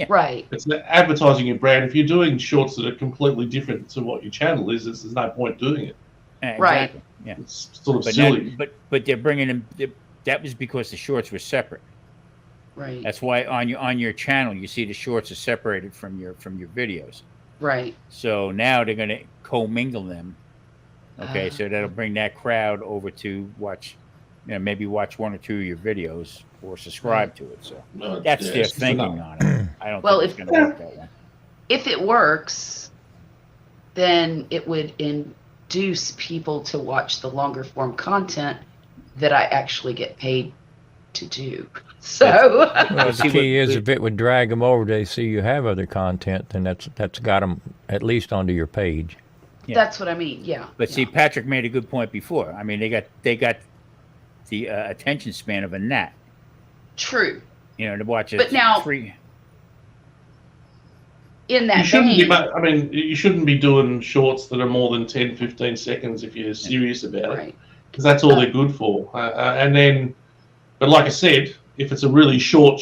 right. It's advertising your brand. If you're doing shorts that are completely different to what your channel is, there's no point doing it. Right. Exactly. Yeah. It's sort of But silly. but they're bringing them. That was because the shorts were separate. Right. That's why on your channel you see the shorts are separated from your videos. Right. So now they're going to commingle them. Okay, Ah. so that'll bring that crowd over to watch, maybe watch one or two of your videos or subscribe to it. So No, that's yeah, their it's just thinking enough. on it. I don't Well, think it's if- going to work that way. If it works, then it would induce people to watch the longer form content that I actually get paid to do. So, Well, See, the key what- is if it would drag them over, they see you have other content, then that's got them at least onto your page. Yeah. that's what I mean. Yeah. But see, Patrick made a good point before. I mean, they got the attention span of a gnat. True. You know, to watch it. But now- free. In You that shouldn't be. vein, I mean, you shouldn't be doing shorts that are more than 10, 15 seconds if you're serious about it, right? because that's all they're good for. And then, but like I said, if it's a really short,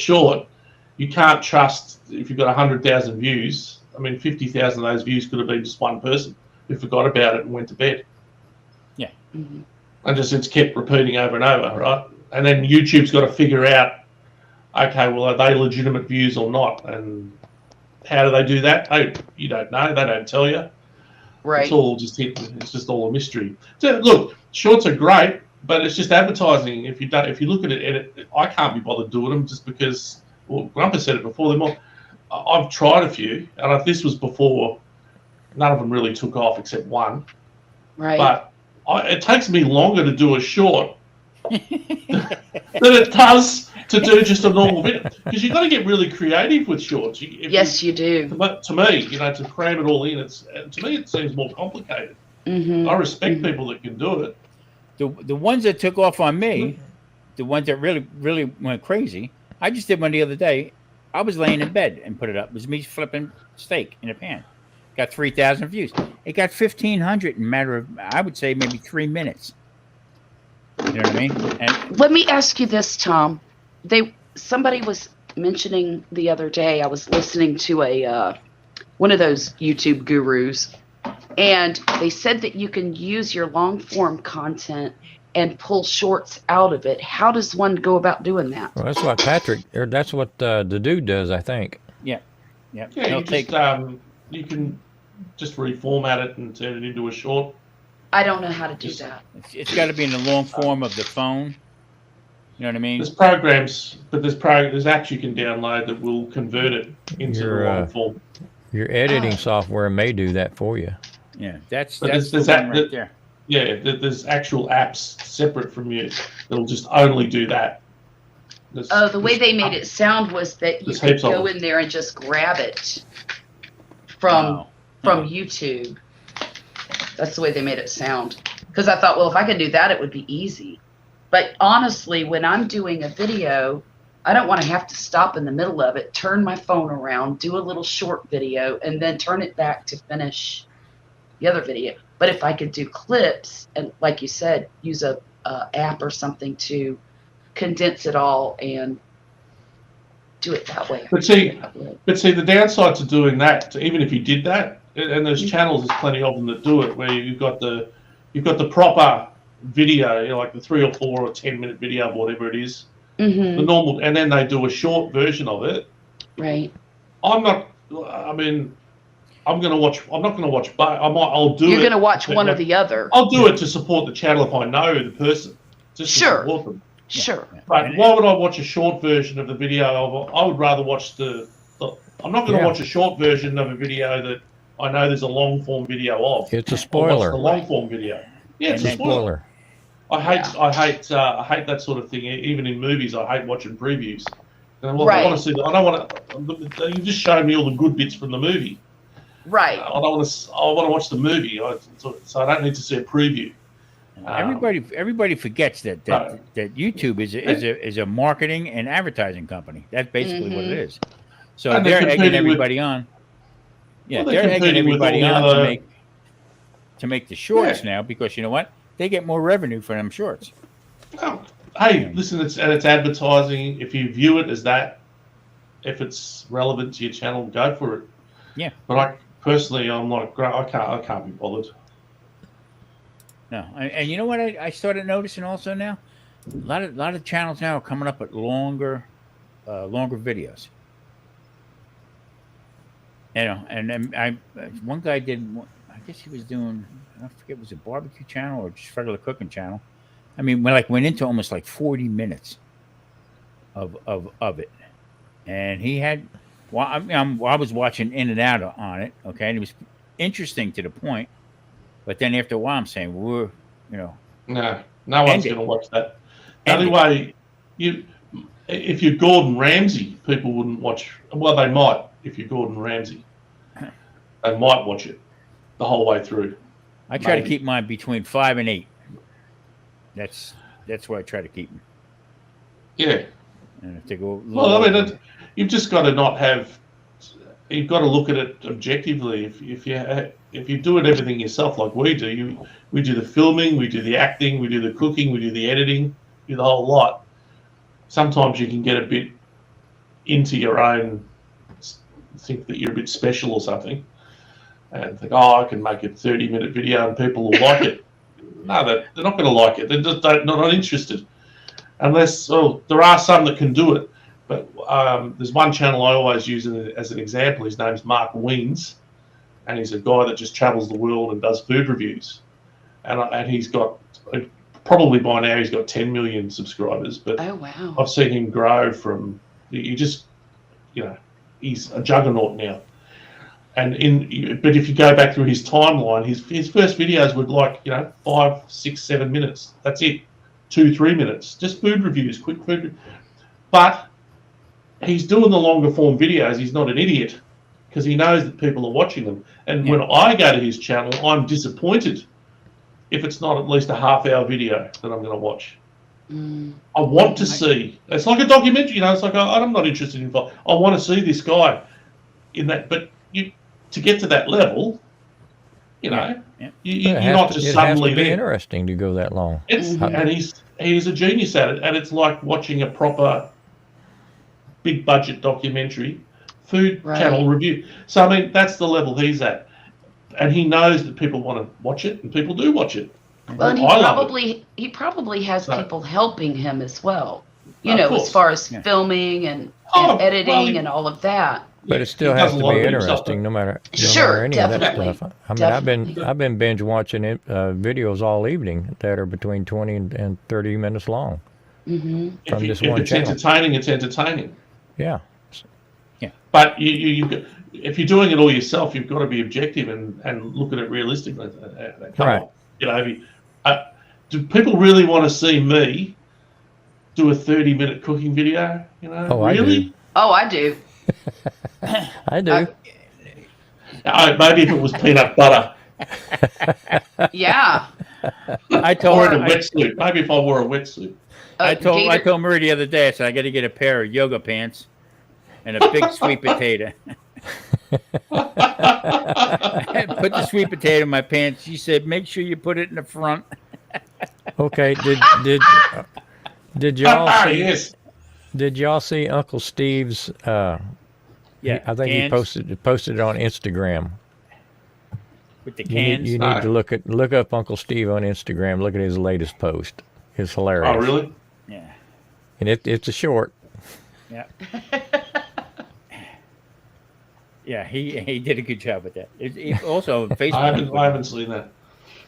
you can't trust if you've got 100,000 views. I mean, 50,000 of those views could have been just one person who forgot about it and went to bed. Mhm. And just it's kept repeating over and over, right? And then YouTube's got to figure out, okay, well, are they legitimate views or not? And how do they do that? Oh, you don't know. They don't tell you. Right. It's all just hidden. It's just all a mystery. So, look, shorts are great, but it's just advertising. If you look at it, I can't be bothered doing them just because. Well, Grumper said it before. I've tried a few, and if this was before, none of them really took off except one. Right. But it takes me longer to do a short than it does to do just a normal video, because you've got to get really creative with shorts. Yes, you do. To me, to cram it all in, to me it seems more complicated. Hmm. I respect people that can do it. The ones that took off on me, the ones that really went crazy. I just did one the other day. I was laying in bed and put it up. It was me flipping steak in a pan. Got 3,000 views. It got 1,500 in a matter of, I would say, maybe 3 minutes. You know what I mean? And Let me ask you this, Tom. Somebody was mentioning the other day. I was listening to a one of those YouTube gurus, and they said that you can use your long form content and pull shorts out of it. How does one go about doing that? Well, that's what Patrick, or that's what the dude does, I think. yeah, Yeah, they'll take. you can just reformat it and turn it into a short. I don't know how to do that. It's got to be in the long form of the phone. You know what I mean? There's programs, but there's apps you can download that will convert it into the long form. Your editing software may do that for you. Yeah, that's But the there's one right there. Yeah, there's actual apps separate from you that'll just only do that. The way they made it sound was that you There's could heaps of go them. in there and just grab it from No. YouTube. That's the way they made it sound. Because I thought, well, if I could do that, it would be easy. But honestly, when I'm doing a video, I don't want to have to stop in the middle of it, turn my phone around, do a little short video, and then turn it back to finish the other video. But if I could do clips and, like you said, use a app or something to condense it all and do it that way. But see, I would. the downside to doing that, even if you did that, and there's channels, there's plenty of them that do it, where you've got the proper video, like the 3 or 4 or 10-minute video of whatever it is, Mhm. the normal, and then they do a short version of it. Right. I'm not going to watch. I'm not going to watch both. I'll do it. You're going to watch but one or the other. I'll do it to support the channel if I know the person. Just Sure. to support them. Sure. But And- why would I watch a short version of the video? I would rather watch I'm not going to Yeah. watch a short version of a video that I know there's a long form video of. It's a I'll watch spoiler. the long form video. Yeah, it's And a then- spoiler. Spoiler. I hate that sort of thing. Even in movies, I hate watching previews. And I Right. want to see. I don't want to. You just show me all the good bits from the movie. Right. I want to watch the movie, so I don't need to see a preview. Everybody forgets that YouTube is a marketing and advertising company. That's basically what it is. So And they're they're egging competing everybody on. Yeah, Well, they're they're egging competing with everybody all the on other- to make the shorts Yeah. now, because you know what? They get more revenue for them shorts. Oh, hey, listen, it's advertising. If you view it as that, if it's relevant to your channel, go for it. Yeah. But I personally, I'm like, I can't be bothered. No, and you know what I started noticing also now? A lot of channels now are coming up with longer videos. You know, and then one guy did. I guess he was doing. I forget, was it a barbecue channel or just regular cooking channel? I mean, went into almost like 40 minutes of it, and he had. Well, I was watching in and out on it. Okay, and it was interesting to the point. But then after a while, I'm saying, No one's going to watch that. The only way if you're Gordon Ramsay, people wouldn't watch. Well, they might if you're Gordon Ramsay. They might watch it the whole way through. I try to Maybe. keep mine between 5 and 8. That's that's why I try to keep them. Yeah. And if they go, Well, I mean, you've just got to not have. You've got to look at it objectively. If you do it everything yourself, like we do, we do the filming, we do the acting, we do the cooking, we do the editing, we do the whole lot. Sometimes you can get a bit into your own, think that you're a bit special or something, and think, oh, I can make a 30-minute video and people will like it. No, they're not going to like it. They're just not interested. Unless, there are some that can do it. But there's one channel I always use as an example. His name's Mark Weens, and he's a guy that just travels the world and does food reviews. And he's got, probably by now, he's got 10 million subscribers. But Oh, wow. I've seen him grow from, he's a juggernaut now. But if you go back through his timeline, his first videos were like, 5, 6, 7 minutes. That's it. 2-3 minutes. Just food reviews, quick food. But he's doing the longer form videos. He's not an idiot because he knows that people are watching them. And when I go to his channel, I'm disappointed if it's not at least a half-hour video that I'm going to watch. I want to see. It's like a documentary, It's like I'm not interested in. I want to see this guy in that. But to get to that level, you're not just suddenly It has to be there. interesting to go that long. And he's a genius at it, and it's like watching a proper big budget documentary food channel review. So I mean, that's the level he's at, and he knows that people want to watch it, and people do watch it. Well, and he probably has So- people helping him as well. Of As course. far as filming and editing and all of that. But it still He has does to a lot be of it himself, interesting, no matter Sure, any of definitely. that stuff. I mean, Definitely. I've been binge watching videos all evening that are between 20 and 30 minutes long. Mm-hmm. From this if one it's channel. entertaining, it's entertaining. Yeah. But if you're doing it all yourself, you've got to be objective and look at it realistically. Come Right. on. Do people really want to see me do a 30-minute cooking video? Oh, I really? do. Oh, I do. I do. Maybe if it was peanut butter Yeah. I or told in a her, wetsuit. Maybe if I wore a wetsuit. I told Gator- Marie the other day, I said I got to get a pair of yoga pants and a big sweet potato. Put the sweet potato in my pants. She said, "Make sure you put it in the front." Okay. Did y'all see? Yes. Did y'all see Uncle Steve's? Yeah, I think he cans posted it on Instagram. with the You need, cans. you need to look up Uncle Steve on Instagram. Look at his latest post. It's hilarious. Oh, really? Yeah, And it's a short. yeah, yeah. He did a good job with that. It also on I Facebook. haven't seen that.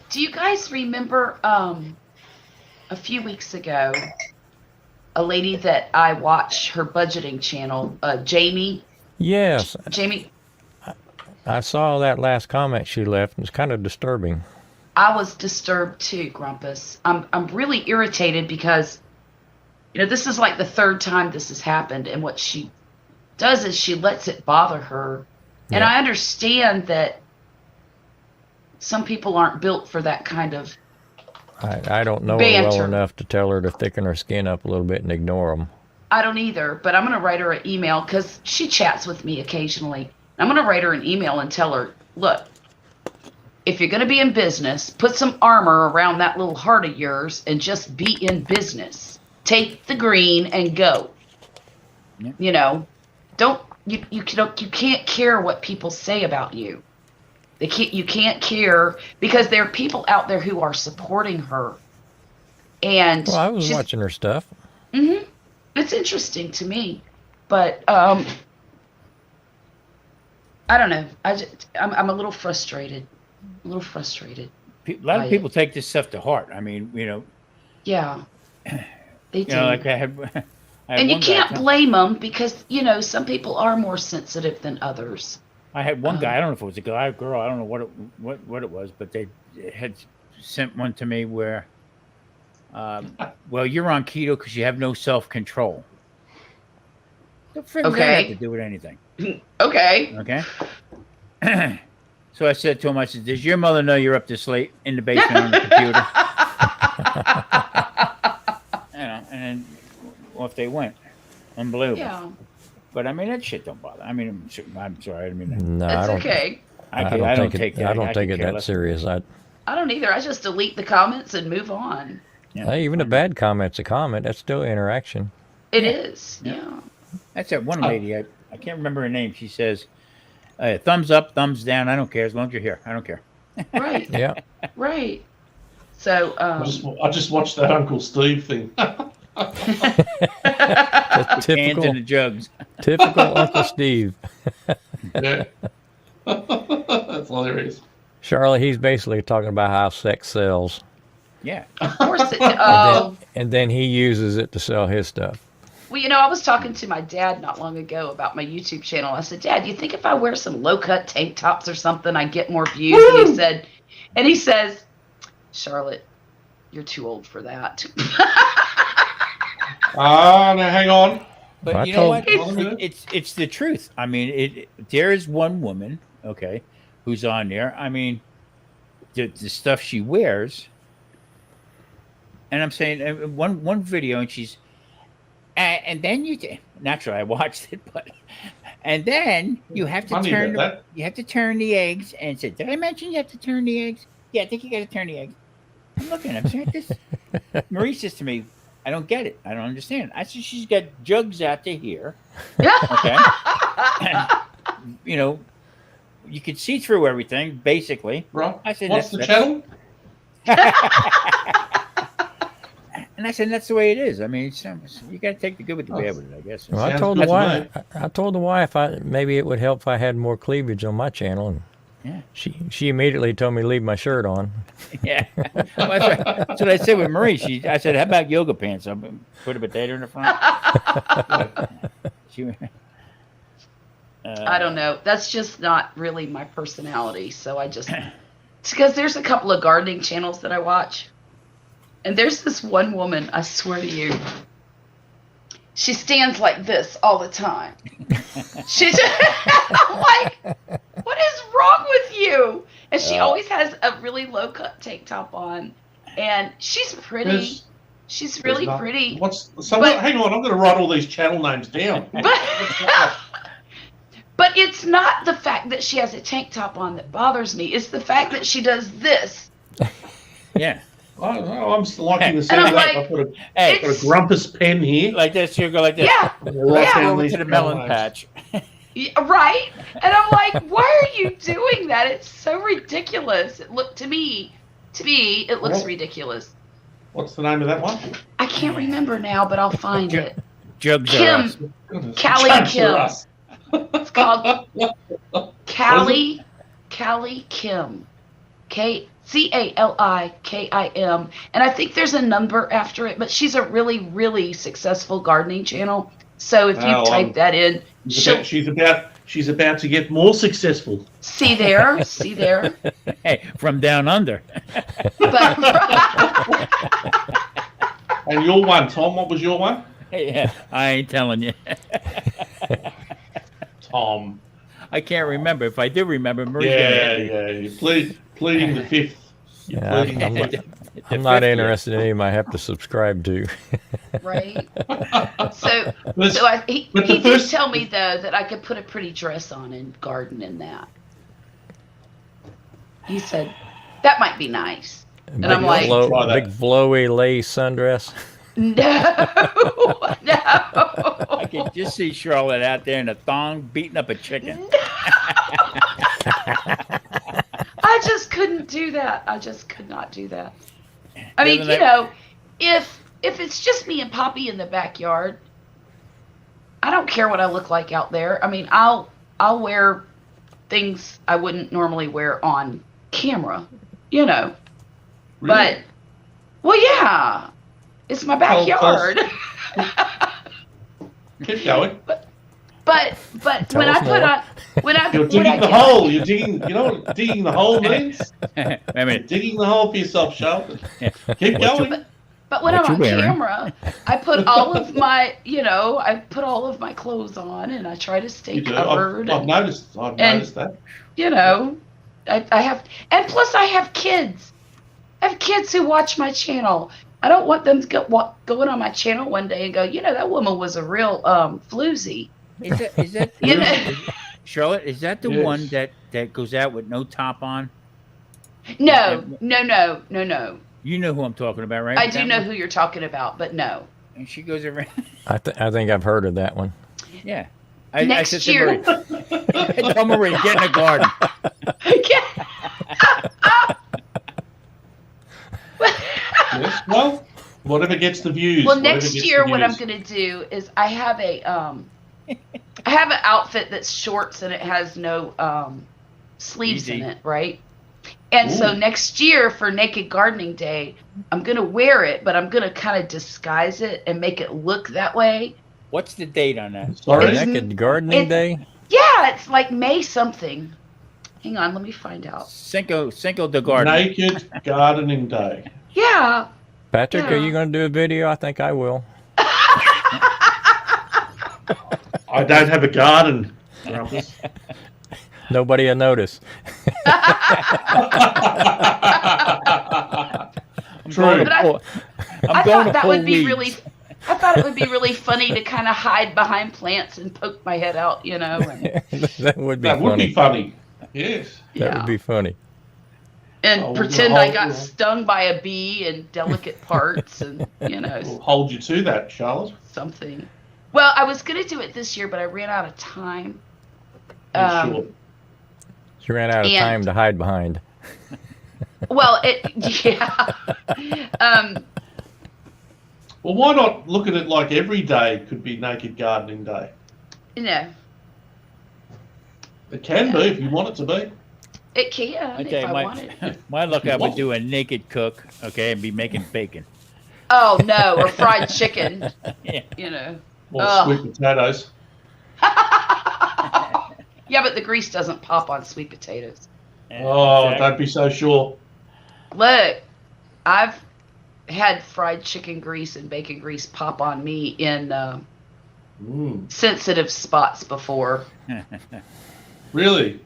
Do you guys remember a few weeks ago a lady that I watch her budgeting channel, Jamie? Yes, Jamie, I saw that last comment she left. It's kind of disturbing. I was disturbed too, Grumpus. I'm really irritated because this is like the third time this has happened, and what she does is she lets it bother her. And Yeah. I understand that some people aren't built for that kind of. I don't know her well Banter. enough to tell her to thicken her skin up a little bit and ignore them. I don't either, but I'm going to write her an email because she chats with me occasionally. I'm going to write her an email and tell her, look, if you're going to be in business, put some armor around that little heart of yours and just be in business. Take the green and go. Yeah. You can't care what people say about you. You can't care because there are people out there who are supporting her. And Well, I was she's- watching her stuff. Mm-hmm. It's interesting to me, but I don't know. I'm a little frustrated. A little frustrated. A lot of people take this stuff to heart. I mean, Yeah, they do. like I had and you one guy can't tell- blame them because some people are more sensitive than others. I had one guy. I don't know if it was a guy or girl. I don't know what it was, but they had sent one to me where, well, you're on keto because you have no self-control. The frick does that Okay. have to do with anything? Okay. Okay. So I said to him, I said, "Does your mother know you're up this late in the basement on the computer?" and off they went. Unbelievable. Yeah, But I mean, that shit don't bother. I mean, I'm sorry. I didn't mean that. No, it's I don't. okay. I don't take take it. that. I don't take could it care that less. serious. I don't either. I just delete the comments and move on. Yeah. Hey, even a bad comment's a comment. That's still interaction. It is. Yeah. That's that one lady. I can't remember her name. She says, "Thumbs up, thumbs down. I don't care as long as you're here. I don't care." Right. Yeah. Right. So I just watched that Uncle Steve thing. That's Cans in typical. the jugs. Typical Uncle Steve. Yeah. That's hilarious. Charlotte, he's basically talking about how sex sells, Yeah. of course it. Oh. and then he uses it to sell his stuff. Well, you know, I was talking to my dad not long ago about my YouTube channel. I said, Dad, you think if I wear some low-cut tank tops or something, I get more views? And he says, Charlotte, you're too old for that. Now hang on. But I you know what? told- It's the truth. I mean, there is one woman, okay, who's on there. I mean, the stuff she wears, and I'm saying one video, and she's, and then naturally I watched it, but and then you have to Funny turn about that. you have to turn the eggs, and said, did I mention you have to turn the eggs? Yeah, I think you got to turn the eggs. I'm looking at him. This Marie says to me, I don't get it. I don't understand. I said, she's got jugs out to here. Okay. You know, you could see through everything, basically. Right. I said, What's the that's- channel? And I said, that's the way it is. I mean, you got to take the good with the bad with it, I guess. Well, I Sounds told good the to wife. I told the wife maybe it would help if I had more cleavage on my channel, and Yeah. she immediately told me to leave my shirt on. Yeah. Well, that's what I said with Marie. I said, how about yoga pants? I'll put a potato in the front. I don't know. That's just not really my personality. So it's because there's a couple of gardening channels that I watch. And there's this one woman, I swear to you, she stands like this all the time. She's I'm like, what is wrong with you? And she always has a really low cut tank top on. And she's pretty. There's- She's really there's not- pretty. Hang on, I'm going to write all these channel names down. But it's not the fact that she has a tank top on that bothers me. It's the fact that she does this. Yeah. I'm still liking the And sound I'm of that. like, I've got a Hey, grumpus pen here. like this, you go like this. Yeah, Write Yeah. down Over these to the channel melon names. patch. yeah, right. And I'm like, why are you doing that? It's so ridiculous. It looks Well- ridiculous. What's the name of that one? I can't remember now, but I'll find it. Jugs are Kim, us. Goodness. Callie Judge Kim. for us. It's called Callie Kim. CALIKIM. And I think there's a number after it, but she's a really, really successful gardening channel. So if you Oh, type that in, She's about to get more successful. see there. Hey, from down under. But And your one, Tom, what was your one? Yeah, I ain't telling you. Tom. I can't remember. If I do remember, Marie. Yeah. You're pleading the fifth. You're Yeah, pleading I'm the not- fifth. I'm not interested in any of them I have to subscribe to. right. So But- he but the did first- tell me though that I could put a pretty dress on and garden in that. He said that might be nice. Big, I'm like- Try that. big flowy lace sundress. No, I no. can just see Charlotte out there in a thong beating up a chicken. I just couldn't do that. I just could not do that. I mean, Doesn't you that- know, if it's just me and Poppy in the backyard, I don't care what I look like out there. I mean, I'll wear things I wouldn't normally wear on camera, you know. Really? But well, yeah, it's my Well, backyard. Keep going. But Tell when us I put more. on when I You're when digging I the get- hole. You're digging. You know what digging the hole means? Wait a You're minute. digging the hole for yourself, Charlotte. Keep What you- going. But when What I'm you on wearing? camera, I put all of my, I put all of my clothes on and I try to stay You do. covered. I've and, noticed. I've noticed that. I have, and plus I have kids. I have kids who watch my channel. I don't want them to going on my channel one day and go, that woman was a real floozy. Is that You know? Charlotte? Is that the Yes. one that goes out with no top on? No. You know who I'm talking about, right? I do That know one? who you're talking about, but no. And she goes around. I think I've heard of that one. Yeah. Next said to year. Marie, tell Marie, get in the garden. Yes. Well, whatever gets the views. Well, whatever next gets year, the what I'm views. going to do is I have an outfit that's shorts and it has no sleeves in Easy. it, right? And so Ooh. next year for Naked Gardening Day, I'm going to wear it, but I'm going to kind of disguise it and make it look that way. What's the date on that? Sorry. It's- Naked Gardening it- Day? Yeah, it's like May something. Hang on, let me find out. Cinco de Garden. Naked Gardening Day. Yeah. Patrick, are Yeah. you going to do a video? I think I will. I don't have a garden. Rumpus. Nobody will notice. True. But I I'm going thought to that pull would be weeds. really. I thought it would be really funny to kind of hide behind plants and poke my head out, and, That would be That would funny. be funny. Yes. That yeah, would be funny. and Oh, pretend well, I got well. stung by a bee in delicate parts, and We'll hold you to that, Charlotte. something. Well, I was gonna do it this year, but I ran out of time. Yeah, sure. She ran out of And- time to hide behind. Well, yeah. Well, why not look at it like every day could be Naked Gardening Day? No, It can be if you want it to be. it can Okay, if I wanted. my luck, I would do a naked cook, okay, and be making bacon. Oh no, or fried chicken. Yeah. Or Ugh. sweet potatoes. Yeah, but the grease doesn't pop on sweet potatoes. Oh, Exactly. don't be so sure. Look, I've had fried chicken grease and bacon grease pop on me in sensitive spots before. Really?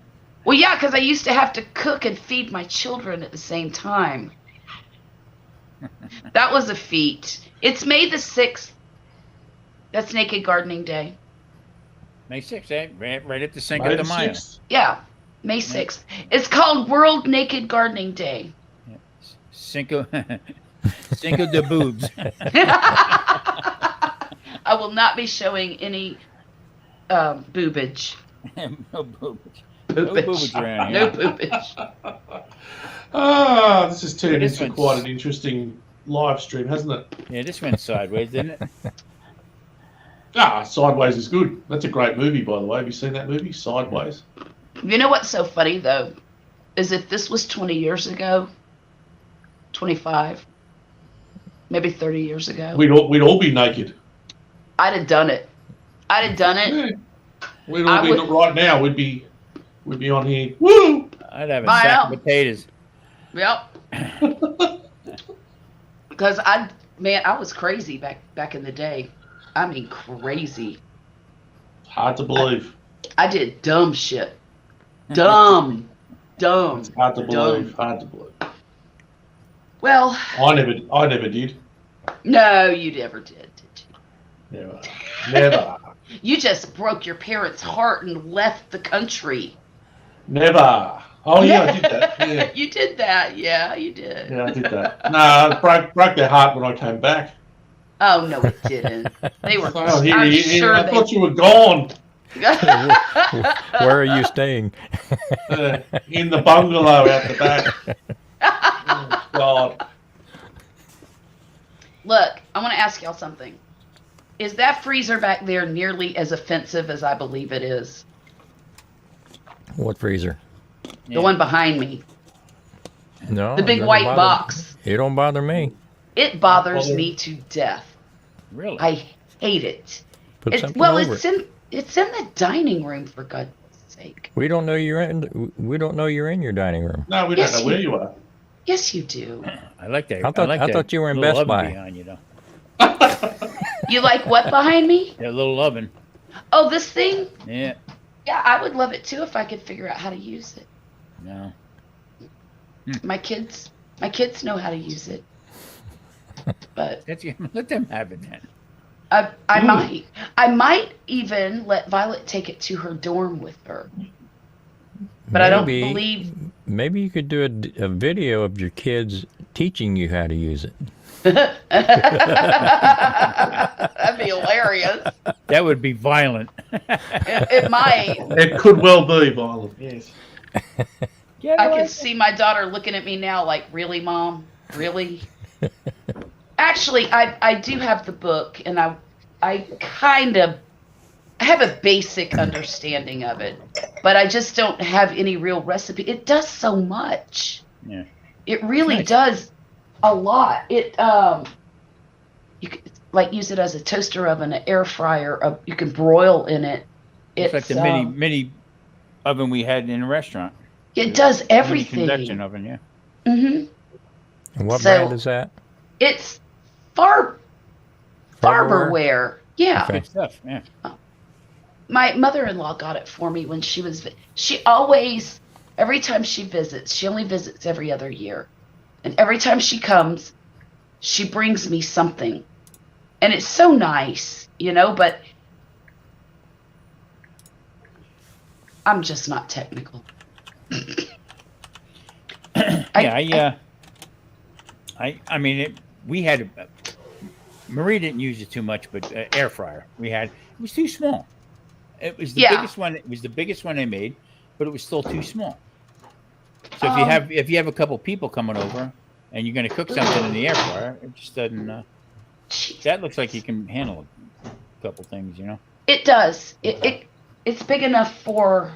Well, yeah, because I used to have to cook and feed my children at the same time. That was a feat. It's May the 6th. That's Naked Gardening Day. May 6th, eh? Right at the Cinco May de the Mayo. 6th? Yeah, May 6th. It's called World Naked Gardening Day. Cinco de boobs. I will not be showing any boobage. No boobage. No Boobage. boobage around No here. boobage. Ah, this has turned This into one's- quite an interesting live stream, hasn't it? Yeah, this went sideways, didn't it? Ah, Sideways is good. That's a great movie, by the way. Have you seen that movie, Sideways? You know what's so funny though, is if this was 20 years ago, 25, maybe 30 years ago, We'd all be naked. I'd have done it. I'd have done it. Yeah. We'd I all be would- right now. We'd be on here. Woo! I'd have a I sack know. of potatoes. Yep. Because I was crazy back in the day. I mean, crazy. Hard to believe. I did dumb shit. Dumb. It's hard to Dumb. believe. Hard to believe. Well, I never did. no, you never did you? Never. Never. You just broke your parents' heart and left the country. Never. Oh yeah, I did that. Yeah. You did that. Yeah, you did. Yeah, I did that. No, it broke their heart when I came back. Oh, no, it didn't. They were, Oh, here, I'm here, sure I they. thought you were gone. Where are you staying? In the bungalow out the back. Oh, God. Look, I want to ask y'all something. Is that freezer back there nearly as offensive as I believe it is? What freezer? The one behind me. No. The it big doesn't white bother- box. It don't bother me. It bothers Bother- me to death. Really? I hate it. Put something over it. It's in the dining room, for God's sake. We don't know you're in. We don't know you're in your dining room. No, we don't Yes, know where you are. Yes, you do. I like that. I thought- like I that thought you were in little Best oven Buy. behind you, though. You like what behind me? That little oven. Oh, this thing? Yeah. Yeah, I would love it too if I could figure out how to use it. No. My kids know how to use it. But Let them have it then. I might even let Violet take it to her dorm with her. But I don't believe. Maybe you could do a video of your kids teaching you how to use it. That'd be hilarious. That would be violent. It might. It could well be violent. Yes. I can see my daughter looking at me now like, really, Mom? Really? Actually, I do have the book, and I kind of have a basic understanding of it, but I just don't have any real recipe. It does so much. Yeah. It really Nice. does a lot. It you could like use it as a toaster oven, an air fryer. You can broil in it. It's like the mini oven we had in the restaurant. It does Mini everything. convection oven, yeah. Mm-hmm. And what So- brand is that? It's Farberware? Farberware. Yeah. Okay. Good stuff, yeah. My mother-in-law got it for me when she always, every time she visits, she only visits every other year. And every time she comes, she brings me something. And it's so nice, but I'm just not technical. I mean, we had Marie didn't use it too much, but air fryer it was too small. It was the biggest one. It was the biggest one I made, but it was still too small. So if you have a couple people coming over and you're going to cook something in the air fryer, it just doesn't. That looks like you can handle a couple things, It does. It's big enough for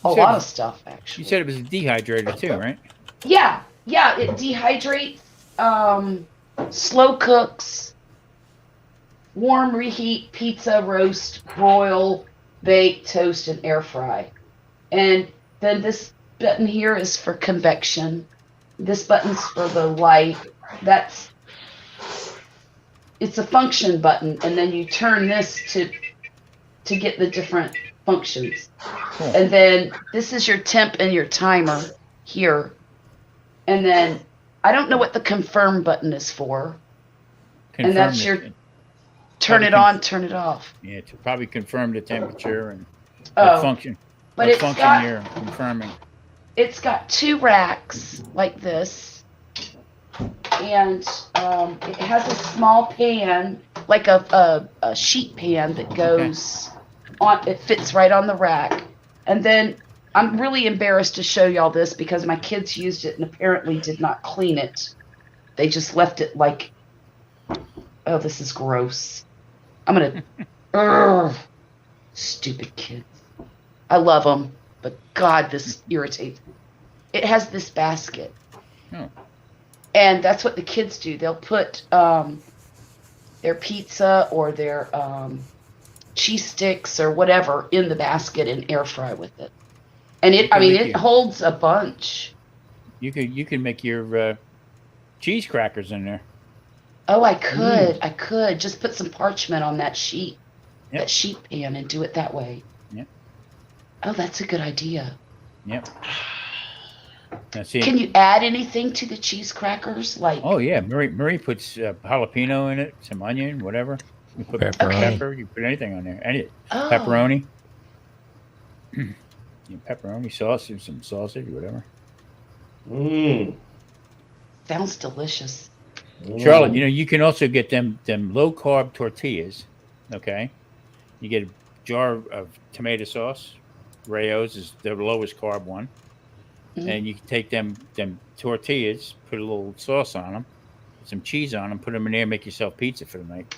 a lot of stuff, actually. You said it was a dehydrator too, right? Yeah, it dehydrates, slow cooks, warm, reheat, pizza, roast, broil, bake, toast, and air fry. And then this button here is for convection. This button's for the light. It's a function button, and then you turn this to get the different functions. Cool. And then this is your temp and your timer here. And then I don't know what the confirm button is for. And that's your turn it on, turn it off. Yeah, to probably confirm the temperature and Oh, what function. but what it's function got- you're confirming. It's got 2 racks like this. And it has a small pan, like a sheet pan that goes on. It fits right on the rack. And then I'm really embarrassed to show y'all this because my kids used it and apparently did not clean it. They just left it like, oh, this is gross. I'm going to, stupid kids. I love them, but God, this irritates me. It has this basket. Oh. And that's what the kids do. They'll put their pizza or their cheese sticks or whatever in the basket and air fry with it. And it holds a bunch. You can make your cheese crackers in there. Oh, I could. I could just put some parchment on that sheet, Yep. that sheet pan, and do it that way. Yep. Oh, that's a good idea. Yep. Now, see, Can you add anything to the cheese crackers? Like, oh yeah, Marie puts jalapeno in it, some onion, whatever. You put Pepperoni. pepper. You put anything on there. oh, Pepperoni. Pepperoni sauce, some sausage, whatever. sounds delicious. Charlotte, you can also get them low carb tortillas. Okay, you get a jar of tomato sauce. Rayo's is the lowest carb one, Mhm. and you can take them tortillas, put a little sauce on them, some cheese on them, put them in there, make yourself pizza for the night.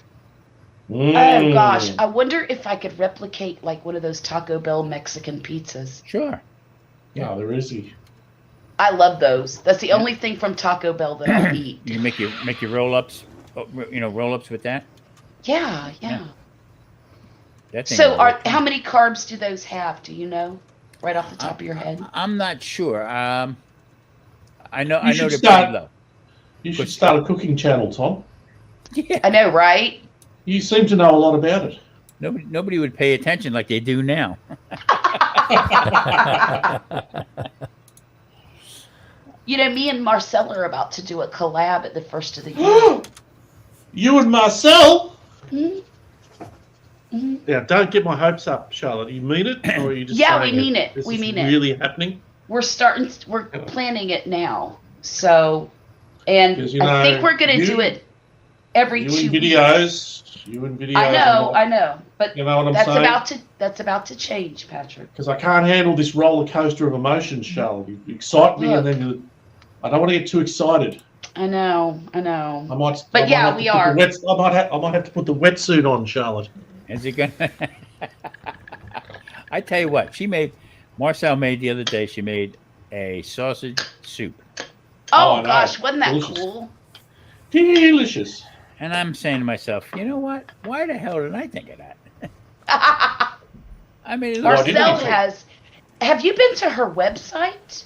Oh gosh, I wonder if I could replicate like one of those Taco Bell Mexican pizzas. Sure. Yeah, there is he. I love those. That's the only thing from Taco Bell that I eat. You make your roll ups, roll ups with that. Yeah. That thing So, will work. how many carbs do those have? Do you know, right off the top of your head? I'm not sure. I know You should they're start- pretty low. You should start a cooking channel, Tom. Yeah. I know, right? You seem to know a lot about it. Nobody would pay attention like they do now. You know, me and Marcel are about to do a collab at the first of the year. You and Marcel. Mhm. Mhm. Now, don't get my hopes up, Charlotte. You mean it, or are you just Yeah, saying we mean it. This We is mean it. really happening? We're planning it now. So, and 'Cause, you I think know, we're going to do you- it every You 2 and weeks. videos. You and videos. I know, but You know what I'm that's saying? about to change, Patrick. Because I can't handle this roller coaster of emotions, Charlotte. You excite me, and Look. then I don't want to get too excited. I know. I might. But I might yeah, have to we put the are. I might have to put the wetsuit on, Charlotte. Is it gonna? I tell you what, Marcel made the other day. She made a sausage soup, Oh, I Oh know. gosh, wasn't that Delicious. cool? Delicious. and I'm saying to myself, you know what? Why the hell didn't I think of that? I mean, it Well, looks, didn't Marcel you think? has. Have you been to her website?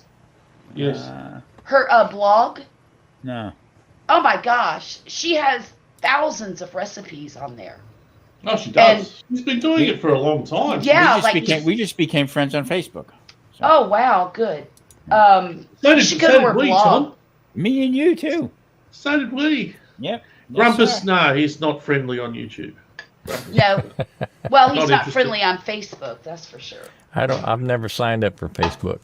Yes. Her blog? no. Oh my gosh, she has thousands of recipes on there. Oh, she does. She's been doing it for a long time. Yeah, we just became friends on Facebook. Oh wow, good. So You did, should go so to did her we, blog. Tom. Me and you too. So did we. Yep. Yes, Grumpus, sir. no, he's not friendly on YouTube. No, well, he's Not not interested. friendly on Facebook, that's for sure. I've never signed up for Facebook.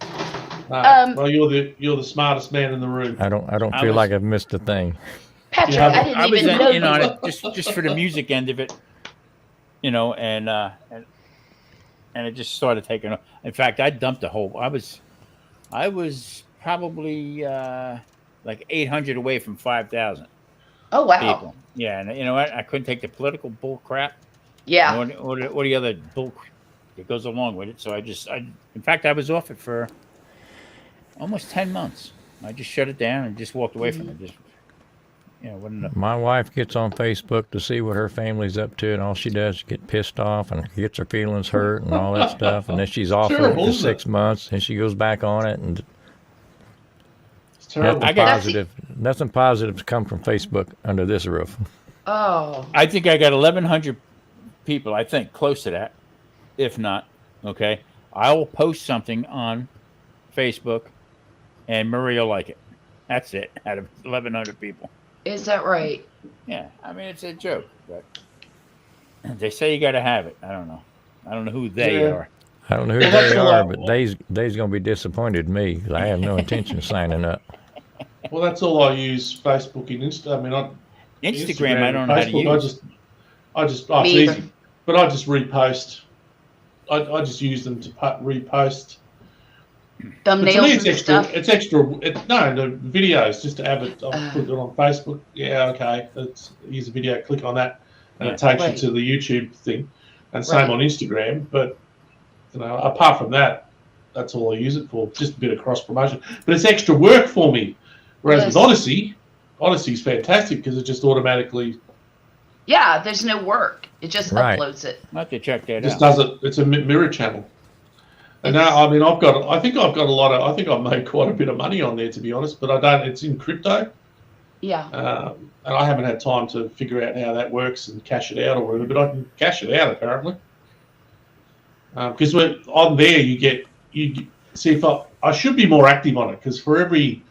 No. Well, you're the smartest man in the room. I don't I feel was- like I've missed a thing. Patrick, Yeah, I didn't I was even know in on you. it just for the music end of it, you know, and it just started taking off. In fact, I dumped the whole. I was probably like 800 away from 5,000 Oh wow, people. Yeah, and you know what? I couldn't take the political bull crap yeah. or the other bull that goes along with it. So in fact, I was off it for almost 10 months. I just shut it down and just walked away from it. Just wasn't enough. My wife gets on Facebook to see what her family's up to, and all she does is get pissed off and gets her feelings hurt and all that stuff. And then she's off of it Terrible, for isn't 6 months, and she goes back on it, and It's terrible. nothing positive come from Facebook under this roof. Oh, I think I got 1,100 people. I think close to that, if not. Okay, I will post something on Facebook, and Maria will like it. That's it. Out of 1,100 people. is that right? Yeah, I mean it's a joke, but they say you got to have it. I don't know. I don't know who they Yeah. are. I don't know who Well, that's they a are, lot. but they's gonna be disappointed in me because I have no intention of signing up. Well, that's all I use. Facebook and Insta. I mean, Instagram, I and don't know how to Facebook, use. I just. Me It's either. easy, but I just repost. I just use them to repost. But to me, Thumbnails it's and extra. stuff. It's extra. No, the videos just to have it. I'll put it on Facebook. Yeah, okay. Here's a video. Click on that, and Yeah. it takes Right. you to the YouTube thing. And same Right. on Instagram. But apart from that, that's all I use it for. Just a bit of cross promotion. But it's extra work for me. Whereas with Yes. Odyssey's fantastic because it just automatically Yeah, there's no work. It just Right. uploads it. I have to check that just out. does it. It's a mirror channel. And It's- now, I mean, I think I've got a lot of. I think I've made quite a bit of money on there, to be honest. But I don't. It's in crypto, Yeah. and I haven't had time to figure out how that works and cash it out or whatever. But I can cash it out apparently. Because we're on there, you see if I should be more active on it because for every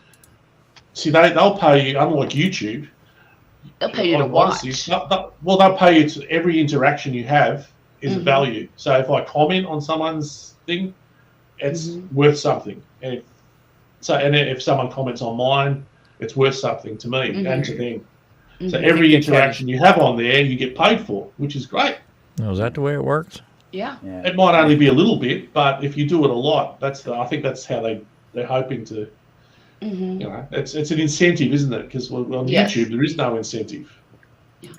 they'll pay you unlike YouTube. They'll pay you to on watch. Odyssey, they'll pay you to every interaction you have is a Mhm. value. So if I comment on someone's thing, it's Mhm. worth something. And if someone comments on mine, it's worth something to me Mhm. and to them. So Mhm. every get paid. interaction you have on there, you get paid for, which is great. Oh, is that the way it works? Yeah. Yeah. It might only be a little bit, but if you do it a lot, I think that's how they're hoping to. hmm It's an incentive, isn't it? Because on Yes. YouTube there is no incentive.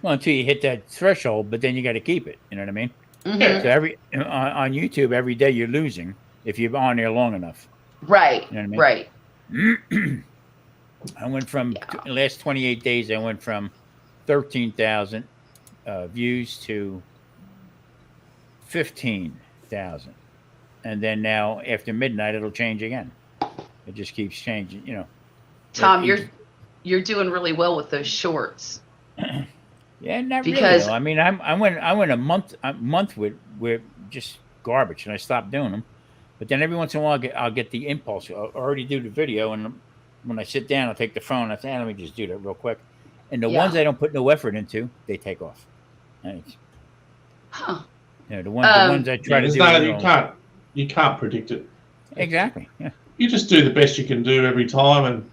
Well, until you hit that threshold, but then you got to keep it. You know what I mean? hmm Yeah. So on YouTube, every day you're losing if you're on there long enough. Right. You know what Right. I mean? I went from last 28 days. I went from 13,000 views to 15,000, and then now after midnight it'll change again. It just keeps changing. Tom, It- you're doing really well with those shorts. Yeah, not Because- really. Though. I mean, I went a month with just garbage, and I stopped doing them. But then every once in a while, I'll get the impulse. I'll already do the video, and when I sit down, I'll take the phone. I say, let me just do that real quick, And the Yeah. ones I don't put no effort into, they take off. And it's- Huh. You know, the ones I try to there's do. no, you know, you can't predict it. exactly. Yeah. You just do the best you can do every time, and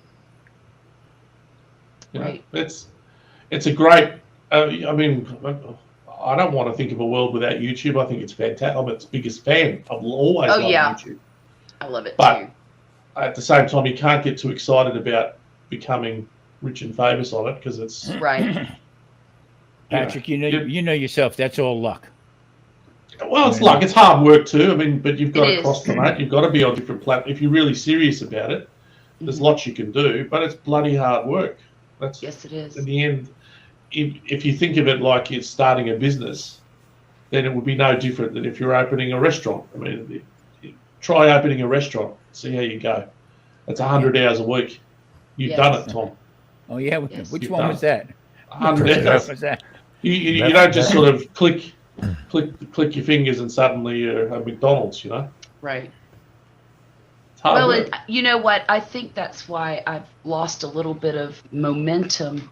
you know, Right. it's a great. I mean, I don't want to think of a world without YouTube. I think it's fantastic. I'm its biggest fan. I've always Oh, loved yeah. YouTube. I love it But- too. At the same time, you can't get too excited about becoming rich and famous on it because it's Right. Patrick, you you- know yourself. That's all luck. well, it's like it's hard work too. I mean, but you've got It to is. cross promote. You've got to be on different platforms. If you're really serious about it, there's Mhm. lots you can do, but it's bloody hard work. That's Yes, it is. in the end. If you think of it like it's starting a business, then it would be no different than if you're opening a restaurant. I mean, try opening a restaurant, see how you go. That's 100 hours a week. You've Yes. done it, Tom. Oh yeah, Yes. which You've one done was it. that? 100 Which hours. one was that? You don't just sort of click your fingers and suddenly you're at McDonald's. You know, Right. it's hard Well, work. you know what? I think that's why I've lost a little bit of momentum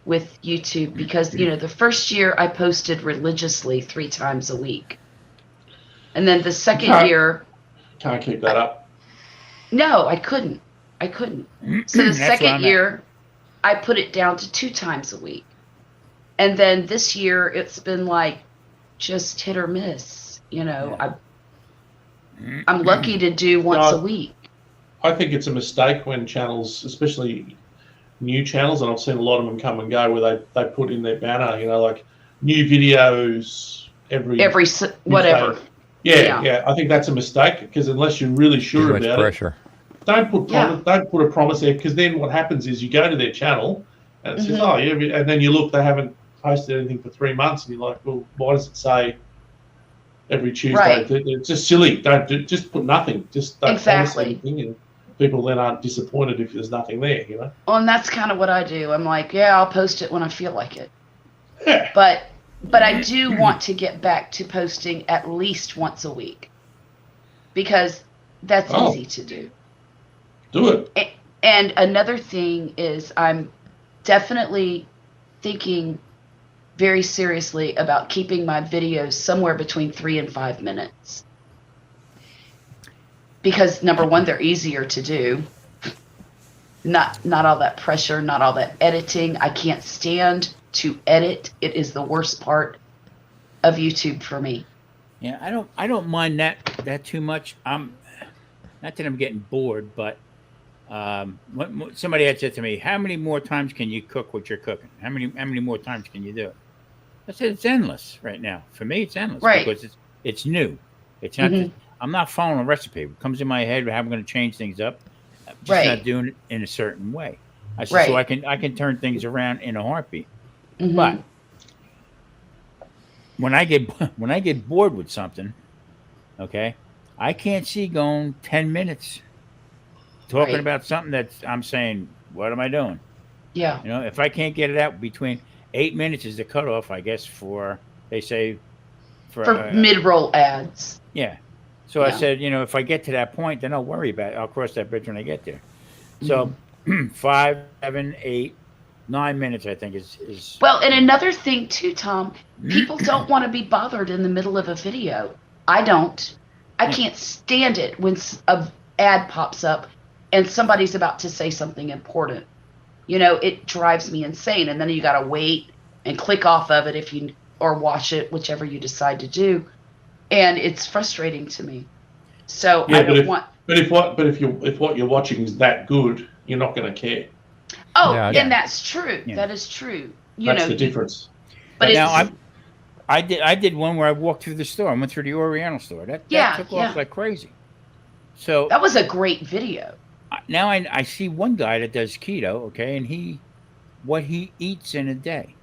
with YouTube because, the first year I posted religiously 3 times a week. And then the second Okay. year, Can't keep that up. no, I couldn't. So the That's where second I'm at. year, I put it down to 2 times a week. And then this year, it's been like just hit or miss. I'm lucky to do once a week. I think it's a mistake when channels, especially new channels, and I've seen a lot of them come and go, where they put in their banner, like new videos every Whatever. Yeah, Yeah. I think that's a mistake because unless you're really Too sure much about pressure. it, don't put Yeah. don't put a promise there because then what happens is you go to their channel and it says, Mhm. oh yeah, and then you look, they haven't posted anything for 3 months, and you're like, well, why does it say every Tuesday? Right. It's just silly. Just put nothing. Just don't promise Exactly. anything, and people then aren't disappointed if there's nothing there. Well, and that's kind of what I do. I'm like, yeah, I'll post it when I feel like it. Yeah. But I do want to get back to posting at least once a week because that's Oh. easy to do. Do it. And another thing is I'm definitely thinking very seriously about keeping my videos somewhere between 3 and 5 minutes. Because number one, they're easier to do. Not all that pressure, not all that editing. I can't stand to edit. It is the worst part of YouTube for me. Yeah, I don't mind that too much. Not that I'm getting bored, but somebody had said to me, "How many more times can you cook what you're cooking? How many more times can you do it?" I said, "It's endless right now. For me, it's endless Right. because it's new. It's not. Mhm. I'm not following a recipe. It comes in my head how I'm going to change things up. I'm just Right. not doing it in a certain way. I said, Right. so I can turn things around in a heartbeat. Mhm. But when I get bored with something, okay, I can't see going 10 minutes talking Right. about something that I'm saying, what am I doing? Yeah. If I can't get it out between 8 minutes is the cutoff, I guess, they say For mid-roll ads. yeah. So I Yeah. said, if I get to that point, then I'll worry about it. I'll cross that bridge when I get there. So 5, 7, 8, 9 minutes, I think is Well, and another thing too, Tom, people don't want to be bothered in the middle of a video. I don't. I can't stand it when a ad pops up and somebody's about to say something important. It drives me insane. And then you got to wait and click off of it or watch it, whichever you decide to do. And it's frustrating to me. So Yeah, I but don't if- want. But if what you're watching is that good, you're not going to care. Oh, Yeah, and that's true. Yeah. That is true. That's the difference. But it's, now I did one where I walked through the store. I went through the Oriental store. That Yeah, took yeah. off like crazy. So that was a great video. now I see one guy that does keto, okay, and what he eats in a day,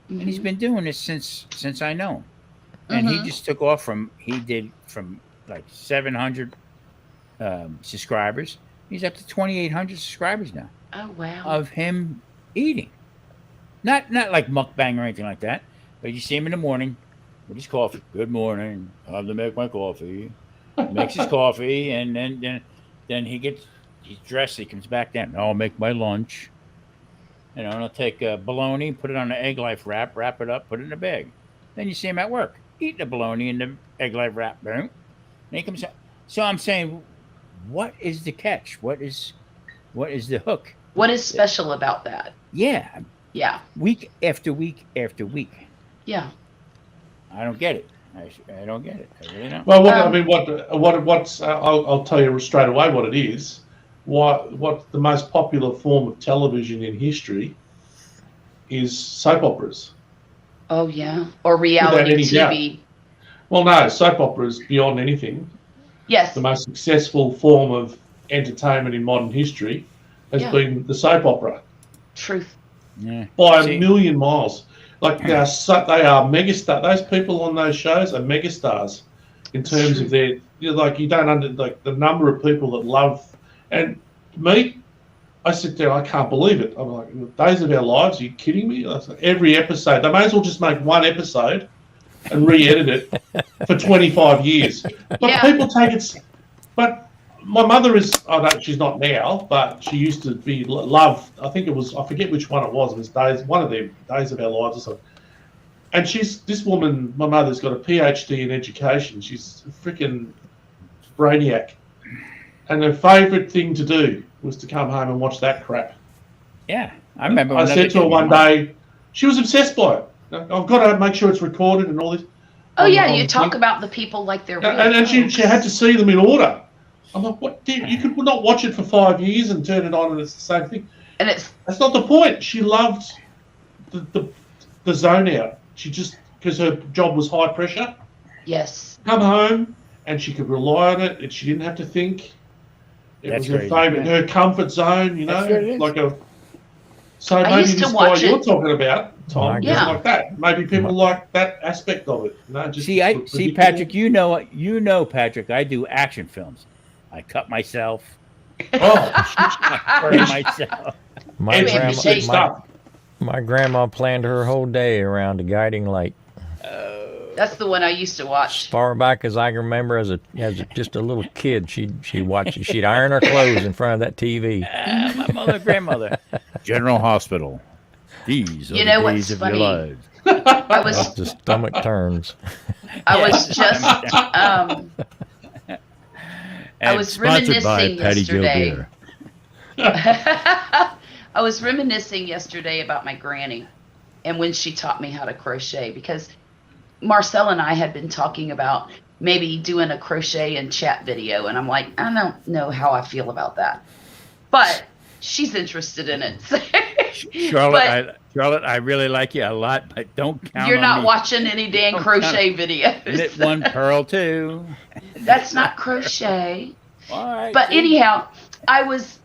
and he's been doing this since I know him, and he Mhm. just took off from like 700 subscribers. He's up to 2,800 subscribers now Oh wow. of him eating, not like mukbang or anything like that, but you see him in the morning with his coffee. Good morning, time to make my coffee. Makes his coffee, and then he's dressed. He comes back down. I'll make my lunch. You know, and I'll take bologna, put it on an egg life wrap it up, put it in a bag. Then you see him at work, eating the bologna in the egg life wrap. Boom. And he comes out. So I'm saying, what is the catch? What is the hook? What is special about that? Yeah, Yeah. week after week after week. Yeah. I don't get it. I don't get it. I really don't. Well, I mean, what's I'll tell you straight away what it is. What the most popular form of television in history is soap operas. Oh yeah. Or reality any TV. Well, no, soap operas beyond anything. Yes. The most successful form of entertainment in modern history has been the soap opera Truth. Yeah. by a million miles. Like they are megastar. Those people on those shows are megastars in terms of their. You don't like the number of people that love. And me, I sit there, I can't believe it. I'm like, Days of Our Lives, are you kidding me? Every episode, they may as well just make one episode and re-edit it for 25 years. But people take it. But my mother is, she's not now, but she used to be loved. I think it was, I forget which one it was. It was one of them, Days of Our Lives or something. And this woman, my mother's got a PhD in education. She's a freaking brainiac. And her favourite thing to do was to come home and watch that crap. Yeah, I remember. I said to her one day, she was obsessed by it. I've got to make sure it's recorded and all this. Oh yeah, you talk about the people like they're real. And she had to see them in order. I'm like, what? You could not watch it for 5 years and turn it on and it's the same thing. And that's not the point. She loved the zone out. She just, because her job was high pressure. Yes. Come home and she could rely on it and she didn't have to think. It was her favourite, her comfort zone, like a. So I maybe used to this guy watch you're it. talking about, Tom, is Yeah. like that. Maybe people like that aspect of it. Just See, Patrick. You know, Patrick. I do action films. I cut myself. Oh, I burn myself. My grandma planned her whole day around a guiding light. That's the one I used to watch. As far back as I can remember, as just a little kid, she'd watch it. She'd iron her clothes in front of that TV. My grandmother. General Hospital. These are You know the what's days of funny? your lives. The stomach turns. I was just I was Sponsored by reminiscing Patty Joe yesterday. Beer. I was reminiscing yesterday about my granny and when she taught me how to crochet, because Marcel and I had been talking about maybe doing a crochet and chat video, and I'm like, I don't know how I feel about that, but she's interested in it. Charlotte, I really like you a lot, but don't count You're on not me. watching any damn crochet videos. Knit one, pearl two. That's not crochet. All right. But anyhow, I was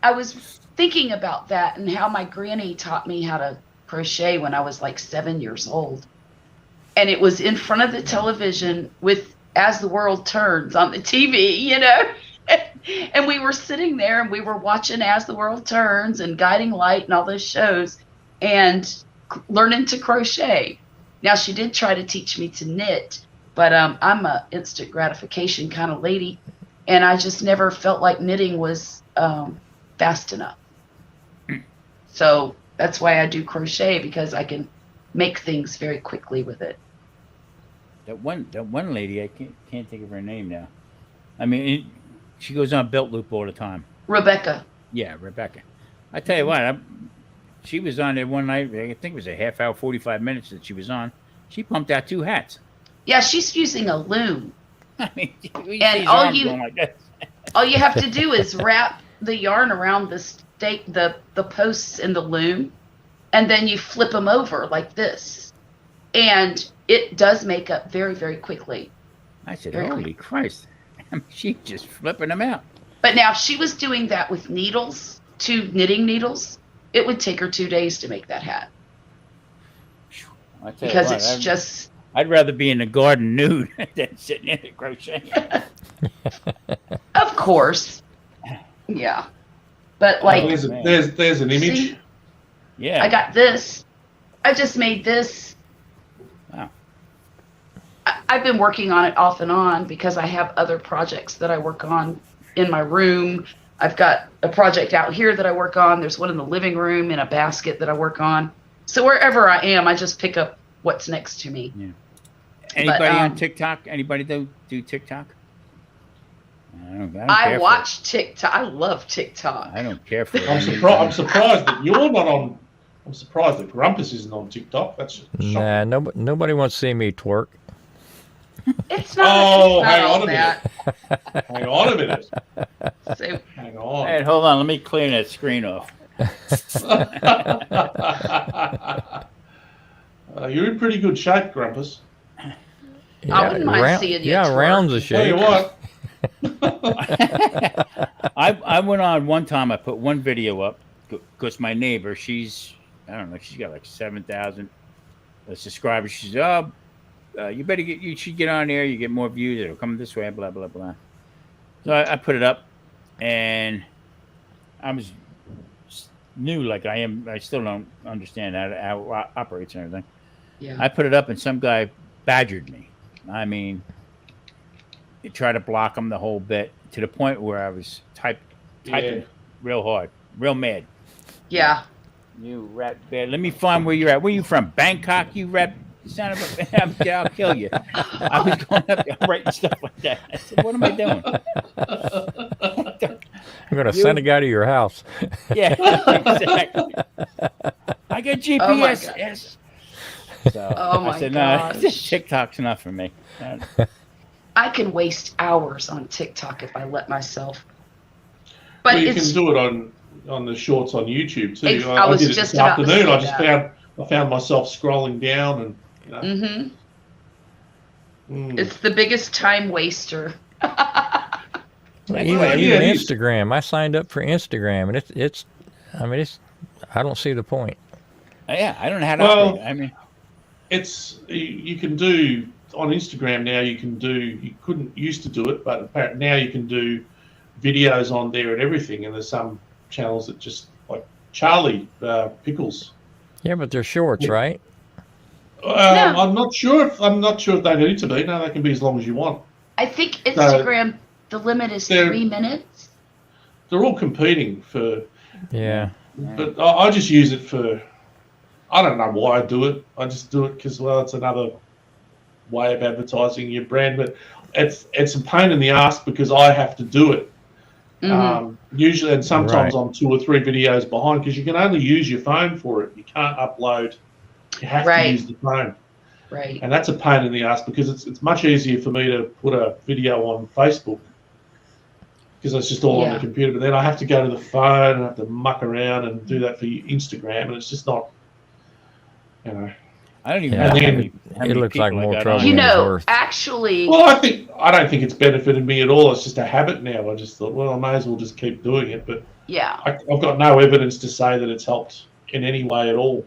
thinking about that and how my granny taught me how to crochet when I was like 7 years old. And it was in front of the television with As the World Turns on the TV, and we were sitting there and we were watching As the World Turns and Guiding Light and all those shows and learning to crochet. Now, she did try to teach me to knit, but I'm a instant gratification kind of lady, and I just never felt like knitting was fast enough. So that's why I do crochet, because I can make things very quickly with it. That one lady, I can't think of her name now. I mean, she goes on Belt Loop all the time. Rebecca. Yeah, Rebecca. I tell you what, she was on there one night. I think it was a half hour, 45 minutes that she was on. She pumped out 2 hats. Yeah, she's using a loom. I mean, And all you have to do is wrap the yarn around the posts in the loom, and then you flip them over like this, and it does make up very, very quickly. I said, Very holy Christ. I mean, she's just flipping them out. But now, if she was doing that with needles, 2 knitting needles, it would take her 2 days to make that hat, I tell you because what, it's just. I'd rather be in the garden nude than sitting in the crocheting. Of course. Yeah. But like, there's an image. see, Yeah. I got this. I just made this. Wow. I've been working on it off and on because I have other projects that I work on in my room. I've got a project out here that I work on. There's one in the living room in a basket that I work on. So wherever I am, I just pick up what's next to me. Anybody But, on TikTok? Anybody do TikTok? I don't I care for watch TikTok. I love TikTok. it. I don't care for it. I'm surprised that you're not on. I'm surprised that Grumpus isn't on TikTok. That's shocking. Nah, nobody wants to see me twerk. It's not, Oh, it's not hang all on a that. Hang on a minute. So, Hang on. Hey, hold on. Let me clean that screen off. You're in pretty good shape, Grumpus. I wouldn't mind seeing you Yeah, twerk. rounds of Tell you shape. what. I went on one time. I put one video up because my neighbor, I don't know, she's got like 7,000 subscribers. She said, "Oh, you should get on there. You get more views. It'll come this way." Blah blah blah. So I put it up, and I was new, like I am. I still don't understand how it operates and everything. Yeah. I put it up, and some guy badgered me. I mean, he tried to block him the whole bit to the point where I was typing Yeah. real hard, real mad. Yeah. You rat bed. Let me find where you're at. Where you from? Bangkok, you rat son of a... I'll kill you. I was going up there writing stuff like that. I said, what am I doing? I'm going to send a guy to your house. Yeah, exactly. I got GPS. Oh my God. Yes. So Oh my I said, gosh. no, TikTok's enough for me. I can waste hours on TikTok if I let myself. But Well, you it's can do it on the shorts on YouTube too. I was did it just this about to afternoon. say I just that. found myself scrolling down, and you know, It's the biggest time waster. Even yeah, it is. Instagram. I signed up for Instagram, and it's. I don't see the point. Yeah, I don't know how to Well, operate. I mean, it's you can do on Instagram now. You couldn't used to do it, but apparently now you can do videos on there and everything. And there's some channels that just like Charlie Pickles. Yeah, but they're shorts, right? I'm not sure if they need to be. No, they can be as long as you want. I think Instagram, the limit is they're- 3 minutes. They're all competing for. Yeah. But I just use it for. I don't know why I do it. I just do it because it's another way of advertising your brand. But it's a pain in the ass because I have to do it. Usually, and sometimes Right. I'm 2 or 3 videos behind because you can only use your phone for it. You can't upload. You have to Right. use the phone, Right. and that's a pain in the ass because it's much easier for me to put a video on Facebook because it's just all on Yeah. the computer. But then I have to go to the phone and have to muck around and do that for Instagram, and it's just not, you know. I don't even Yeah, know I how mean, many it looks like people I more got trouble on You than there. it's know, worth. actually, Well, I don't think it's benefited me at all. It's just a habit now. I just thought, well, I may as well just keep doing it. But yeah. I've got no evidence to say that it's helped in any way at all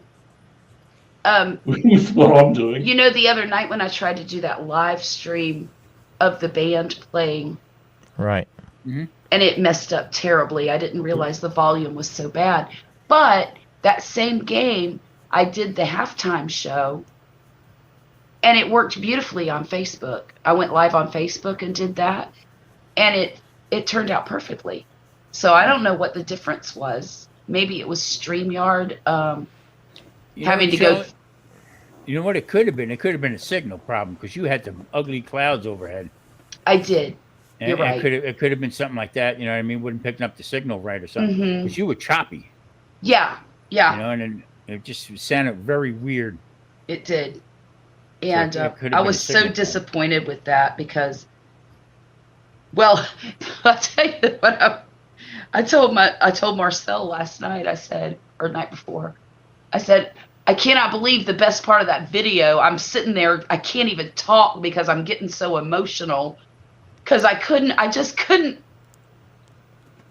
with what I'm doing. You know, the other night when I tried to do that live stream of the band playing, Right. and it messed up terribly. I didn't realize the volume was so bad. But that same game, I did the halftime show, and it worked beautifully on Facebook. I went live on Facebook and did that, and it turned out perfectly. So I don't know what the difference was. Maybe it was StreamYard You know having to what, go. Shelley? You know what it could have been? It could have been a signal problem because you had some ugly clouds overhead. I did. And You're right. It could have been something like that. You know what I mean? Wouldn't picking up the signal right or something. Mhm. Because you were choppy. Yeah, yeah, You know, and then it just sounded very weird. it did. And it could have I been was a so signal disappointed with that because, well, I'll tell you what. I told Marcel last night. I said, or night before, I said, I cannot believe the best part of that video. I'm sitting there. I can't even talk because I'm getting so emotional because I just couldn't.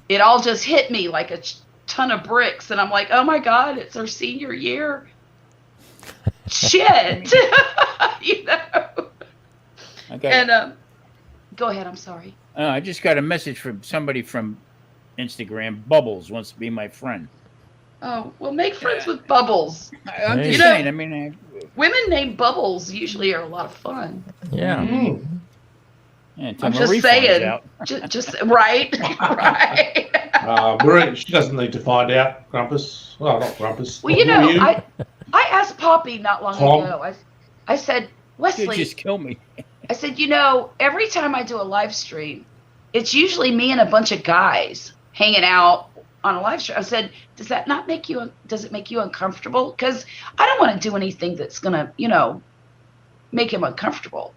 It all just hit me like a ton of bricks, and I'm like, oh my God, it's our senior year. Shit, you know. And go ahead. I'm sorry. I just got a message from somebody from Instagram. Bubbles wants to be my friend. Oh, well, make friends with Bubbles. I'm Hey. just You know- saying. I mean, Women named Bubbles usually are a lot of fun. Yeah. Mm. until I'm my just refund's saying. out. Just right, right. Marie, she doesn't need to find out, Grumpus. Well, not Grumpus. Well, you Who know, are you? I asked Poppy not long Tom? ago. I said, You Wesley, just kill me. I said, you know, every time I do a live stream, it's usually me and a bunch of guys hanging out on a live stream. I said, does it make you uncomfortable? Because I don't want to do anything that's going to, you know, make him uncomfortable.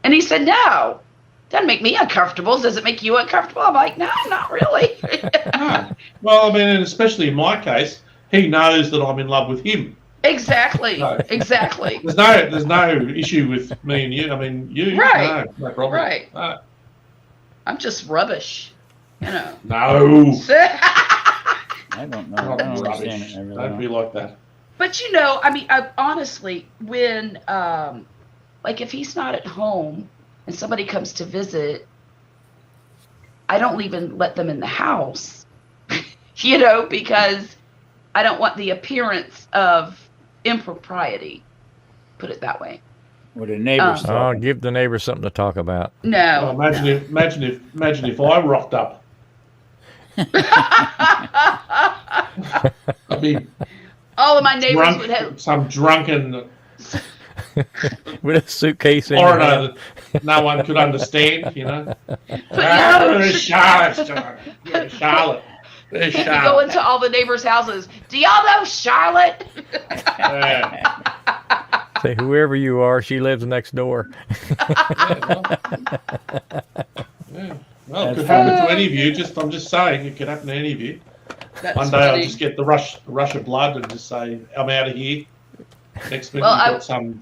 And he said, no, doesn't make me uncomfortable. Does it make you uncomfortable? I'm like, no, not really. No. Well, I mean, and especially in my case, he knows that I'm in love with him. Exactly. No. Exactly. There's no issue with me and you. I mean, you. Right. No problem. Right. No. I'm just rubbish, you know. No. I don't know. I Not don't understand rubbish. it. I really Don't be don't. like that. But you know, I mean, honestly, when like if he's not at home and somebody comes to visit, I don't even let them in the house, you know, because I don't want the appearance of impropriety. Put it that way. With the neighbors Oh, talking. give the neighbors something to talk about. No. Well, imagine if I rocked up. I'd be All of my neighbors would have. some drunken With a suitcase in your hand. foreigner that no one could understand, you know. Oh, Charlotte. Yeah, Charlotte. There's You go Charlotte. into all the neighbors' houses. Do y'all know Charlotte? Yeah. Say, whoever you are, she lives next door. Yeah. Well, it could happen to any of you. I'm just saying, it could happen to any of you. That's One day I'll funny. just get the rush of blood and just say, I'm out of here. Next minute Well, you've got some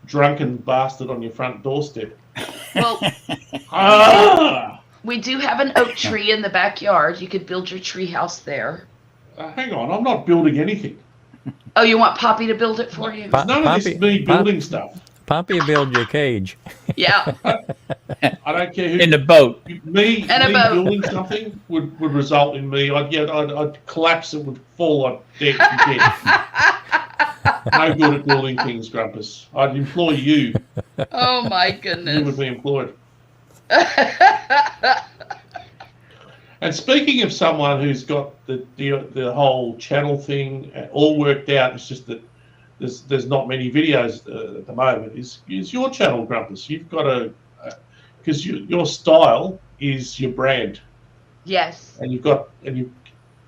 drunken bastard on your front doorstep. Well, Ah! we do have an oak tree in the backyard. You could build your tree house there. Hang on, I'm not building anything. Oh, you want Poppy to build it for you? Pa- None of this is me building stuff. Poppy will build you a cage. Yeah. I don't care who. In the boat. Me And a boat. building something would result in me. I'd collapse. It would fall. I'd dead. Be dead. No good at building things, Grumpus. I'd employ you. Oh my You would goodness. be employed. And speaking of someone who's got the whole channel thing all worked out, it's just that there's not many videos at the moment. Is your channel, Grumpus? You've got because your style is your brand, Yes. and you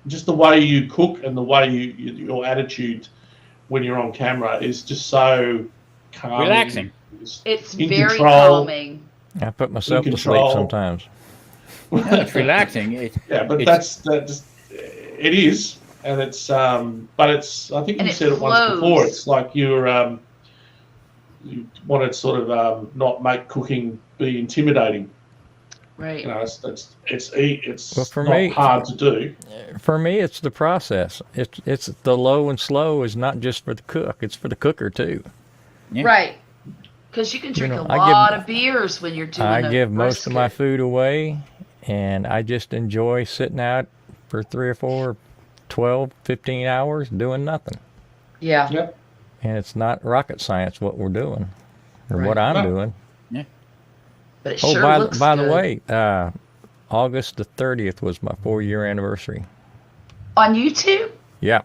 just the way you cook and the way your attitude when you're on camera is just so calming. Relaxing. It's In very control. calming. I put myself to sleep control. sometimes. No, it's relaxing. Yeah, but It's- it is, and it's but it's. I think And you it said it once flows. before. It's like you want to sort of not make cooking be intimidating. Right. You know, it's Well, for not me- hard to do. For me, it's the process. It's the low and slow is not just for the cook; it's for the cooker too. Yeah. Right. Because you can drink know, a I lot give- of beers when you're doing I a give most of my brisket. food away, and I just enjoy sitting out for 3 or 4, 12, 15 hours doing nothing. Yeah. Yep. And it's not rocket science what we're doing, or Right. what I'm No. doing. But it Oh, sure by looks the good. way, August the 30th was my 4-year anniversary. On YouTube? Yeah,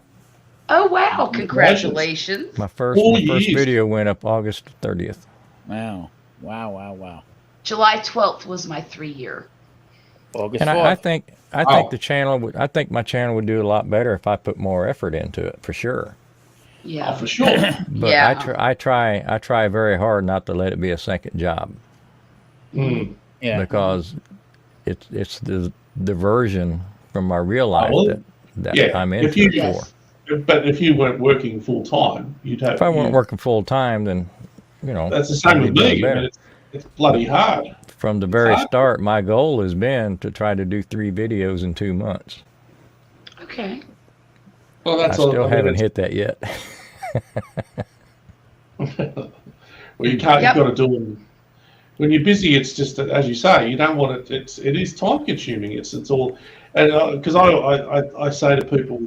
Oh, wow. Congratulations. Congratulations. my first 4 first years. video went up August 30th. Wow. Wow. July 12th was my 3-year. August And 4th. I think Oh. the channel would. I think my channel would do a lot better if I put more effort into it, for sure. Yeah. Oh, for sure. But Yeah. I try very hard not to let it be a second job, Mm. yeah. because it's the diversion from my real life well, that yeah, I'm if into you- it for. Yes. But if you weren't working full time, you'd have. If I weren't working full time, then That's the same I'd with be doing me. I better. mean, it's bloody hard. From the very Huh? start, my goal has been to try to do 3 videos in 2 months. Okay. Well, I that's all. still I mean, haven't hit that yet. Well, you can't. Yep. You've got to do them. When you're busy, it's just that, as you say, you don't want it. It is time consuming. It's all, and because I say to people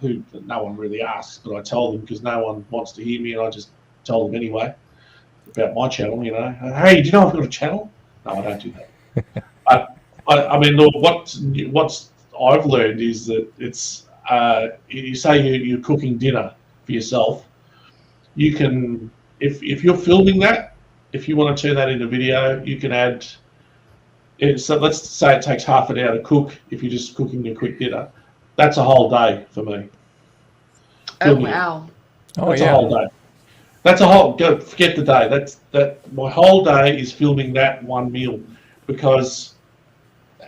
who no one really asks, but I tell them because no one wants to hear me, and I just tell them anyway about my channel. You know, hey, do you know I've got a channel? No, I don't do that. I mean, look, what's I've learned is that it's you say you're cooking dinner for yourself. You can, if you're filming that, if you want to turn that into video, you can add. So let's say it takes half an hour to cook. If you're just cooking a quick dinner, that's a whole day for me. Oh Filming it. wow. Oh That's a yeah. whole day. That's a whole. Go forget the day. That. My whole day is filming that one meal because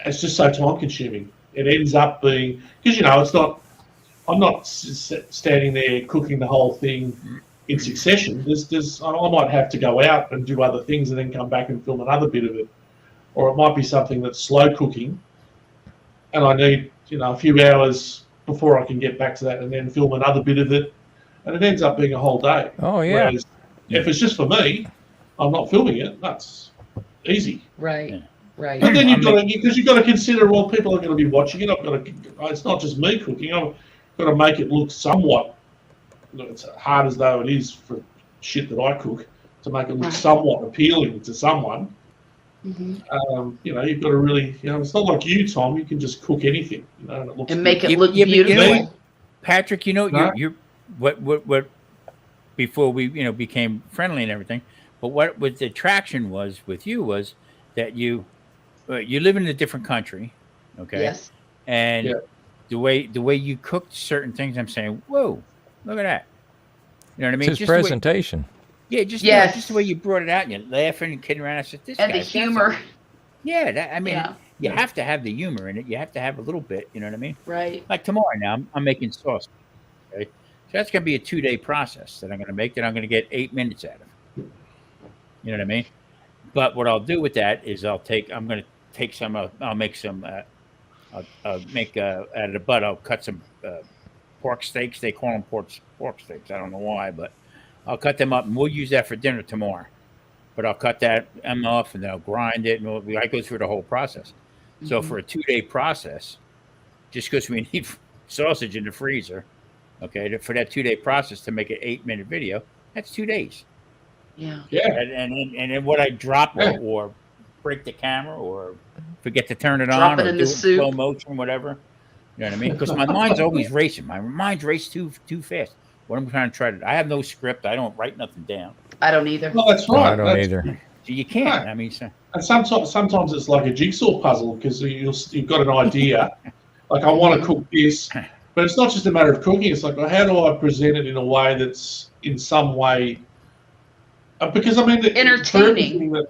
it's just so time consuming. It ends up being because it's not. I'm not standing there cooking the whole thing in succession. I might have to go out and do other things and then come back and film another bit of it, or it might be something that's slow cooking, and I need a few hours before I can get back to that and then film another bit of it, and it ends up being a whole day. Oh yeah. Whereas if it's just for me, I'm not filming it. That's easy. Right. Right. But then you've got to consider people are going to be watching it. It's not just me cooking. I've got to make it look somewhat. It's hard as though it is for shit that I cook to make it look Right. somewhat appealing to someone. Mhm. You've got to really. It's not like you, Tom. You can just cook anything. And it looks And make good. it look Yeah, but you know beautiful. what, Patrick, No. you're what before we became friendly and everything, but what the attraction was with you was that you live in a different country, okay? Yes. And Yeah. the way you cooked certain things, I'm saying, whoa, look at that. You know what I mean? It's his the way- presentation. just Yes. just the way you brought it out and you're laughing and kidding around. I said, this And the guy's got humor. something. Yeah, I mean, Yeah. you have to have the humor in it. You have to have a little bit. You know what I mean? Right. Like tomorrow now, I'm making sauce. Okay, so that's going to be a 2-day process that I'm going to make. That I'm going to get 8 minutes out of. You know what I mean? But what I'll do with that is I'm going to take some. I'll make some. I'll make out of the butt. I'll cut some pork steaks. They call them pork steaks. I don't know why, but I'll cut them up and we'll use that for dinner tomorrow. But I'll cut that off and then I'll grind it and I go through the whole process. So Mhm. for a 2-day process, just because we need sausage in the freezer, okay, for that 2-day process to make an 8-minute video, that's 2 days. Yeah. Yeah. And then what I drop Yeah. or break the camera or forget to turn it Drop on it or in do the it in slow soup. motion, whatever. You know what I mean? Because my mind's always racing. My mind's racing too fast. What I'm trying to I have no script. I don't write nothing down. I don't either. Well, that's No, right. I don't That's- either. So you can't. Right. I mean, so, And sometimes it's like a jigsaw puzzle because you've got an idea, like I want to cook this, but it's not just a matter of cooking. It's like, well, how do I present it in a way that's in some way, because I mean, Entertaining.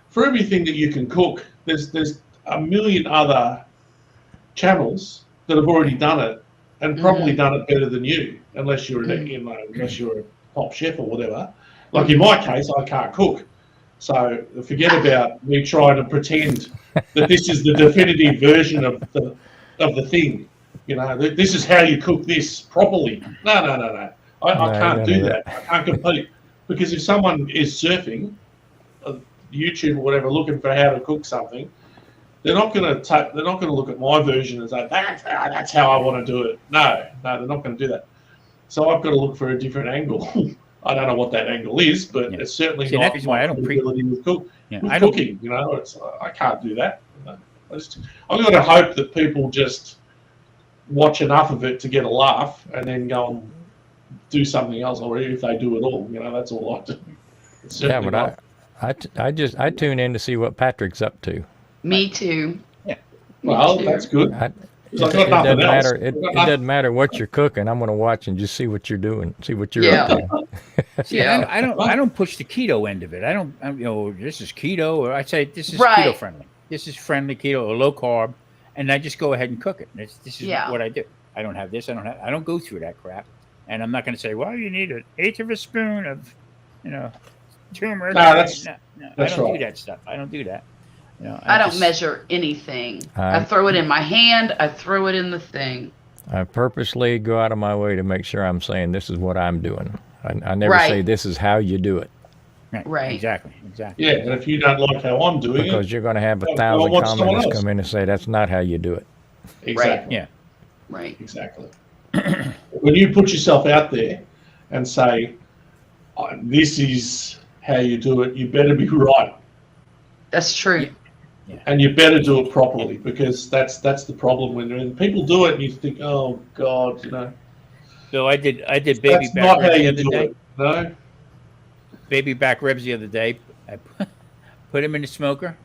for everything that you can cook, there's a million other channels that have already done it and probably done it better than you, unless you're unless you're a top chef or whatever. Like in my case, I can't cook. So forget about me trying to pretend that this is the definitive version of the thing. This is how you cook this properly. No. I No, can't you do don't do that. I can't compete. Because if someone is surfing, YouTube or whatever, looking for how to cook something, they're not going to look at my version and say that's how I want to do it. No, they're not going to do that. So I've got to look for a different angle. I don't know what that angle is, but it's certainly See, not that's why I don't ability with I don't. cooking. I can't do that. I've got to hope that people just watch enough of it to get a laugh and then go and do something else, or if they do it all, that's all I do. It's Yeah, certainly but I tune in to see what Patrick's up to. Me too. well, too. that's good. It, 'Cause I've it got doesn't nothing else. matter. It doesn't matter what you're cooking. I'm going to watch and just see what you're doing. See what you're Yeah. up to. See, Yeah. I don't push the keto end of it. This is keto, or I say this is Right. keto friendly. This is friendly keto or low carb, and I just go ahead and cook it. This is Yeah. what I do. I don't have this. I don't go through that crap, and I'm not going to say, well, you need 1/8 of a spoon of, turmeric. No, that's I that's don't right. do that stuff. I don't do that. I don't just- measure anything. I I- throw it in my hand. I throw it in the thing. I purposely go out of my way to make sure I'm saying this is what I'm doing. I never Right. say this is how you do it, Right. Exactly. Yeah, and if you don't like how I'm doing because it, you're going to have Well, 1,000 watch someone comments else. come in and say that's not how you do it. exactly. Yeah. Right. Exactly. When you put yourself out there and say, this is how you do it, you better be right. That's true. And you better do it properly, because that's the problem when people do it and you think, oh God, you know. So I did baby That's back not how ribs the you other do day. it. No. Baby back ribs the other day. I put them in the smoker,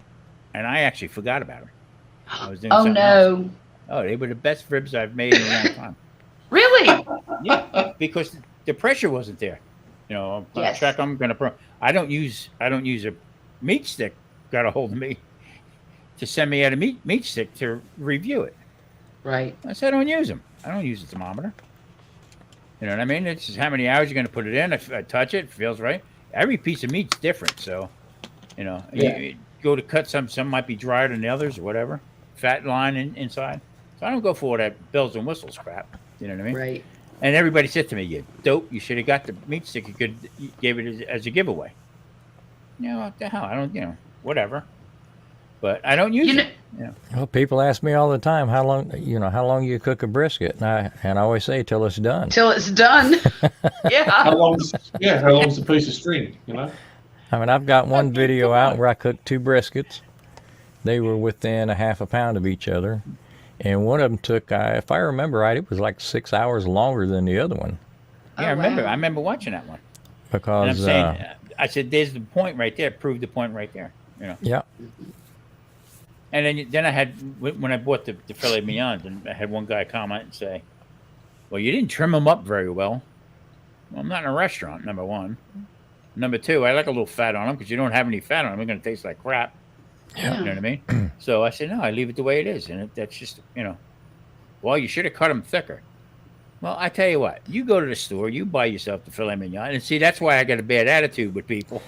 and I actually forgot about them. I was doing Oh something else. no. Oh, they were the best ribs I've made in a long time. Really? Yeah, because the pressure wasn't there. You know, I'm gonna Yes. check them. I don't use a meat stick. Got a hold of me to send me out a meat stick to review it. Right. I said I don't use them. I don't use a thermometer. You know what I mean? It's just how many hours you're going to put it in. If I touch it, it feels right. Every piece of meat's different, so you know. Yeah. You go to cut some might be drier than the others or whatever. Fat line inside. So I don't go for all that bells and whistles crap. You know what I mean? Right. And everybody said to me, "You dope! You should have got the meat stick. You gave it as a giveaway." You know what the hell? I don't. You know, whatever. But I don't use You it. know, Well, people ask me all the time how long you cook a brisket, and I always say till it's done. till it's done. Yeah. How long's a piece of string, you know? I mean, I've got one video out where I cooked 2 briskets. They were within a half a pound of each other, and one of them took, if I remember right, it was like 6 hours longer than the other one Yeah, Oh, I remember. wow. I remember watching that one. And I'm because saying, I said, "There's the point right there. Prove the point right there." You know. yeah, And then I had when I bought the filet mignons, and I had one guy comment and say, "Well, you didn't trim them up very well." Well, I'm not in a restaurant. Number one. Number two, I like a little fat on them because you don't have any fat on them. They're going to taste like crap. Yeah. You know what I mean? So I said, no, I leave it the way it is, and that's just Well, you should have cut them thicker. Well, I tell you what, you go to the store, you buy yourself the filet mignon, and see that's why I got a bad attitude with people.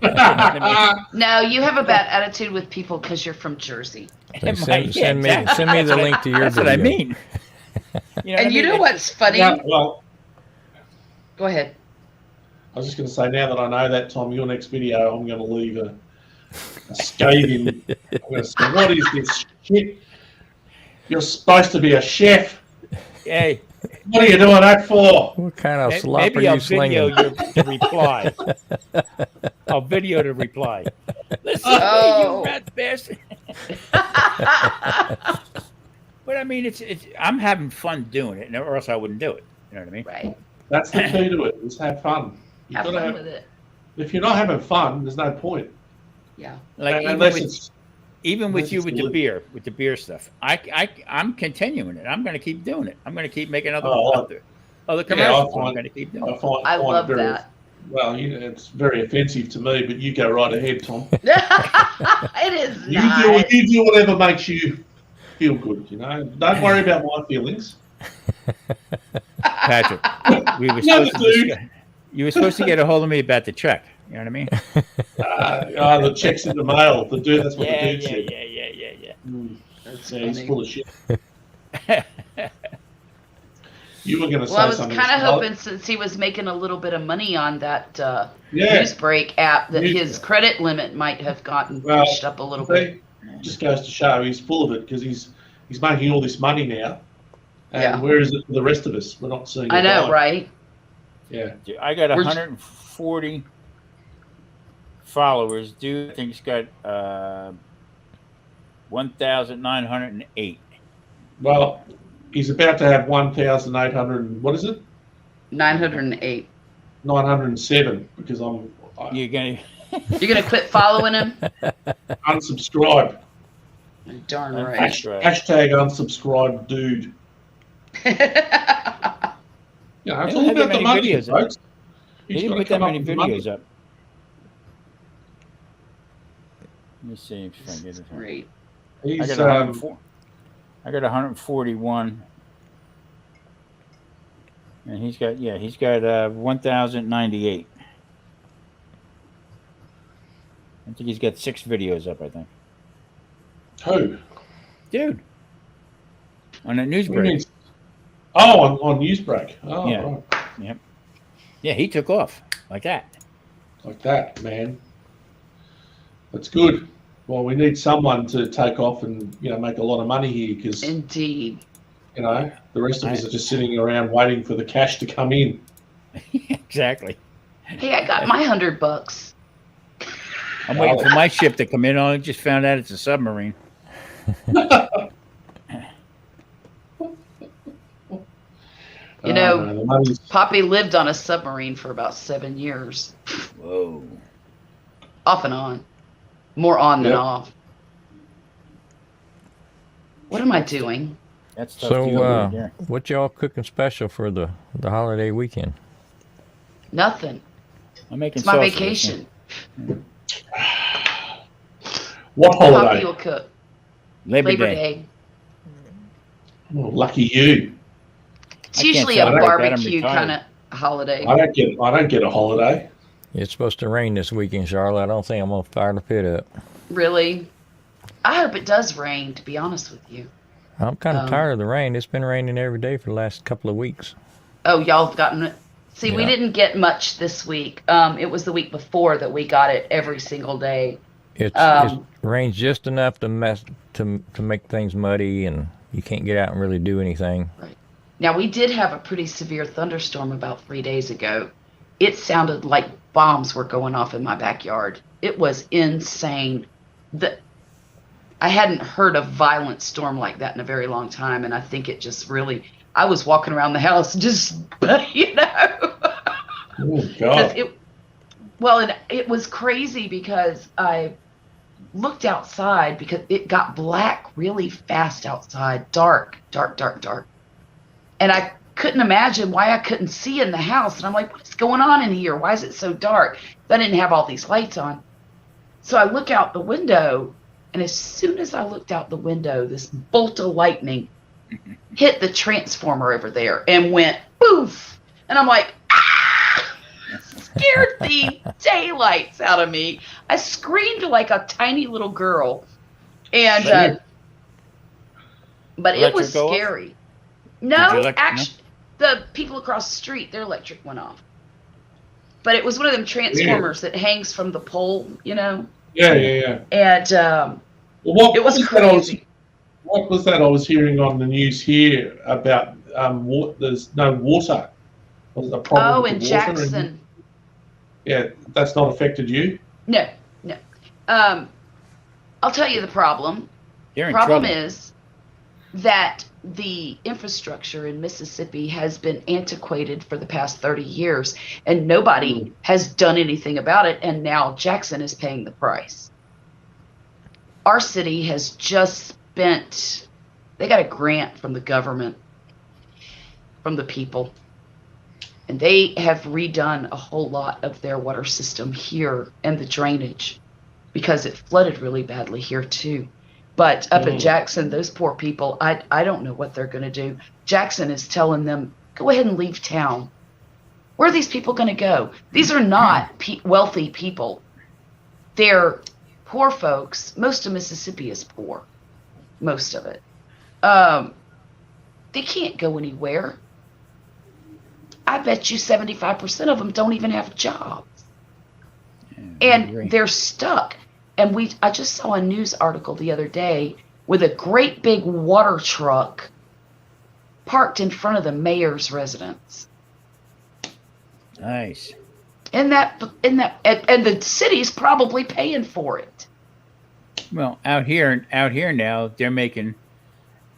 No, you have a bad attitude with people because you're from Jersey. so It send, might- yeah, send me exactly. the link to your That's video. what I mean. And you know what's funny? Yeah, well, Go ahead. I was just going to say, now that I know that, Tom, your next video, I'm going to leave a scathing. I'm going to say, what is this shit? You're supposed to be a chef. Hey, What are you doing that for? What kind of slop maybe are I'll you video slinging? the reply. I'll video the reply. Listen, Oh. you rat bastard. But I mean, it's I'm having fun doing it, or else I wouldn't do it. You know what I mean? Right. That's the key to it, is have fun. You've Have got to fun with it. if you're not having fun, there's no point. Yeah. Like Unless it's even with unless you it's with the beer stuff, I'm continuing it. I'm going to keep doing it. I'm going to keep making other Oh, other I commercials. I'm find- going to keep doing. I find I it love very, that. Well, it's very offensive to me, but you go right ahead, Tom. It is You not. do whatever makes you feel good. You know, don't worry about my feelings. Patrick, we were No, supposed to dude. discuss, you were supposed to get a hold of me about the check. You know what I mean? The checks in the mail. The dude, that's what Yeah, the dude said. yeah. That's Yeah, he's funny. full of shit. You were going to say Well, I was something. kind of Scarlett. hoping since he was making a little bit of money on that Yeah, Newsbreak app that News- his credit limit might have gotten Well, pushed up a little bit. see, just goes to show he's full of it because he's making all this money now. And Yeah. where is it for the rest of us? We're not seeing. I it know, live. right? Yeah. I got We're- 140 followers. Dude, I think he's got 1,908. Well, he's about to have 1,800. What is it? 908. 907 because I You're gonna You're gonna quit following him? unsubscribe. Darn right. Hashtag unsubscribe, dude. Yeah, it's They all don't have about that the many money, videos up. folks. They He's didn't gotta put that come up many with the money. videos up. Let me see if I can get it. Great. I He's, got 104. I got 141, and he's got 1,098. I think he's got 6 videos up. I think, who? dude, on that What do you Newsbreak. mean? Oh, on Newsbreak. Oh, Yeah. right. Yeah, he took off like that. Like that, man. That's good. Well, we need someone to take off and make a lot of money here because Indeed. the rest of us are just sitting around waiting for the cash to come in. Exactly. Hey, I got my $100. I'm waiting for my ship to come in. I just found out it's a submarine. You know, the money's Poppy lived on a submarine for about 7 years, Whoa. off and on, more on than Yep. off. What am I doing? That's tough to So, go over there. what y'all cooking special for the holiday weekend? Nothing. I'm making It's my salsa. vacation. what Poppy holiday? will cook. Labor, Labor Day. Day. Oh, lucky you. It's I can't usually a celebrate that, I'm barbecue retired. kind of holiday. I don't get a holiday. It's supposed to rain this weekend, Charlotte. I don't think I'm gonna fire the pit up. Really? I hope it does rain, to be honest with you. I'm kind of Um, tired of the rain. It's been raining every day for the last couple of weeks. Oh, y'all have gotten it. See, we Yeah. didn't get much this week. It was the week before that we got it every single day. It Um, rains just enough to make things muddy, and you can't get out and really do anything. Now, we did have a pretty severe thunderstorm about 3 days ago. It sounded like bombs were going off in my backyard. It was insane. I hadn't heard a violent storm like that in a very long time, and I think it just really. I was walking around the house just, you know. Oh, 'Cause God. it was crazy because I looked outside because it got black really fast outside, dark. And I couldn't imagine why I couldn't see in the house. And I'm like, what's going on in here? Why is it so dark? I didn't have all these lights on. So I look out the window, and as soon as I looked out the window, this bolt of lightning hit the transformer over there and went poof. And I'm like, ah! Scared the daylights out of me. I screamed like a tiny little girl. And Sure. but it Electric was go off? scary. Did No, your elec- actually, the people across the street, their electric went off. But it was one of them transformers that hangs from the pole, you know. Yeah. And Well, what it was that I was- crazy. What was that I was hearing on the news here about there's no water? Was it a problem Oh, with in the water? Jackson. Yeah, that's not affected you? No. I'll tell you the problem. They're in Problem trouble. is that the infrastructure in Mississippi has been antiquated for the past 30 years, and nobody has done anything about it, and now Jackson is paying the price. Our city has just spent, they got a grant from the government, from the people, and they have redone a whole lot of their water system here and the drainage because it flooded really badly here too. But up in Jackson, those poor people, I don't know what they're going to do. Jackson is telling them, go ahead and leave town. Where are these people going to go? These are not wealthy people. They're poor folks. Most of Mississippi is poor. Most of it. They can't go anywhere. I bet you 75% of them don't even have jobs. And they're stuck. And I just saw a news article the other day with a great big water truck parked in front of the mayor's residence. Nice. And the city's probably paying for it. Well, out here now, they're making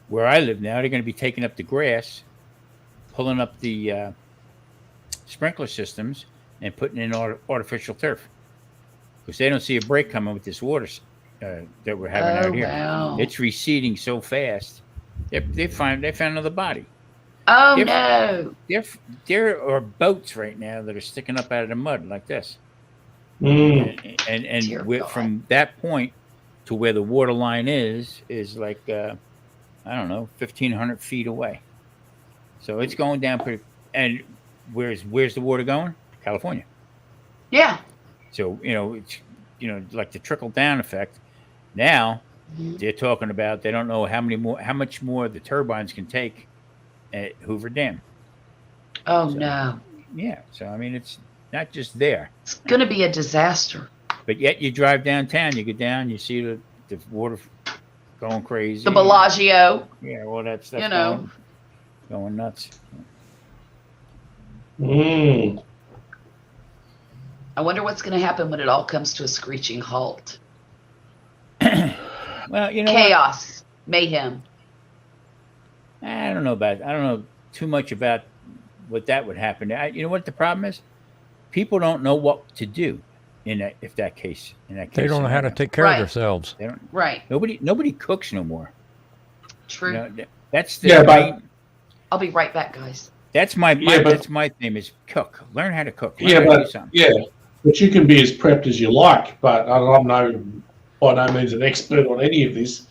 where I live now. They're going to be taking up the grass, pulling up the sprinkler systems, and putting in artificial turf because they don't see a break coming with this water that we're having out here. Wow. It's receding so fast. They found another body. Oh, If- no. There are boats right now that are sticking up out of the mud like this, and Dear God. from that point to where the water line is like I don't know, 1,500 feet away. So it's going down pretty. And where's the water going? California. Yeah. So it's like the trickle down effect. Now they're talking about they don't know how much more the turbines can take at Hoover Dam. Oh, So- no. Yeah, so I mean it's not just there, It's going to be a disaster. but yet you drive downtown, you go down, you see the water going crazy. The Bellagio, Yeah, all that stuff. you know. going nuts. I wonder what's going to happen when it all comes to a screeching halt. Well, you know what? Chaos, mayhem. I don't know too much about what that would happen. You know what the problem is? People don't know what to do in that case. They don't know how to take care Right. of themselves. They don't. Right. Nobody cooks no more. True. You know, that's the Yeah, but- main- I'll be right back, guys. that's my Yeah, but- that's my thing is cook. Learn how to cook. Learn Yeah, how to do but something. but you can be as prepped as you like. But I'm by no means an expert on any of this.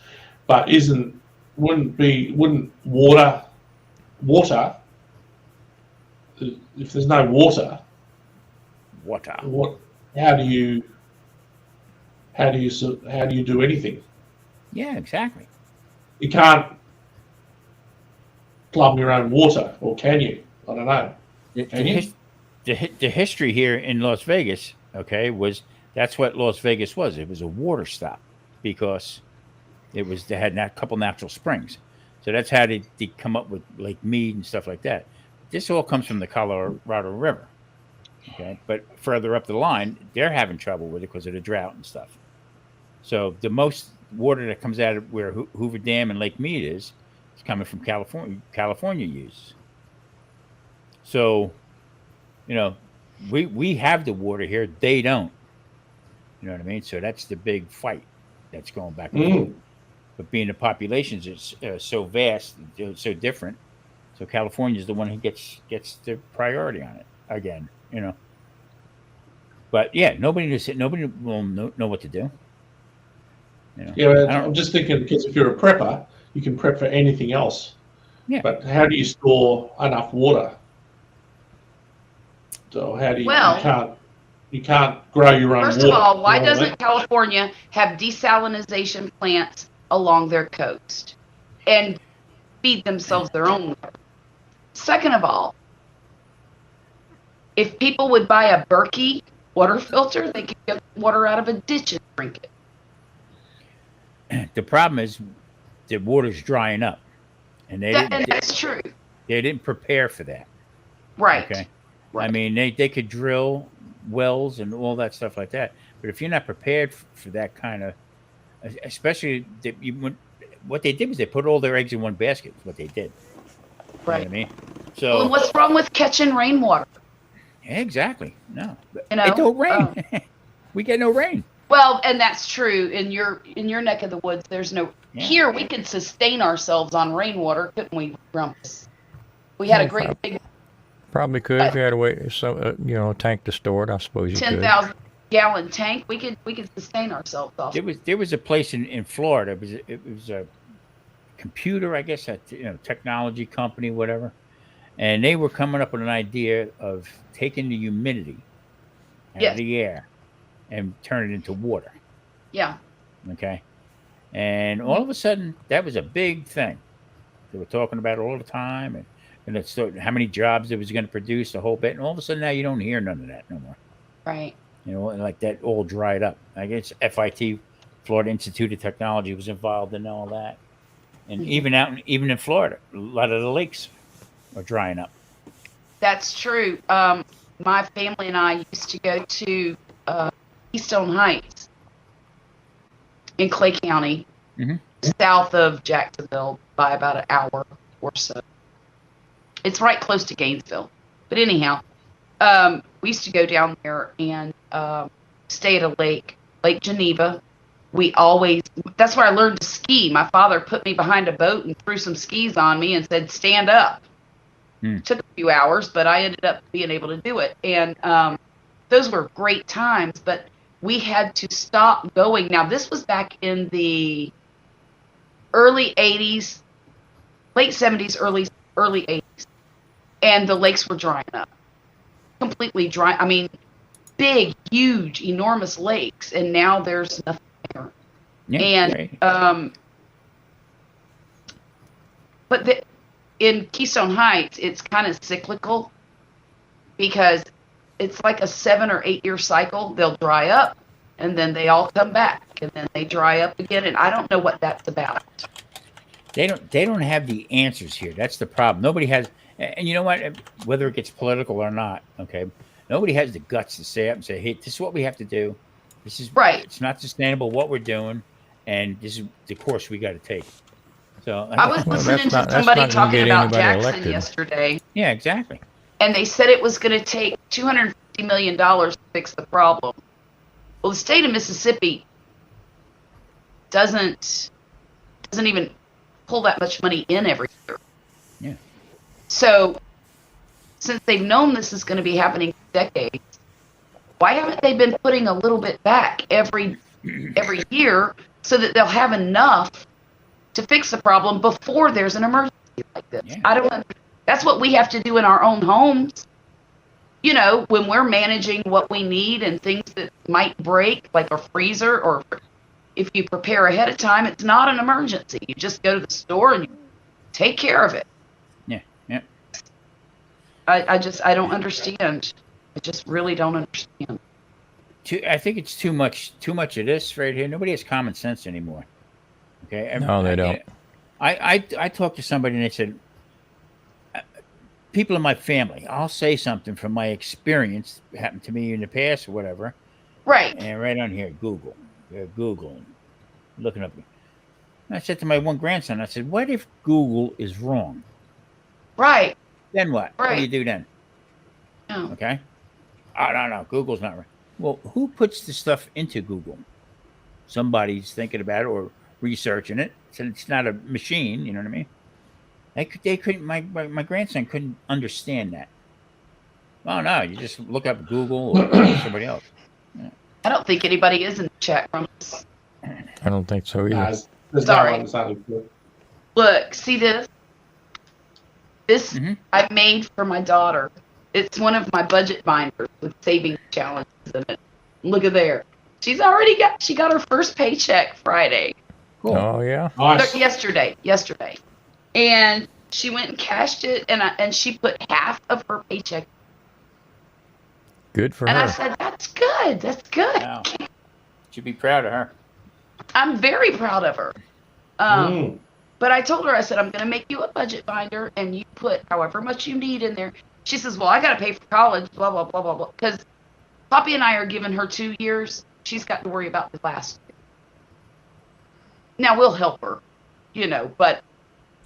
But wouldn't water if there's no water, Water. how do you do anything? Yeah, exactly. You can't plumb your own water, or can you? I don't know. The history here in Las Vegas, okay, that's what Las Vegas was. It was a water stop because they had a couple natural springs. So that's how they come up with Lake Mead and stuff like that. This all comes from the Colorado River. Okay. But further up the line, they're having trouble with it because of the drought and stuff. So the most water that comes out of where Hoover Dam and Lake Mead is coming from California. California uses. So, you know, we have the water here. They don't. You know what I mean? So that's the big fight that's going back and forth. But being the populations is so vast, so different. So California is the one who gets the priority on it again. You know. But yeah, nobody will know what to do. You know? Yeah, I don't- I'm just thinking because if you're a prepper, you can prep for anything else. Yeah. But how do you store enough water? So how do you? Well- you can't grow your own First water. of all, why you know what I mean? doesn't California have desalination plants along their coast and feed themselves their own water? Second of all, if people would buy a Berkey water filter, they could get water out of a ditch and drink it. The problem is the water's drying up, and And that's true. they didn't prepare for that. Right. Okay. Right. I mean, they could drill wells and all that stuff like that, but if you're not prepared for that kind of, especially what they did was they put all their eggs in one basket. Is what they did. You know Right. what I mean? Well, So and what's wrong with catching rainwater? exactly. No, You know, it don't rain. We get no rain. Well, and that's true. In your neck of the woods, there's no. Yeah. Here, we could sustain ourselves on rainwater, couldn't we, Grumpus? We had a great big Probably could if you had a way, a tank to store it. I suppose you could. 10,000 gallon tank. We could sustain ourselves off. There was a place in Florida. It was a computer, I guess, technology company, whatever, and they were coming up with an idea of taking the humidity out Yes. of the air and turn it into water. Yeah. Okay, and all of a sudden, that was a big thing. They were talking about it all the time, and it's how many jobs it was going to produce, the whole bit. And all of a sudden, now you don't hear none of that no more. Right. You know, and like that all dried up. I guess FIT, Florida Institute of Technology, was involved in all that. And Mhm. even in Florida, a lot of the lakes are drying up. That's true. My family and I used to go to Keystone Heights in Clay County, Mhm. south of Jacksonville, by about an hour or so. It's right close to Gainesville. But anyhow, we used to go down there and stay at a lake, Lake Geneva. That's where I learned to ski. My father put me behind a boat and threw some skis on me and said, stand up. Took a few hours, but I ended up being able to do it. And those were great times, but we had to stop going. Now, this was back in the early 80s, late 70s, early 80s. And the lakes were drying up. Completely dry. I mean, big, huge, enormous lakes. And now there's nothing there. Yeah, And right. but in Keystone Heights, it's kind of cyclical because it's like a 7 or 8 year cycle. They'll dry up, and then they all come back, and then they dry up again. And I don't know what that's about. They don't have the answers here. That's the problem. Nobody has. And you know what? Whether it gets political or not, okay, Nobody has the guts to say up and say, "Hey, this is what we have to do. This is Right. It's not sustainable what we're doing, and this is the course we got to take." So I was Well, listening that's to not somebody gonna talking get about anybody Jackson elected. yesterday, yeah, exactly. and they said it was going to take $250 million to fix the problem. Well, the state of Mississippi doesn't even pull that much money in every year. Yeah. So, since they've known this is going to be happening for decades, why haven't they been putting a little bit back every year so that they'll have enough to fix the problem before there's an emergency like this? Yeah. I don't. That's what we have to do in our own homes. You know, when we're managing what we need and things that might break, like a freezer, or if you prepare ahead of time, it's not an emergency. You just go to the store and you take care of it. Yeah, yeah. I don't understand. I just really don't understand. I think it's too much of this right here. Nobody has common sense anymore. Okay. No, they don't. I talked to somebody and they said, people in my family, I'll say something from my experience, happened to me in the past or whatever, Right. and right on here, Google, looking up. And I said to my one grandson, I said, "What if Google is wrong? Right. Then what? What do you Right. do then?" Oh. Okay. Oh, no, Google's not right. Well, who puts the stuff into Google? Somebody's thinking about it or researching it. So it's not a machine. You know what I mean? They couldn't. My grandson couldn't understand that. Oh no, you just look up Google or somebody else. I don't think anybody is in the chat room. I don't think so either. Nah, there's Sorry. no one that's only good. Look, see this? This Mhm. I made for my daughter. It's one of my budget binders with saving challenges in it. Look at there. She got her first paycheck Friday. Cool. Oh yeah. Nice. Yesterday. And she went and cashed it, and she put half of her paycheck. Good for And I her. said, "That's good. That's good." Wow. Should be proud of her. I'm very proud of her. Mm. But I told her, I said, "I'm going to make you a budget binder, and you put however much you need in there." She says, "Well, I got to pay for college, blah, blah, blah, blah, blah." Because Poppy and I are giving her 2 years. She's got to worry about the last year. Now, we'll help her, but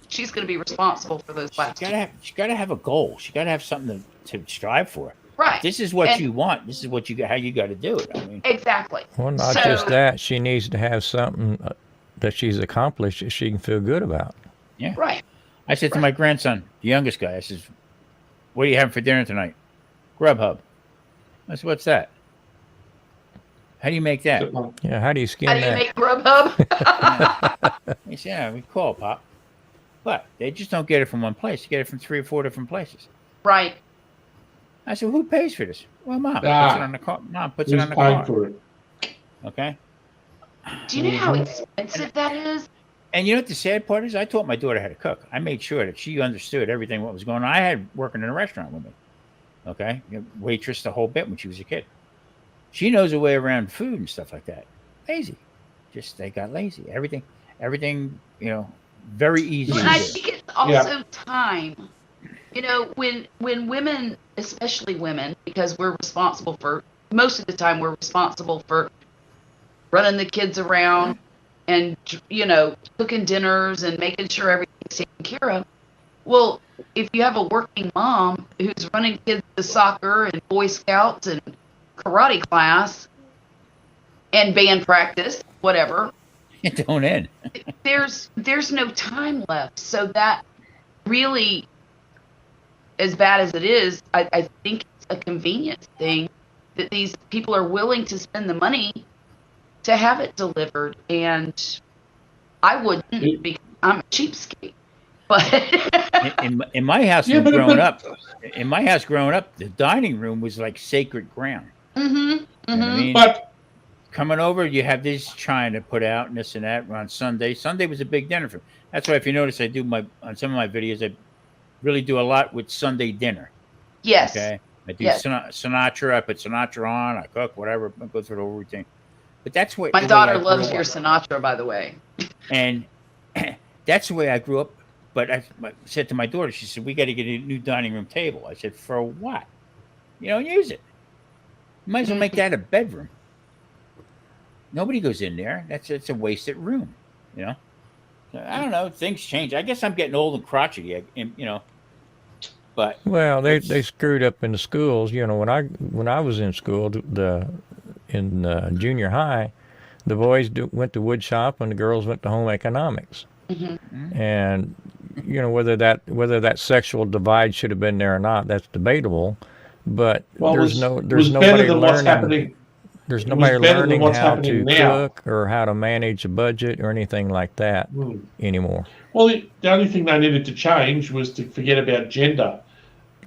she's going to be responsible for those last She years. gotta have a goal. She gotta have something to strive for. Right. This is what And- you want. This is what how you got to do it. I mean, Exactly. Well, not So- just that. She needs to have something that she's accomplished that she can feel good about. Right. I said to my grandson, the youngest guy, I says, "What are you having for dinner tonight?" "Grubhub." I said, "What's that? How do you make that?" Yeah. How do you skin How do you that? make Grubhub? He said, "Yeah, we call Pop." But they just don't get it from one place. You get it from 3 or 4 different places. Right. I said, "Who pays for this?" "Well, Mom puts Ah. it on the car. Mom puts it Who's on the paying car." for it? Okay. Do you know how expensive that is? And you know what the sad part is? I taught my daughter how to cook. I made sure that she understood everything what was going on. I had working in a restaurant with me. Okay, waitress the whole bit when she was a kid. She knows her way around food and stuff like that. Lazy, just they got lazy. Everything, very easy. And to I do. think it's also time. When women, especially women, because we're responsible for most of the time, we're responsible for running the kids around and cooking dinners and making sure everything's taken care of. Well, if you have a working mom who's running kids to soccer and Boy Scouts and karate class and band practice, whatever, It don't end. there's no time left. So that really, as bad as it is, I think it's a convenience thing that these people are willing to spend the money to have it delivered. And I wouldn't, because I'm a cheapskate. But In my house, Yeah, but- growing but- up, the dining room was like sacred ground. mm-hmm, You know what I mean? But Coming over, you have this china put out and this and that on Sunday. Sunday was a big dinner for me. That's why, if you notice, I do on some of my videos, I really do a lot with Sunday dinner. yes, Okay, I do Yes. Sinatra. I put Sinatra on. I cook whatever. I go through the whole routine. But that's what my the way daughter I grew loves up. your Sinatra, by the way. And that's the way I grew up. But I said to my daughter, she said, "We got to get a new dining room table." I said, "For what? Use it." You might as well make that a bedroom. Nobody goes in there. It's a wasted room, you know. So, I don't know. Things change. I guess I'm getting old and crotchety, you know. But Well, they screwed up in the schools. You know, when I was in school, in junior high, the boys went to wood shop and the girls went to home economics. And you know, whether that sexual divide should have been there or not, that's debatable. But Well, there's it was better nobody than what's learning. happening. There's It was nobody better than learning what's how happening to now. cook or how to manage a budget or anything like that anymore. Well, the only thing they needed to change was to forget about gender.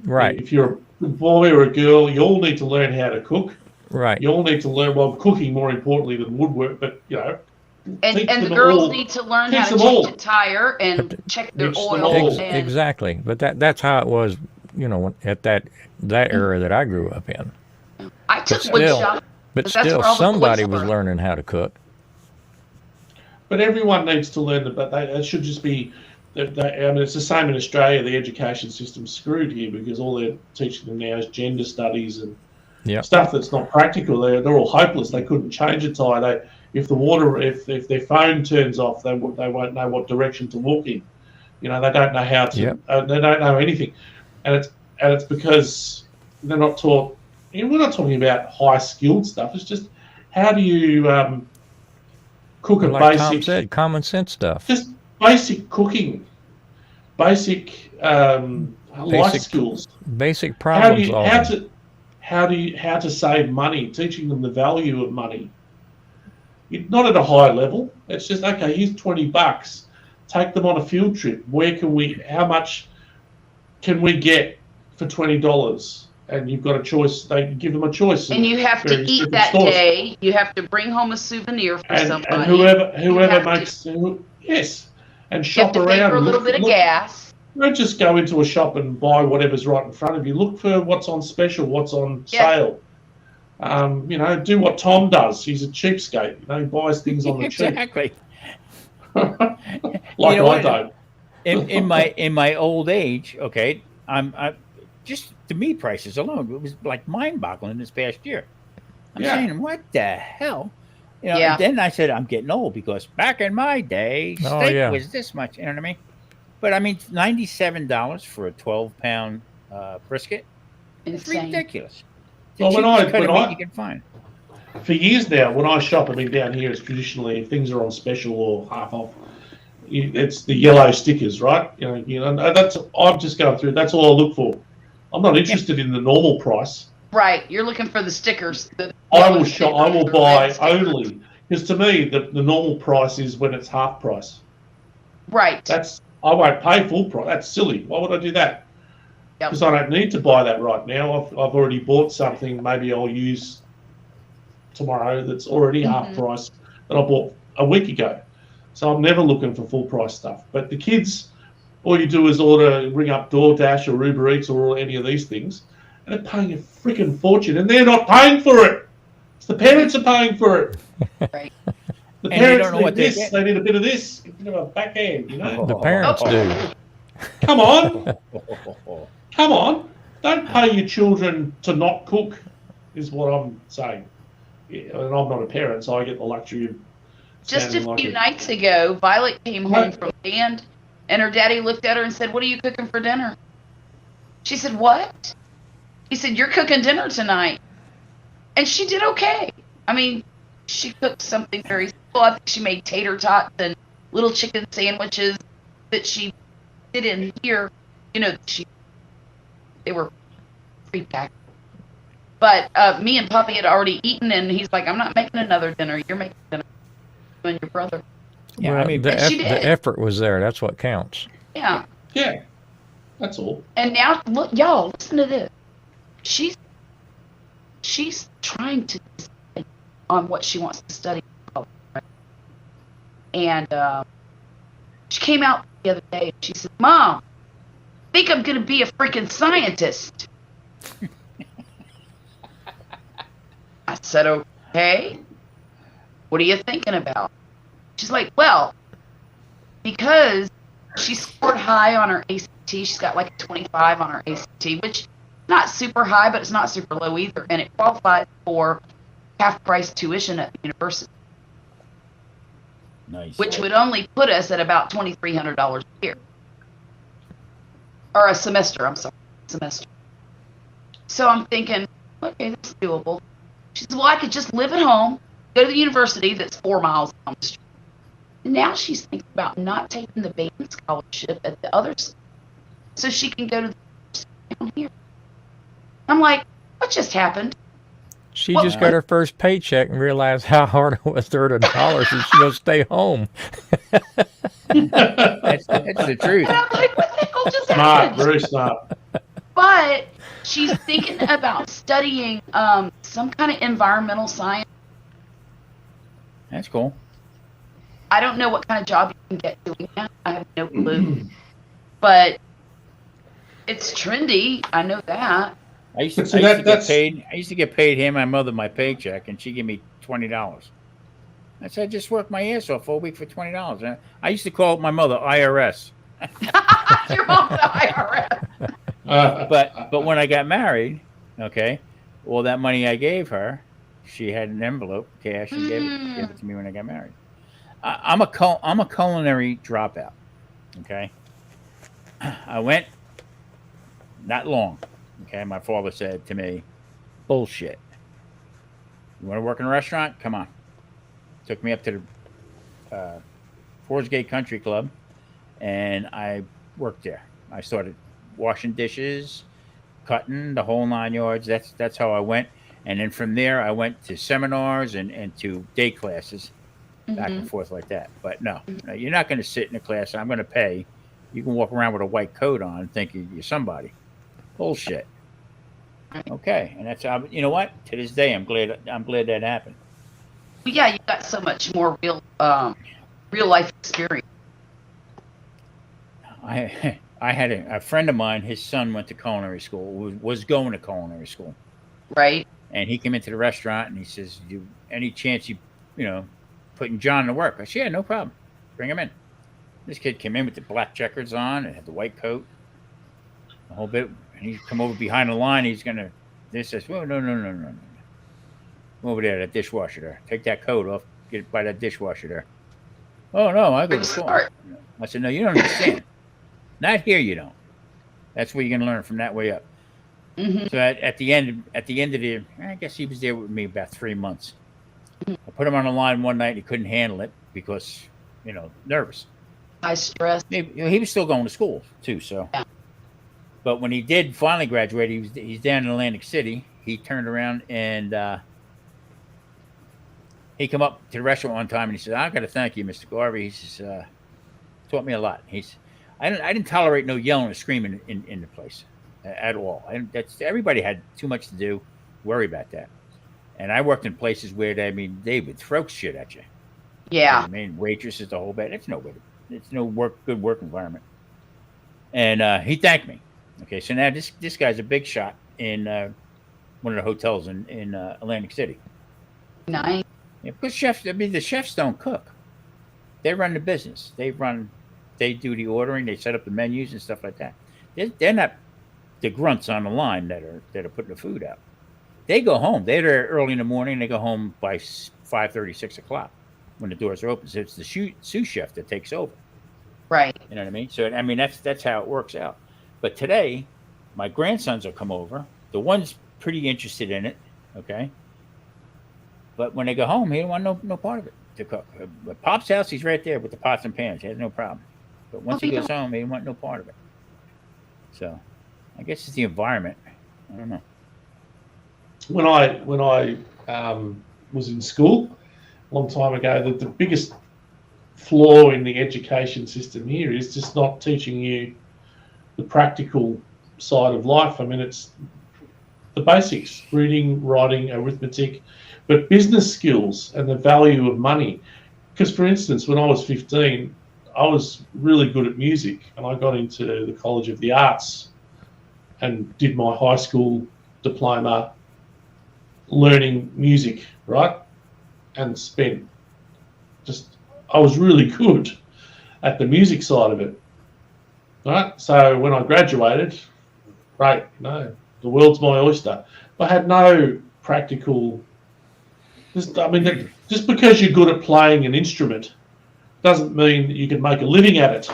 Right. If you're a boy or a girl, you all need to learn how to cook. Right. You all need to learn, well, cooking more importantly than woodwork, but, you know. And teach the them girls all- need to learn teach how to them all. change a tire and check their Teach them oil. all. And, Exactly. But that's how it was, you know, at that era that I grew up in. I took But wood still- shop. But But that's still, where all the boys somebody was were. learning how to cook. But everyone needs to learn, but it should just be, I mean, it's the same in Australia. The education system's screwed here because all they're teaching them now is gender studies and Yep. stuff that's not practical. They're all hopeless. They couldn't change a tire. If their phone turns off, they won't know what direction to walk in. You know, they don't know how to. Yep. They don't know anything, and it's because they're not taught. And we're not talking about high skilled stuff. It's just how do you cook a Like Tom basic, said, common sense stuff. just basic cooking, basic life Basic skills. Basic How problem do you solving. how to save money? Teaching them the value of money. Not at a high level. It's just okay. Here's $20. Take them on a field trip. How much can we get for $20? And you've got a choice. They give them a choice. And you have to various eat different that stores. day. You have to bring home a souvenir for And somebody. whoever have makes yes, and you have shop to pay around. for a little bit of look, gas. Don't just go into a shop and buy whatever's right in front of you. Look for what's on special, what's on Yeah. sale. You know, do what Tom does. He's a cheapskate. You know, he buys things on the cheap. exactly. Like You know I what? don't. In my old age, okay, I'm just to me prices alone, it was like mind-boggling this past year. I'm Yeah. saying, what the hell? You know, Yeah. and then I said I'm getting old because back in my day, steak Oh, yeah. was this much. You know what I mean? But I mean, $97 for a 12-pound brisket. It's Insane. ridiculous. The Well, cheapest cut of meat you can find. For years now, when I shop, I mean, down here, it's traditionally if things are on special or half off. It's the yellow stickers, right? You know, and that's I'm just going through. That's all I look for. I'm not interested in the normal price. Right. You're looking for the stickers. I will shop. I will the buy red stickers. only because to me the normal price is when it's half price. Right. I won't pay full price. That's silly. Why would I do that? Yep. Because I don't need to buy that right now. I've already bought something. Maybe I'll use tomorrow that's already half price that I bought a week ago. So I'm never looking for full price stuff. But the kids, all you do is ring up DoorDash or Uber Eats or any of these things, and they're paying a freaking fortune, and they're not paying for it. It's the parents are paying for it. Right. The And they parents don't know need what they this. get. They need a bit of this. A bit of a backhand, you know. The parents do. Come on. Come on. Don't pay your children to not cook, is what I'm saying. Yeah, and I'm not a parent, so I get the luxury of Just a sounding like few nights ago, Violet came home Right. from band, and her daddy looked at her and said, "What are you cooking for dinner?" She said, "What?" He said, "You're cooking dinner tonight." And she did okay. I mean, she cooked something very simple. I think she made tater tots and little chicken sandwiches that she did in here. You know, they were pre-packed. But me and Puppy had already eaten, and he's like, "I'm not making another dinner. You're making dinner. You and your brother." Yeah, Well, I mean, And she the did. effort was there. That's what counts. Yeah. Yeah, that's all. And now, look, y'all, listen to this. She's trying to decide on what she wants to study. Right? And she came out the other day and she said, "Mom, I think I'm going to be a freaking scientist." I said, "Okay. What are you thinking about?" She's like, "Well, because she scored high on her ACT. She's got like a 25 on her ACT, which not super high, but it's not super low either, and it qualifies for half price tuition at the university, Nice. which would only put us at about $2,300 a year. Or a semester, I'm sorry, semester. So I'm thinking, okay, that's doable. She says, well, I could just live at home, go to the university that's 4 miles down the street. And now she's thinking about not taking the band scholarship at the other school so she can go to the university down here. I'm like, what just happened? She Well, just got her first paycheck and realized how hard it was to earn $1, and she's gonna stay home. That's the truth. And I'm like, what the hell just Smart, happened? very smart. But she's thinking about studying some kind of environmental science. That's cool. I don't know what kind of job you can get doing that. I have no clue. But it's trendy. I know that. I used to, So I used to that's- get paid. I used to get paid hand my mother my paycheck, and she give me $20. I said, just work my ass off all week for $20. I used to call my mother IRS. You're on the IRS. But when I got married, okay, all that money I gave her, she had an envelope, cash, and gave it to me when I got married. I'm a culinary dropout. Okay, I went not long. Okay, my father said to me, "Bullshit. You want to work in a restaurant? Come on." Took me up to the Forest Gate Country Club, and I worked there. I started washing dishes, cutting the whole 9 yards. That's how I went. And then from there, I went to seminars and to day classes, back and forth like that. But no, you're not going to sit in a class. I'm going to pay. You can walk around with a white coat on and think you're somebody. Bullshit. Okay, and that's how. You know what? To this day, I'm glad that happened. But yeah, you got so much more real life experience. I had a friend of mine. His son went to culinary school. Was going to culinary school. Right? And he came into the restaurant and he says, any chance you putting John to work? I said, yeah, no problem. Bring him in. This kid came in with the black checkers on and had the white coat, the whole bit. And he'd come over behind the line. He's going to, this says, well, no. Come over there, that dishwasher there. Take that coat off. Get it by that dishwasher there. Oh, no, I go to school. Smart. I said, no, you don't understand. Not here, you don't. That's where you're going to learn from that way up. Mm-hmm. So at the end of the, I guess he was there with me about 3 months. I put him on the line one night. And he couldn't handle it because, nervous. High stress. He was still going to school too. So, Yeah. But when he did finally graduate, he's down in Atlantic City. He turned around and he come up to the restaurant one time and he said, "I got to thank you, Mr. Garvey." He says, "Taught me a lot." I didn't tolerate no yelling or screaming in the place at all. Everybody had too much to do. Worry about that. And I worked in places where they would throw shit at you. Yeah. I mean, waitresses, the whole bit. It's no good work environment. And he thanked me. Okay, so now this guy's a big shot in one of the hotels in Atlantic City. Nice. Yeah, because the chefs don't cook. They run the business. They do the ordering. They set up the menus and stuff like that. They're not the grunts on the line that are putting the food out. They go home. They're there early in the morning. They go home by 5:30, 6 o'clock when the doors are open. So it's the sous chef that takes over. Right. You know what I mean? So that's how it works out. But today, my grandsons will come over. The one's pretty interested in it. Okay. But when they go home, he don't want no part of it to cook. At Pop's house, he's right there with the pots and pans. He has no problem. But once he goes home, he don't want no part of it. So, I guess it's the environment. I don't know. When I was in school a long time ago, the biggest flaw in the education system here is just not teaching you the practical side of life. I mean, it's the basics: reading, writing, arithmetic, but business skills and the value of money. Because, for instance, when I was 15, I was really good at music, and I got into the College of the Arts and did my high school diploma learning music, right? And I was really good at the music side of it, right? So when I graduated, great, The world's my oyster. I had no practical. Just because you're good at playing an instrument doesn't mean that you can make a living at it.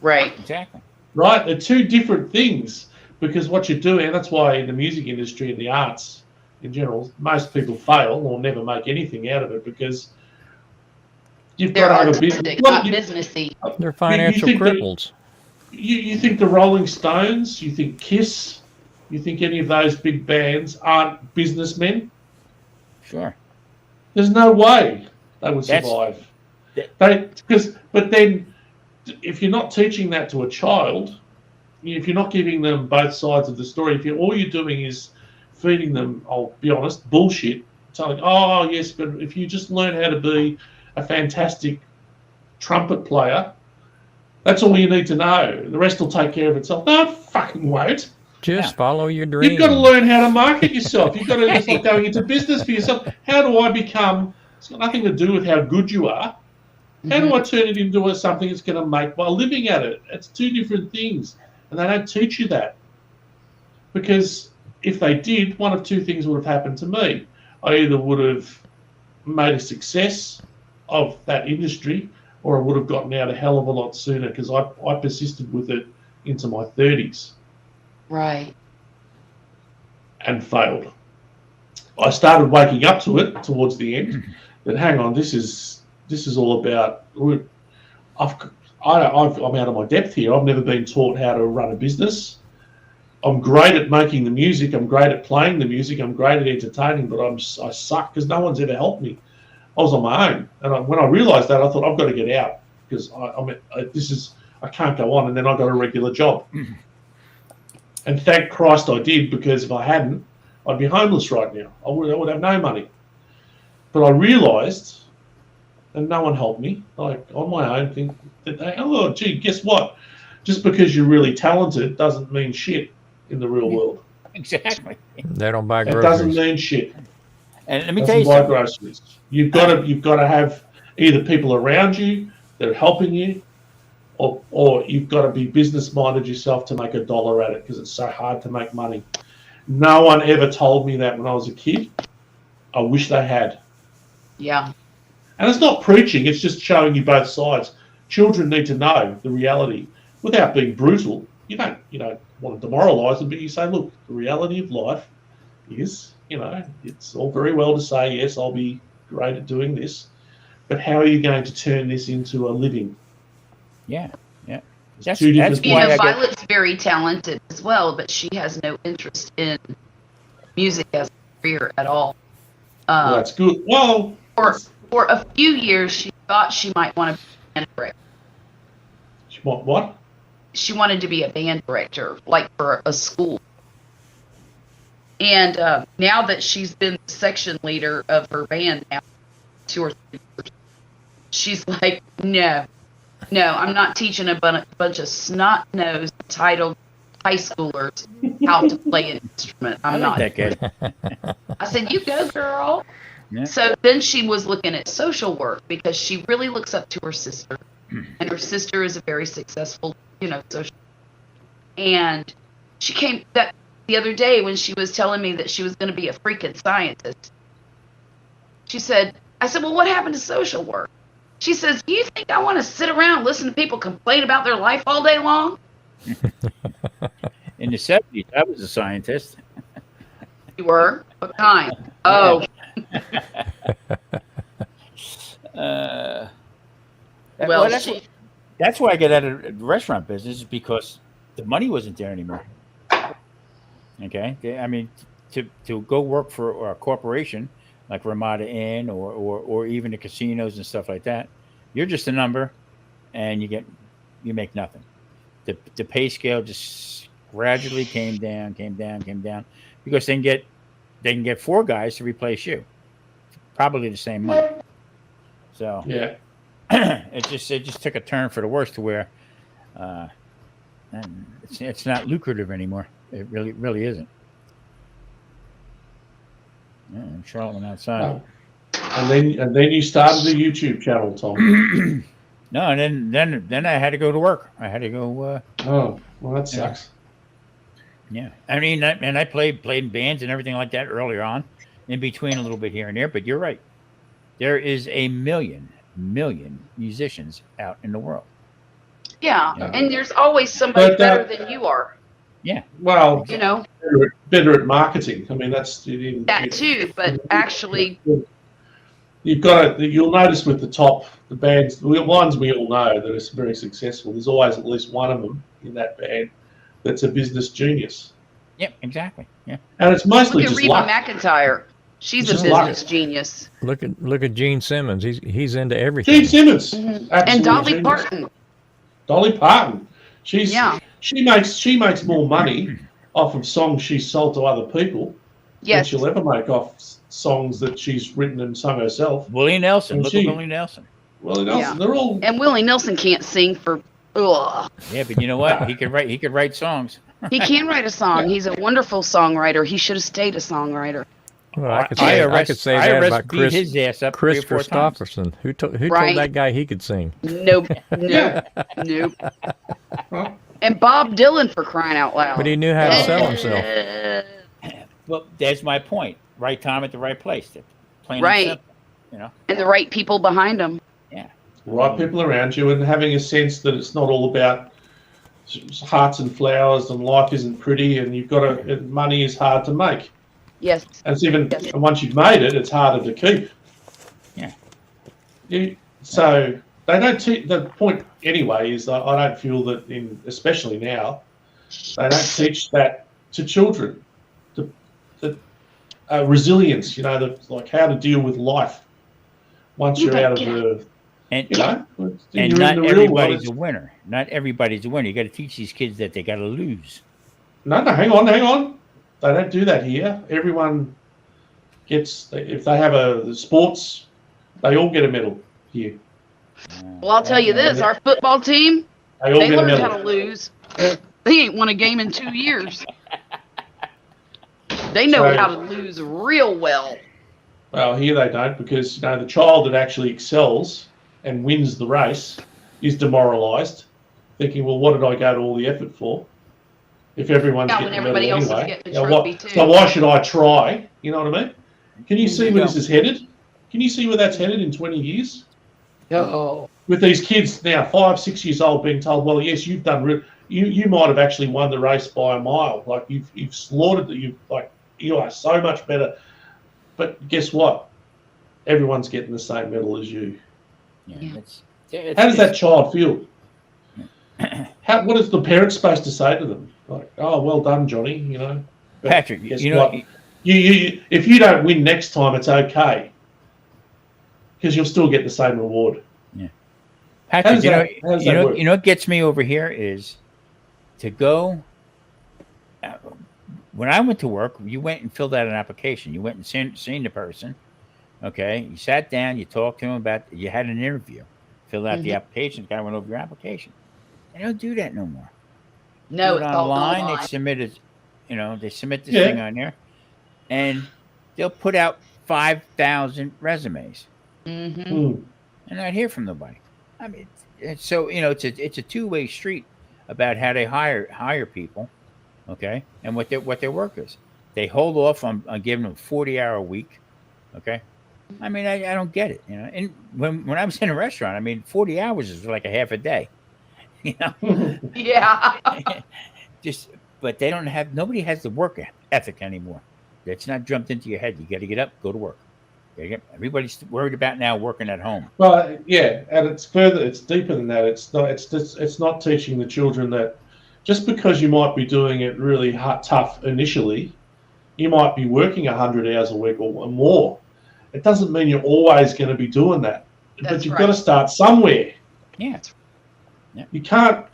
Right. Exactly. Right? They're two different things, because what you're doing, and that's why in the music industry and the arts in general, most people fail or never make anything out of it, because you've They're got to have a artistic, business. not businessy. They're financial think that- cripples. You think the Rolling Stones, you think Kiss, you think any of those big bands aren't businessmen? Sure. There's no way they would That's- survive. that- But then, if you're not teaching that to a child, if you're not giving them both sides of the story, if all you're doing is feeding them, I'll be honest, bullshit, telling, oh yes, but if you just learn how to be a fantastic trumpet player, that's all you need to know. The rest will take care of itself. No, it fucking won't. Just follow your dream. You've got to learn how to market yourself. You've got to, it's like going into business for yourself. How do I become, it's got nothing to do with how good you are. How do I turn it into something that's going to make my living at it? It's two different things. And they don't teach you that. Because if they did, one of two things would have happened to me. I either would have made a success of that industry, or I would have gotten out a hell of a lot sooner, because I persisted with it into my 30s. Right. And failed. I started waking up to it towards the end. That hang on, this is all about. I'm out of my depth here. I've never been taught how to run a business. I'm great at making the music. I'm great at playing the music. I'm great at entertaining, but I suck because no one's ever helped me. I was on my own, and when I realised that, I thought I've got to get out, because I can't go on. And then I got a regular job. And thank Christ I did, because if I hadn't, I'd be homeless right now. I would have no money. But I realised, and no one helped me, like on my own, think that oh gee, guess what? Just because you're really talented doesn't mean shit in the real world. Exactly. They don't buy It doesn't groceries. mean shit. And let me tell Doesn't you buy something. groceries. You've got to have either people around you that are helping you, or you've got to be business minded yourself to make a dollar at it, because it's so hard to make money. No one ever told me that when I was a kid. I wish they had. Yeah. And it's not preaching, it's just showing you both sides. Children need to know the reality without being brutal. You don't want to demoralise them, but you say, look, the reality of life is, it's all very well to say, yes, I'll be great at doing this, but how are you going to turn this into a living? Yeah. It's That's- two different that's You why know, I get- Violet's very talented as well, but she has no interest in music as a career at all. Well, that's good. Well, For a few years, she thought she might want to be a band director. what? She wanted to be a band director, like for a school. And now that she's been the section leader of her band now, 2 or 3 years, she's like, no, I'm not teaching a bunch of snot-nosed, entitled high schoolers how to play an instrument. I'm not. that kid. I said, you go, girl. Yeah. So then she was looking at social work, because she really looks up to her sister. And her sister is a very successful, social. And she came that the other day when she was telling me that she was going to be a freaking scientist. I said, well, what happened to social work? She says, you think I want to sit around and listen to people complain about their life all day long? In the 70s, I was a scientist. You were? What kind? Oh, well, that's why I got out of the restaurant business, is because the money wasn't there anymore. Okay, I mean, to go work for a corporation like Ramada Inn or even the casinos and stuff like that, you're just a number, and you make nothing. The pay scale just gradually came down, because they can get 4 guys to replace you, probably the same money. So Yeah. it just took a turn for the worse, to where and it's not lucrative anymore. It really isn't. Yeah, Charlotte went outside. And then you started the YouTube channel, Tom. No, and then I had to go to work. I had to go. Oh, well, that sucks. Yeah, I mean, I played in bands and everything like that earlier on, in between a little bit here and there. But you're right. There is a million musicians out in the world. Yeah, Yeah. and there's always somebody But, better than you are. Well, You know better at marketing. I mean, that's that too, but actually, you've got to. You'll notice with the bands, the ones we all know that are very successful. There's always at least one of them in that band that's a business genius, Yep, exactly. Yeah. and it's mostly look at just Reba luck. McEntire. She's a Just luck. business genius. Look at Gene Simmons. He's into everything. Gene Simmons, Mhm. absolute And Dolly genius. Parton. Dolly Parton. Yeah. She makes more money off of songs she sold to other people than Yes. she'll ever make off songs that she's written and sung herself. Willie Nelson. And Look she- at Willie Nelson. Well, Nelson, they're all. And Willie Nelson can't sing for. Ugh. Yeah, but you know what? He could write songs. He can write a song. He's a wonderful songwriter. He should have stayed a songwriter. Well, I could say that IRS about beat Chris his ass up Chris 3 or 4 times. Christopherson. Who told Right. that guy he could sing? Nope. Nope. Nope. And Bob Dylan, for crying out loud. But he knew how to sell himself. Well, that's my point. Right time at the right place. Plain and Right. simple, you know. And the right people behind him. Right people around you and having a sense that it's not all about hearts and flowers and life isn't pretty and you've got to money is hard to make Yes. and it's even Yes. and once you've made it it's harder to keep. So they don't the point anyway is that I don't feel that especially now they don't teach that to children, the resilience, like how to deal with life once you're out of the And you're and in not the real everybody's world. a winner. Not everybody's a winner. You got to teach these kids that they got to lose. No, hang on. They don't do that here. Everyone gets, if they have a sports, they all get a medal here. Well, I'll tell you this: our football team, They all they get a learned how medal. to lose. They ain't won a game in 2 years. They know So- how to lose real well. Well, here they don't because the child that actually excels and wins the race is demoralised, thinking, well, what did I go to all the effort for? If everyone's Yeah, getting when the medal everybody else is anyway, getting the Yeah, trophy too. so why should I try? You know what I mean? Can you see where Yeah. this is headed? Can you see where that's headed in 20 years? Oh. With these kids now 5, 6 years old being told, well, yes, you've done, you might have actually won the race by a mile. Like you've slaughtered you are so much better. But guess what? Everyone's getting the same medal as you. Yeah. Yeah. How does that child feel? What is the parent supposed to say to them? Like, oh, well done, Johnny. But Patrick? guess You know, what? You if you don't win next time, it's okay because you'll still get the same reward. Patrick, does that work? you know what gets me over here is to go. When I went to work, you went and filled out an application. You went and seen the person. Okay, you sat down, you talked to him you had an interview, filled out the Mhm. application. The guy went over your application. They don't do that no more. No, Do it's it all online. online. They submit it. They submit this Yeah. thing on there, and they'll put out 5,000 resumes Mm-hmm. Hmm. and not hear from nobody. I mean, it's so it's a two-way street about how they hire people, okay, and what their work is. They hold off on giving them a 40-hour week, okay. I mean, I don't get it, And when I was in a restaurant, I mean, 40 hours is like a half a day, Yeah. But they don't have. Nobody has the work ethic anymore. It's not jumped into your head. You got to get up, go to work. Everybody's worried about now working at home. Well, yeah, and it's deeper than that. It's not teaching the children that just because you might be doing it really tough initially, you might be working 100 hours a week or more. It doesn't mean you're always going to be doing that. But That's you've right. got to start somewhere. Yeah. You can't.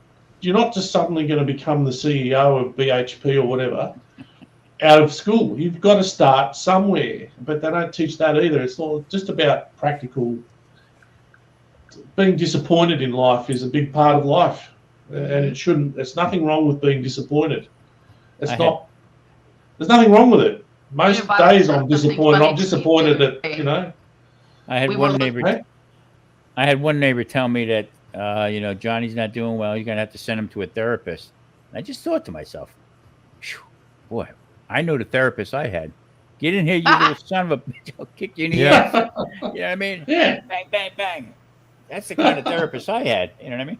You're not just suddenly going to become the CEO of BHP or whatever out of school. You've got to start somewhere. But they don't teach that either. It's not just about practical. Being disappointed in life is a big part of life, and it shouldn't. There's nothing wrong with being disappointed. There's nothing wrong with it. Most Yeah, but days I'm something disappointed. funny I'm to disappointed see that today. I had We one were- neighbor. Right? I had one neighbor tell me that Johnny's not doing well. You're gonna have to send him to a therapist. I just thought to myself, "Phew, boy, I know the therapist I had. Get in here, you little son of a bitch! I'll kick you in the Yeah. ass. You know what I mean? Yeah. Bang, bang, bang. That's the kind of therapist I had. You know what I mean?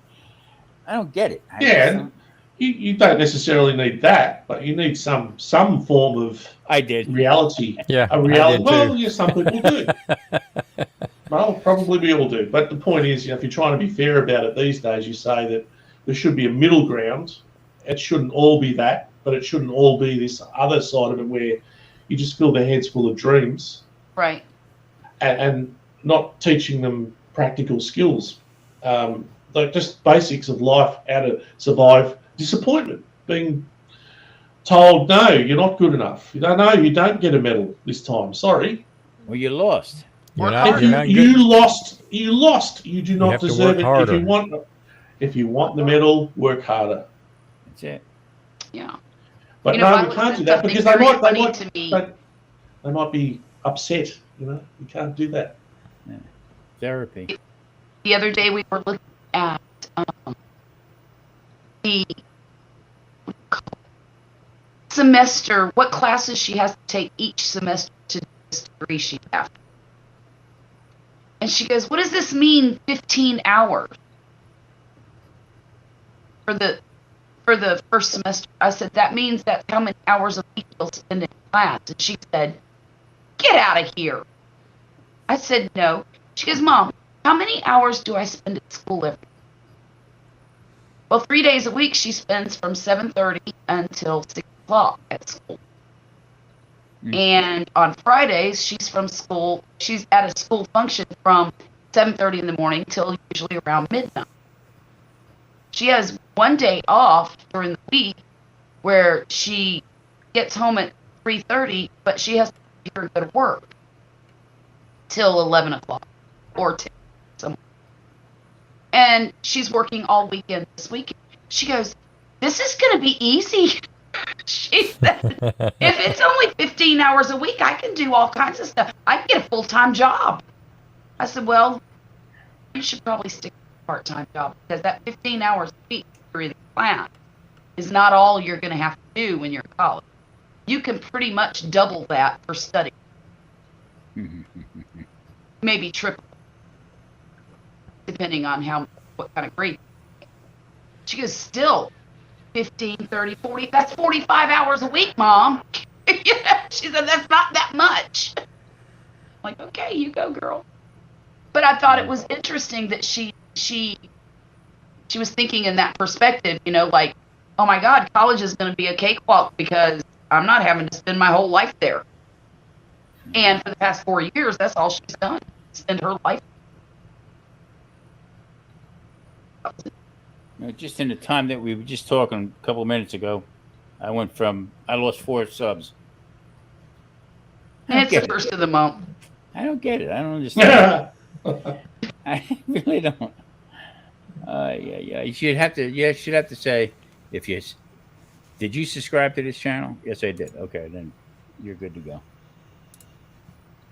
I don't get it. I Yeah, just and don't- you don't necessarily need that, but you need some form of I did. reality. Yeah, A I reality. did Well, too. yeah, some people do. Well, probably we all do. But the point is, if you're trying to be fair about it these days, you say that there should be a middle ground. It shouldn't all be that, but it shouldn't all be this other side of it where you just fill their heads full of dreams Right. and not teaching them practical skills. Like just basics of life, how to survive disappointment, being told, no, you're not good enough. You don't get a medal this time. Sorry. Well, you lost. You're Work not, hard. you're not You good. lost. You do not have to deserve work it. harder. If you want the medal, work harder. That's it. Yeah. But You know, no, I we was can't at do that something because very funny they to me. might be upset. You can't do that. Therapy. The other day we were looking at the semester, what classes she has to take each semester to do this degree she has. And she goes, what does this mean, 15 hours for the first semester? I said, that means that's how many hours a week you'll spend in class. And she said, get out of here. I said, no. She goes, Mom, how many hours do I spend at school every day? Well, 3 days a week she spends from 7:30 until 6 o'clock at school. And on Fridays, she's at a school function from 7:30 in the morning till usually around midnight. She has one day off during the week where she gets home at 3:30, but she has to be here and go to work till 11 o'clock or 10. And she's working all weekend this weekend. She goes, this is going to be easy. She said, if it's only 15 hours a week, I can do all kinds of stuff. I can get a full-time job. I said, well, you should probably stick to a part-time job because that 15 hours a week through the class is not all you're going to have to do when you're in college. You can pretty much double that for study. Maybe triple, depending on what kind of grade. She goes, still 15, 30, 40, that's 45 hours a week, Mom. She said, that's not that much. I'm like, okay, you go, girl. But I thought it was interesting that she was thinking in that perspective, like, oh my God, college is going to be a cakewalk because I'm not having to spend my whole life there. And for the past 4 years, that's all she's done. Spend her life. Just in the time that we were just talking a couple of minutes ago, I lost 4 subs. And it's the first of the month. I don't get it. I don't understand. I really don't. Yeah. You should have to say did you subscribe to this channel? Yes, I did. Okay, then you're good to go.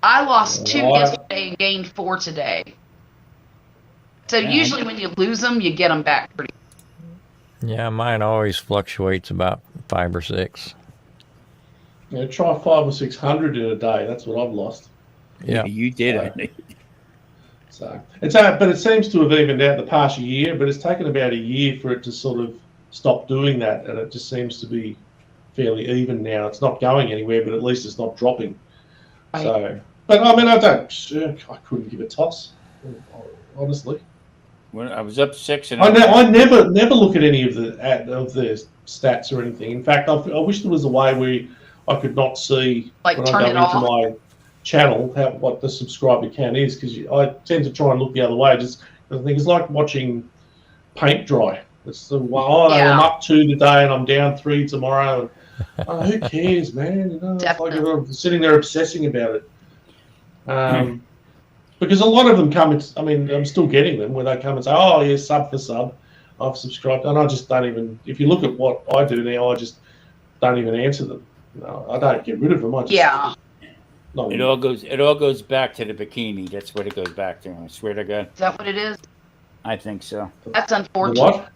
I lost 2 What? yesterday and gained 4 today. So usually when you lose them, you get them back pretty. Yeah, mine always fluctuates about 5 or 6. Try 500 or 600 in a day. That's what I've lost. Yeah. You did. I think. So but it seems to have evened out the past year. But it's taken about a year for it to sort of stop doing that, and it just seems to be fairly even now. It's not going anywhere, but at least it's not dropping. Right. So, but I mean, I couldn't give a toss, honestly. When I was up 6 and I never look at any of the stats or anything. In fact, I wish there was a way where I could not see Like when turn I it go into off. my channel what the subscriber count is, because I tend to try and look the other way. Just I think it's like watching paint dry. It's the I'm up 2 today and I'm down 3 tomorrow. And, who cares, man? It's like I'm sitting there obsessing about it. Because a lot of them come. I'm still getting them where they come and say, "Oh, yeah, sub for sub, I've subscribed," and I just don't even. If you look at what I do now, I just don't even answer them. No, I don't get rid of them. I just, It all goes back to the bikini. That's what it goes back to. I swear to God. Is that what it is? I think so. That's The unfortunate. what?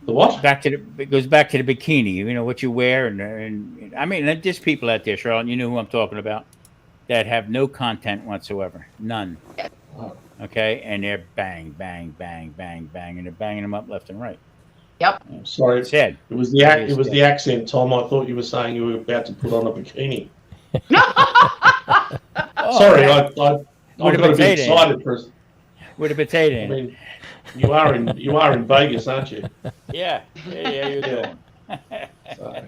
The what? It goes back to the bikini. You know what you wear, and I mean, there's people out there, Charlotte. You know who I'm talking about, that have no content whatsoever, none. Okay, and they're bang, bang, bang, bang, bang, and they're banging them up left and right. Yep. Sorry, Sad. it was the accent, Tom. I thought you were saying you were about to put on a bikini. Oh, Sorry, yeah. I got a bit excited for us. With a potato I in it. mean, you are in Vegas, aren't you? Yeah, you're doing. So.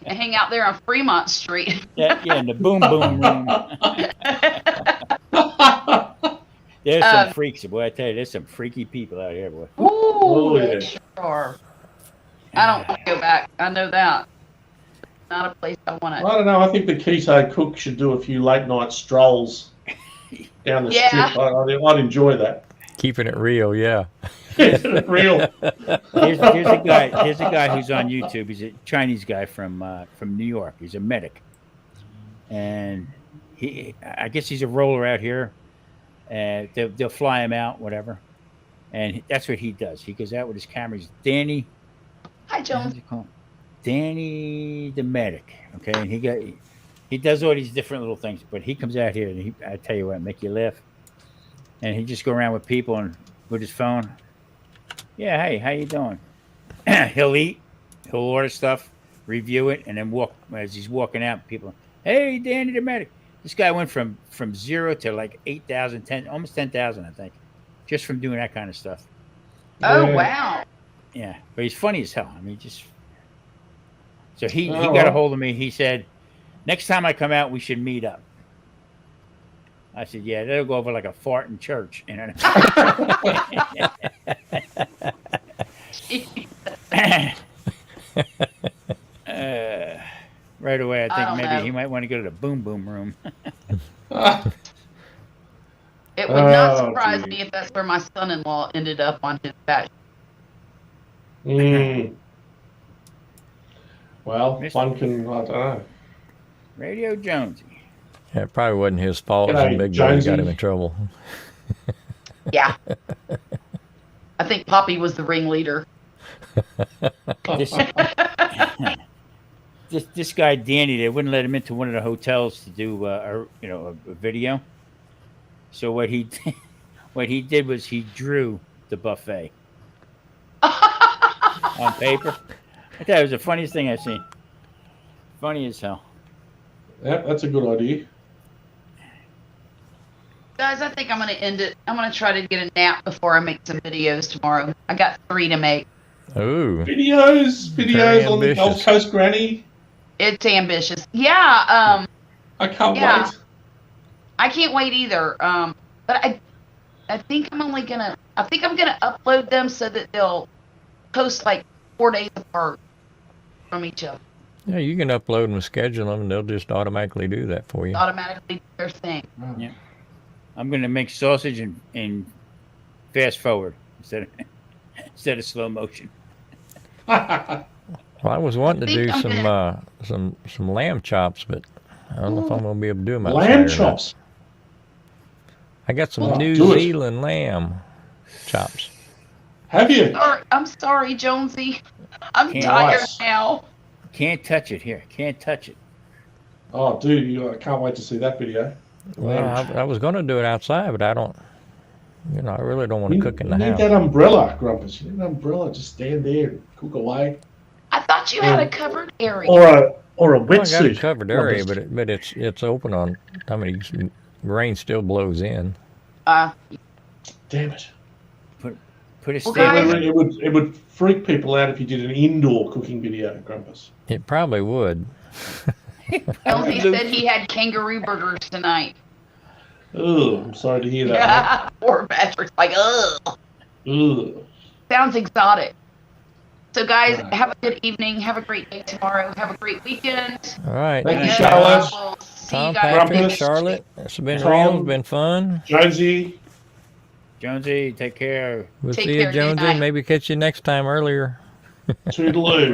I hang out there on Fremont Street. Yeah, in the boom boom room. There's some freaks, boy. I tell you, there's some freaky people out here, boy. Ooh, yeah. they sure are. I don't want to go back. I know that. Not a place I want I to. don't know. I think the keto cook should do a few late night strolls down the Yeah. strip. I'd enjoy that. Keeping it real, yeah. Real. Here's a guy. Here's a guy who's on YouTube. He's a Chinese guy from New York. He's a medic, and I guess he's a roller out here. And they'll fly him out, whatever. And that's what he does. He goes out with his camera. He's Danny. Hi, How's Jones. he called? Danny the medic. Okay, and he does all these different little things. But he comes out here and I tell you what, make you laugh. And he just go around with people and with his phone. Yeah, hey, how you doing? He'll eat, he'll order stuff, review it, and then walk as he's walking out. People, hey, Danny the medic. This guy went from 0 to like 8,000, almost 10,000, I think, just from doing that kind of stuff. Oh, Yeah. wow. Yeah, but he's funny as hell. I mean, just so he Oh, got well. a hold of me. He said, next time I come out, we should meet up. I said, yeah, that'll go over like a fart in church. You know? Right away, I I think don't maybe know. he might want to go to the boom boom room. It would not Oh, surprise gee. me if that's where my son-in-law ended up on his batch. Mm. Well, Mr. one can, I don't know. Radio Jonesy. Yeah, it probably wasn't his fault. G'day, Some big boy got Jonesy. him in trouble. Yeah. I think Poppy was the ringleader. This guy Danny, they wouldn't let him into one of the hotels to do a video. So what he did was he drew the buffet on paper. I thought it was the funniest thing I've seen. Funny as hell. Yeah, that's a good idea. Guys, I think I'm going to end it. I'm going to try to get a nap before I make some videos tomorrow. I got 3 to make. Ooh. Videos Very on the Gold ambitious. Coast, Granny. It's ambitious. Yeah, I can't Yeah. wait. I can't wait either. But I think I'm gonna upload them so that they'll post like 4 days apart from each other. Yeah, you can upload them and schedule them, and they'll just automatically do that for you. Automatically do their thing. I'm gonna make sausage and fast forward instead of slow motion. Well, I was wanting to think do I'm some lamb chops, but I don't know if I'm gonna be able to do them. Lamb chops. I got some Oh, New do it. Zealand lamb chops. Have you? I'm sorry, Jonesy. I'm Can't tired watch. now. Can't touch it here. Can't touch it. Oh, dude, I can't wait to see that video. Well, I was gonna do it outside, but I don't. I really don't want to You cook in the need house. that umbrella, Grumpus. You need an umbrella. Just stand there and cook away. I thought you had a covered area. Or a Well, I got a wetsuit. covered area, Grumpus. but it's open on. I mean, rain still blows in. Damn it. Put a Well, stand. guys- It would freak people out if you did an indoor cooking video, Grumpus. It probably would. Jonesy said he had kangaroo burgers tonight. Ugh, I'm sorry to hear that. Yeah, poor Patrick's like, ugh. Ugh. Sounds exotic. So, guys, Right. have a good evening. Have a great day tomorrow. Have a great weekend. All right. Thank you, And Charlotte. we'll see Tom, you guys Patrick, Grumpus. next Charlotte. It's been Tom. real. It's been fun. Jonesy, Jonesy, take care. We'll Take see you, care, good Jonesy. night. Maybe catch you next time earlier. toodaloo.